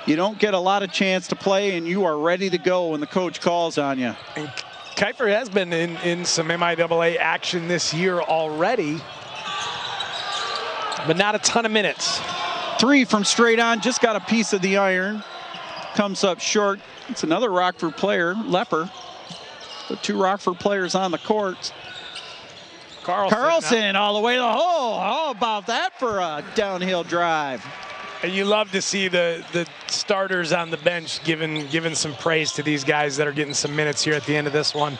A: You don't get a lot of chance to play, and you are ready to go when the coach calls on you.
B: And Kiefer has been in some MIAA action this year already, but not a ton of minutes.
A: 3 from straight on, just got a piece of the iron. Comes up short. It's another Rockford player, Lepper. The 2 Rockford players on the court. Carlson all the way to the hole. How about that for a downhill drive?
B: And you love to see the starters on the bench giving some praise to these guys that are getting some minutes here at the end of this one.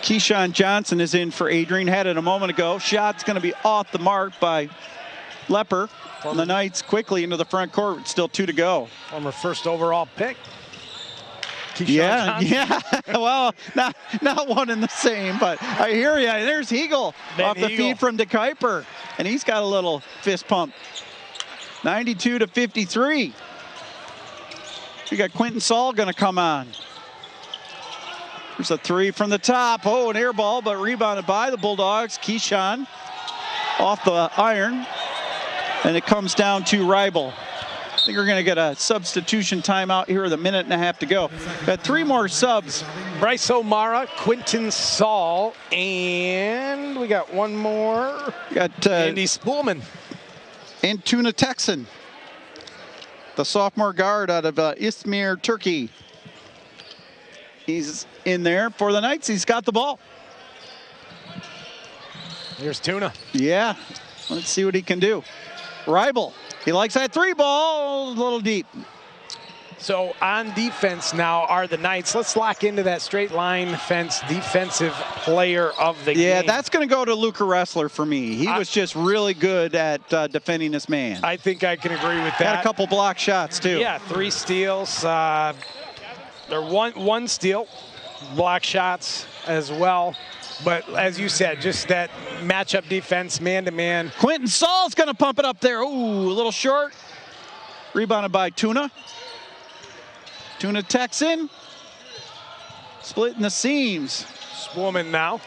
A: Keyshawn Johnson is in for Adrian. Had it a moment ago. Shot's going to be off the mark by Lepper. And the Knights quickly into the front court. Still 2 to go.
B: Former first overall pick.
A: Keyshawn Johnson. Well, not one and the same, but I hear you. There's Hegel off the feed from DeKuyper. And he's got a little fist pump. 92 to 53. We got Quentin Saul going to come on. There's a three from the top. Oh, an air ball, but rebounded by the Bulldogs. Keyshawn off the iron. And it comes down to Ribel. I think we're going to get a substitution timeout here with a minute and a half to go. Got three more subs.
B: Bryce O'Mara, Quinton Saul, and we got one more.
A: Got
B: Andy Spoolman.
A: And Tuna Texan, the sophomore guard out of Izmir, Turkey. He's in there for the Knights. He's got the ball.
B: Here's Tuna.
A: Yeah, let's see what he can do. Ribel, he likes that three ball, a little deep.
B: So on defense now are the Knights. Let's lock into that straight line fence defensive player of the game.
A: Yeah, that's going to go to Luca Ressler for me. He was just really good at defending this man.
B: I think I can agree with that.
A: Had a couple block shots too.
B: Yeah, 3 steals. Or one steal, block shots as well. But as you said, just that matchup defense, man-to-man.
A: Quinton Saul's going to pump it up there. Ooh, a little short. Rebounded by Tuna. Tuna Texan. Splitting the seams.
B: Spoolman now.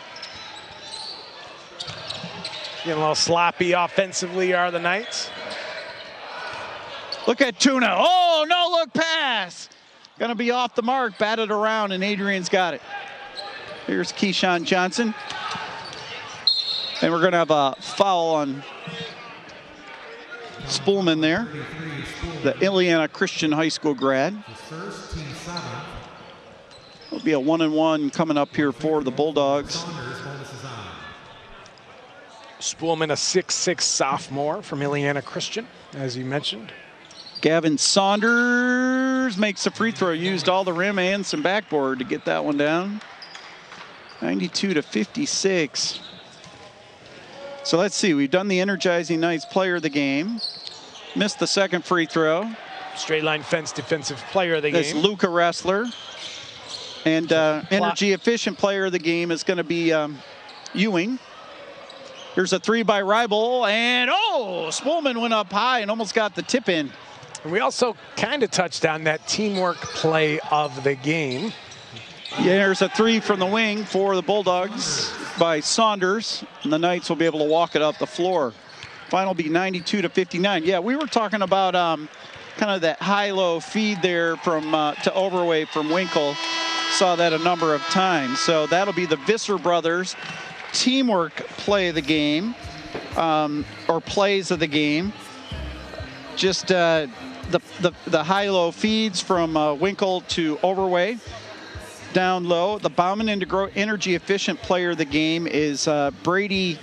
B: Getting a little sloppy offensively are the Knights.
A: Look at Tuna. Oh, no-look pass. Going to be off the mark, batted around, and Adrian's got it. Here's Keyshawn Johnson. And we're going to have a foul on Spoolman there, the Ileana Christian High School grad. It'll be a 1-and-1 coming up here for the Bulldogs.
B: Spoolman, a 6'6" sophomore from Ileana Christian, as you mentioned.
A: Gavin Saunders makes a free throw, used all the rim and some backboard to get that one down. 92-56. So let's see, we've done the Energizing Knights player of the game. Missed the second free throw.
B: Straight line fence defensive player of the
A: That's
B: game.
A: Luca Ressler. And energy efficient player of the game is going to be Ewing. Here's a three by Ribel, and oh, Spoolman went up high and almost got the tip in.
B: And we also kind of touched on that teamwork play of the game.
A: Yeah, there's a three from the wing for the Bulldogs by Saunders, and the Knights will be able to walk it up the floor. Final be 92-59. Yeah, we were talking about kind of that high-low feed there from to Overway from Winkle. Saw that a number of times. So that'll be the Visser brothers teamwork play of the game, or plays of the game. Just the high-low feeds from Winkle to Overway. Down low, the Bauman energy efficient player of the game is Brady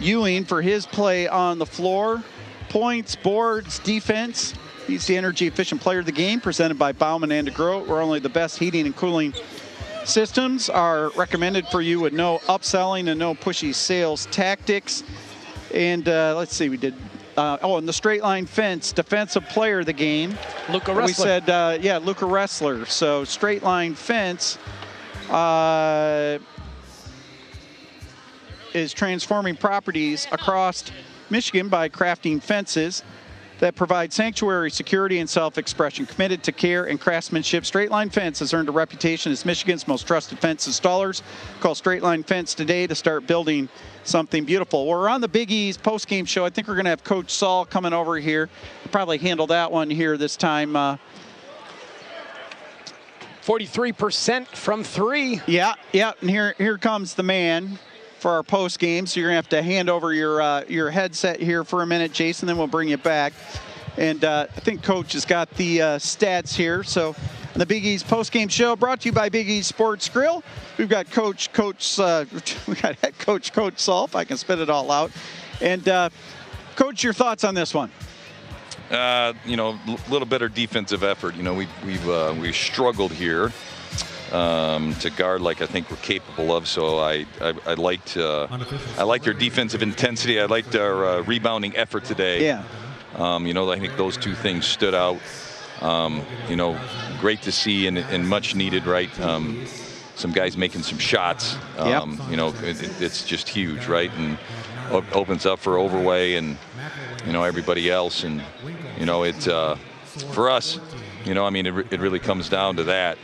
A: Ewing for his play on the floor. Points, boards, defense. He's the energy efficient player of the game, presented by Bauman and DeGroat, where only the best heating and cooling systems are recommended for you with no upselling and no pushy sales tactics. And let's see, we did, and the straight line fence defensive player of the game.
B: Luca Ressler.
A: We said, yeah, Luca Ressler. So straight line fence is transforming properties across Michigan by crafting fences that provide sanctuary, security, and self-expression. Committed to care and craftsmanship, Straight Line Fence has earned a reputation as Michigan's most trusted fence installers. Call Straight Line Fence today to start building something beautiful. We're on the Big East post-game show. I think we're going to have Coach Saul coming over here. Probably handle that one here this time.
B: 43% from three.
A: Yeah, and here comes the man for our post game. So you're gonna have to hand over your headset here for a minute, Jason, then we'll bring you back. And I think Coach has got the stats here. So the Big East post game show brought to you by Big East Sports Grill. We've got we got head coach Saul, if I can spit it all out. And Coach, your thoughts on this one?
Q: A little better defensive effort. We've struggled here to guard like I think we're capable of. So I liked their defensive intensity. I liked our rebounding effort today.
A: Yeah.
Q: I think those two things stood out. Great to see and much needed, right? Some guys making some shots.
A: Yep.
Q: It's just huge, right? And opens up for Overway and everybody else. And it's for us. you know, I mean, it really comes down to that.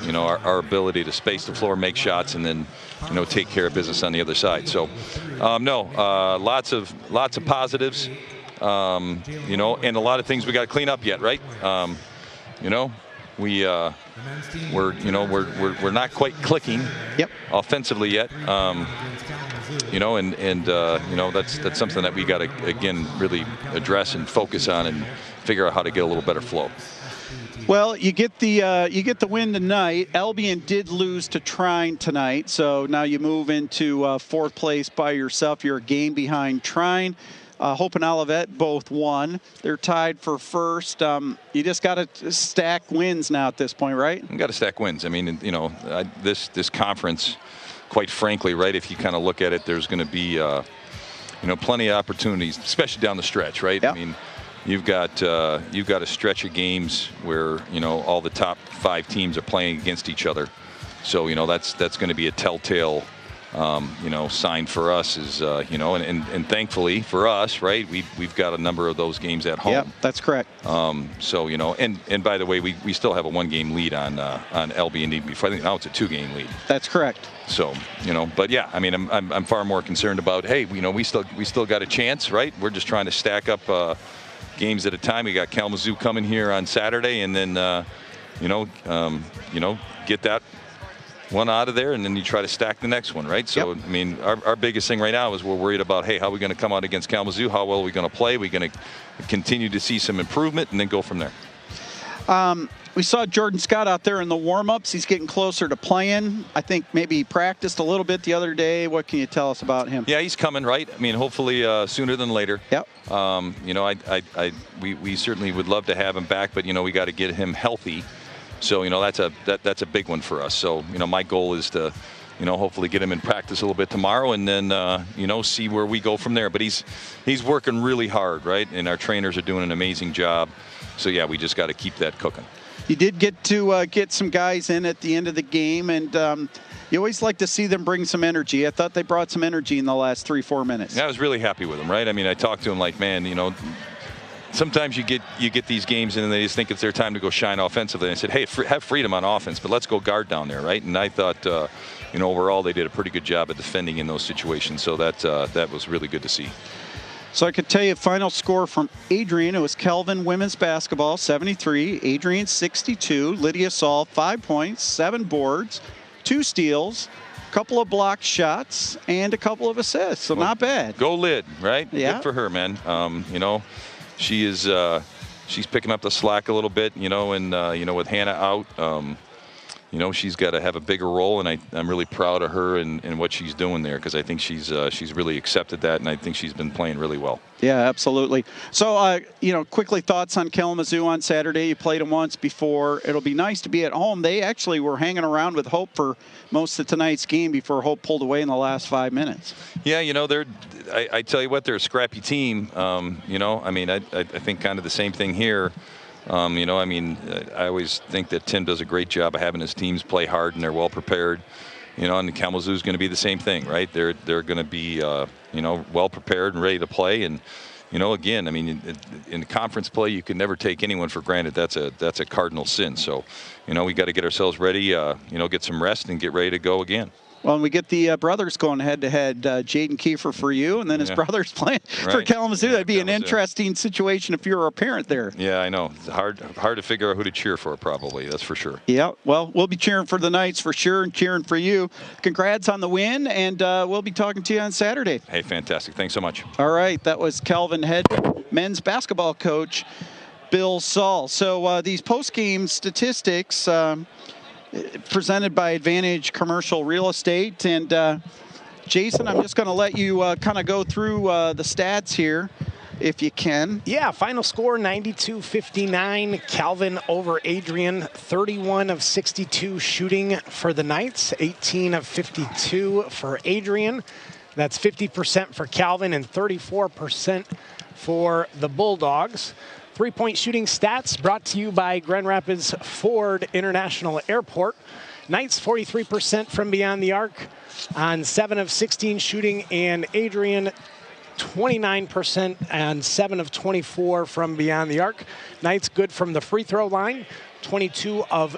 Q: You know, our ability to space the floor, make shots, and then, you know, take care of business on the other side. So, lots of positives. You know, and a lot of things we got to clean up yet, right? You know, we're not quite clicking offensively yet. You know, and you know, that's something that we got to, again, really address and focus on and figure out how to get a little better flow.
A: Well, you get the win tonight. Albion did lose to Trine tonight, so now you move into fourth place by yourself. You're a game behind Trine. Hope and Olivet both won. They're tied for first. You just got to stack wins now at this point, right?
Q: You got to stack wins. I mean, you know, this conference, quite frankly, right, if you kind of look at it, there's going to be, you know, plenty of opportunities, especially down the stretch, right? Yep. I mean, you've got a stretch of games where, you know, all the top 5 teams are playing against each other. So, you know, that's going to be a telltale, you know, sign for us is, you know, and thankfully for us, right, we've got a number of those games at home.
A: Yeah, that's correct.
Q: So, you know, and by the way, we still have a 1-game lead on LB&D before. I think now it's a 2-game lead.
A: That's correct.
Q: So, you know, but yeah, I mean, I'm far more concerned about, hey, you know, we still got a chance, right? We're just trying to stack up games at a time. We got Kalamazoo coming here on Saturday, and then you know, get that one out of there, and then you try to stack the next one, right? So, I mean, our biggest thing right now is we're worried about, hey, how are we going to come out against Kalamazoo? How well are we going to play? We're going to continue to see some improvement and then go from there.
A: We saw Jordan Scott out there in the warm-ups. He's getting closer to playing. I think maybe he practiced a little bit the other day. What can you tell us about him?
Q: Yeah, he's coming, right? I mean, hopefully sooner than later.
A: Yep.
Q: You know, we certainly would love to have him back, but, you know, we got to get him healthy. So, you know, that's a big one for us. So, you know, my goal is to, you know, hopefully get him in practice a little bit tomorrow, and then, you know, see where we go from there. But he's working really hard, right? And our trainers are doing an amazing job. So, yeah, we just got to keep that cooking.
A: You did get to get some guys in at the end of the game, and you always like to see them bring some energy. I thought they brought some energy in the last 3-4 minutes.
Q: Yeah, I was really happy with them, right? I mean, I talked to them like, man, you know, sometimes you get these games in and they just think it's their time to go shine offensively. And I said, hey, have freedom on offense, but let's go guard down there, right? And I thought, you know, overall they did a pretty good job at defending in those situations. So that was really good to see.
A: So I could tell you final score from Adrian. It was Kelvin women's basketball 73, Adrian 62, Lydia Saul 5 points, 7 boards, 2 steals, a couple of blocked shots, and a couple of assists. So not bad.
Q: Go Lyd, right?
A: Yeah.
Q: Good for her, man. You know, she is she's picking up the slack a little bit, you know, and you know, with Hannah out, you know, she's got to have a bigger role, and I'm really proud of her and what she's doing there, because I think she's really accepted that, and I think she's been playing really well.
A: Yeah, absolutely. So, you know, quickly thoughts on Kalamazoo on Saturday. You played them once before. It'll be nice to be at home. They actually were hanging around with Hope for most of tonight's game before Hope pulled away in the last 5 minutes.
Q: Yeah, you know, I tell you what, they're a scrappy team. You know, I mean, I think kind of the same thing here. You know, I mean, I always think that Tim does a great job of having his teams play hard and they're well prepared. You know, and Kalamazoo is going to be the same thing, right? They're going to be, you know, well prepared and ready to play. And, you know, again, I mean, in conference play, you can never take anyone for granted. That's a cardinal sin. So, you know, we got to get ourselves ready. You know, get some rest and get ready to go again.
A: Well, and we get the brothers going head-to-head, Jaden Kiefer for you, and then his brothers playing for Kalamazoo. That'd be an interesting situation if you were a parent there.
Q: Yeah, I know. It's hard to figure out who to cheer for, probably. That's for sure.
A: Yeah, well, we'll be cheering for the Knights for sure and cheering for you. Congrats on the win, and we'll be talking to you on Saturday.
Q: Hey, fantastic. Thanks so much.
A: All right, that was Calvin head men's basketball coach Bill Saul. So these post-game statistics presented by Advantage Commercial Real Estate. And Jason, I'm just going to let you kind of go through the stats here, if you can.
B: Yeah, final score 92-59. Calvin over Adrian, 31 of 62 shooting for the Knights, 18 of 52 for Adrian. That's 50% for Calvin and 34% for the Bulldogs. 3-point shooting stats brought to you by Grand Rapids Ford International Airport. Knights 43% from beyond the arc on 7 of 16 shooting, and Adrian 29% and 7 of 24 from beyond the arc. Knights good from the free throw line, 23 of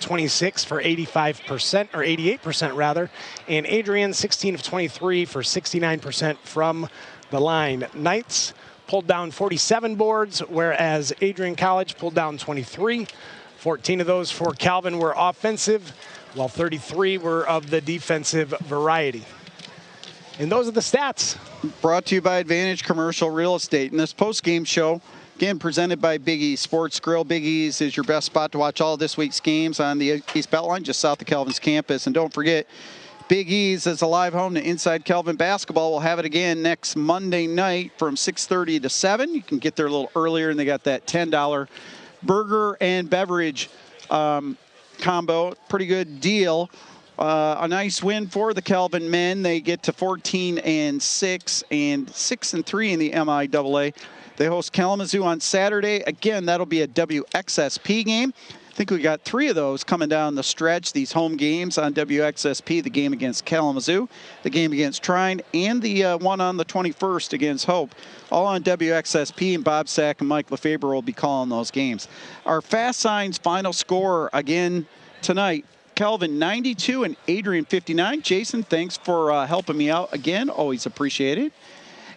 B: 26 for 85%, or 88% rather. And Adrian, 16 of 23 for 69% from the line. Knights pulled down 47 boards, whereas Adrian College pulled down 23. 14 of those for Calvin were offensive, while 33 were of the defensive variety. And those are the stats.
A: Brought to you by Advantage Commercial Real Estate. In this post-game show, again, presented by Big E's Sports Grill. Big E's is your best spot to watch all this week's games on the East Beltline, just south of Calvin's campus. And don't forget, Big E's is a live home to Inside Calvin basketball. We'll have it again next Monday night from 6:30 to 7. You can get there a little earlier, and they got that $10 burger and beverage combo. Pretty good deal. A nice win for the Calvin men. They get to 14-6 and 6-3 in the MIAA. They host Kalamazoo on Saturday. Again, that'll be a WXSP game. I think we got 3 of those coming down the stretch, these home games on WXSP, the game against Kalamazoo, the game against Trine, and the one on the 21st against Hope. All on WXSP, and Bob Sack and Mike Lefebvre will be calling those games. Our Fast Signs final score again tonight, Calvin 92 and Adrian 59. Jason, thanks for helping me out again. Always appreciate it.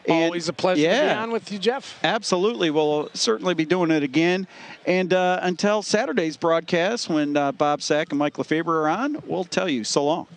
A: And
B: always a pleasure to be on with you, Jeff.
A: Absolutely. We'll certainly be doing it again. And until Saturday's broadcast, when Bob Sack and Mike Lefebvre are on, we'll tell you so long.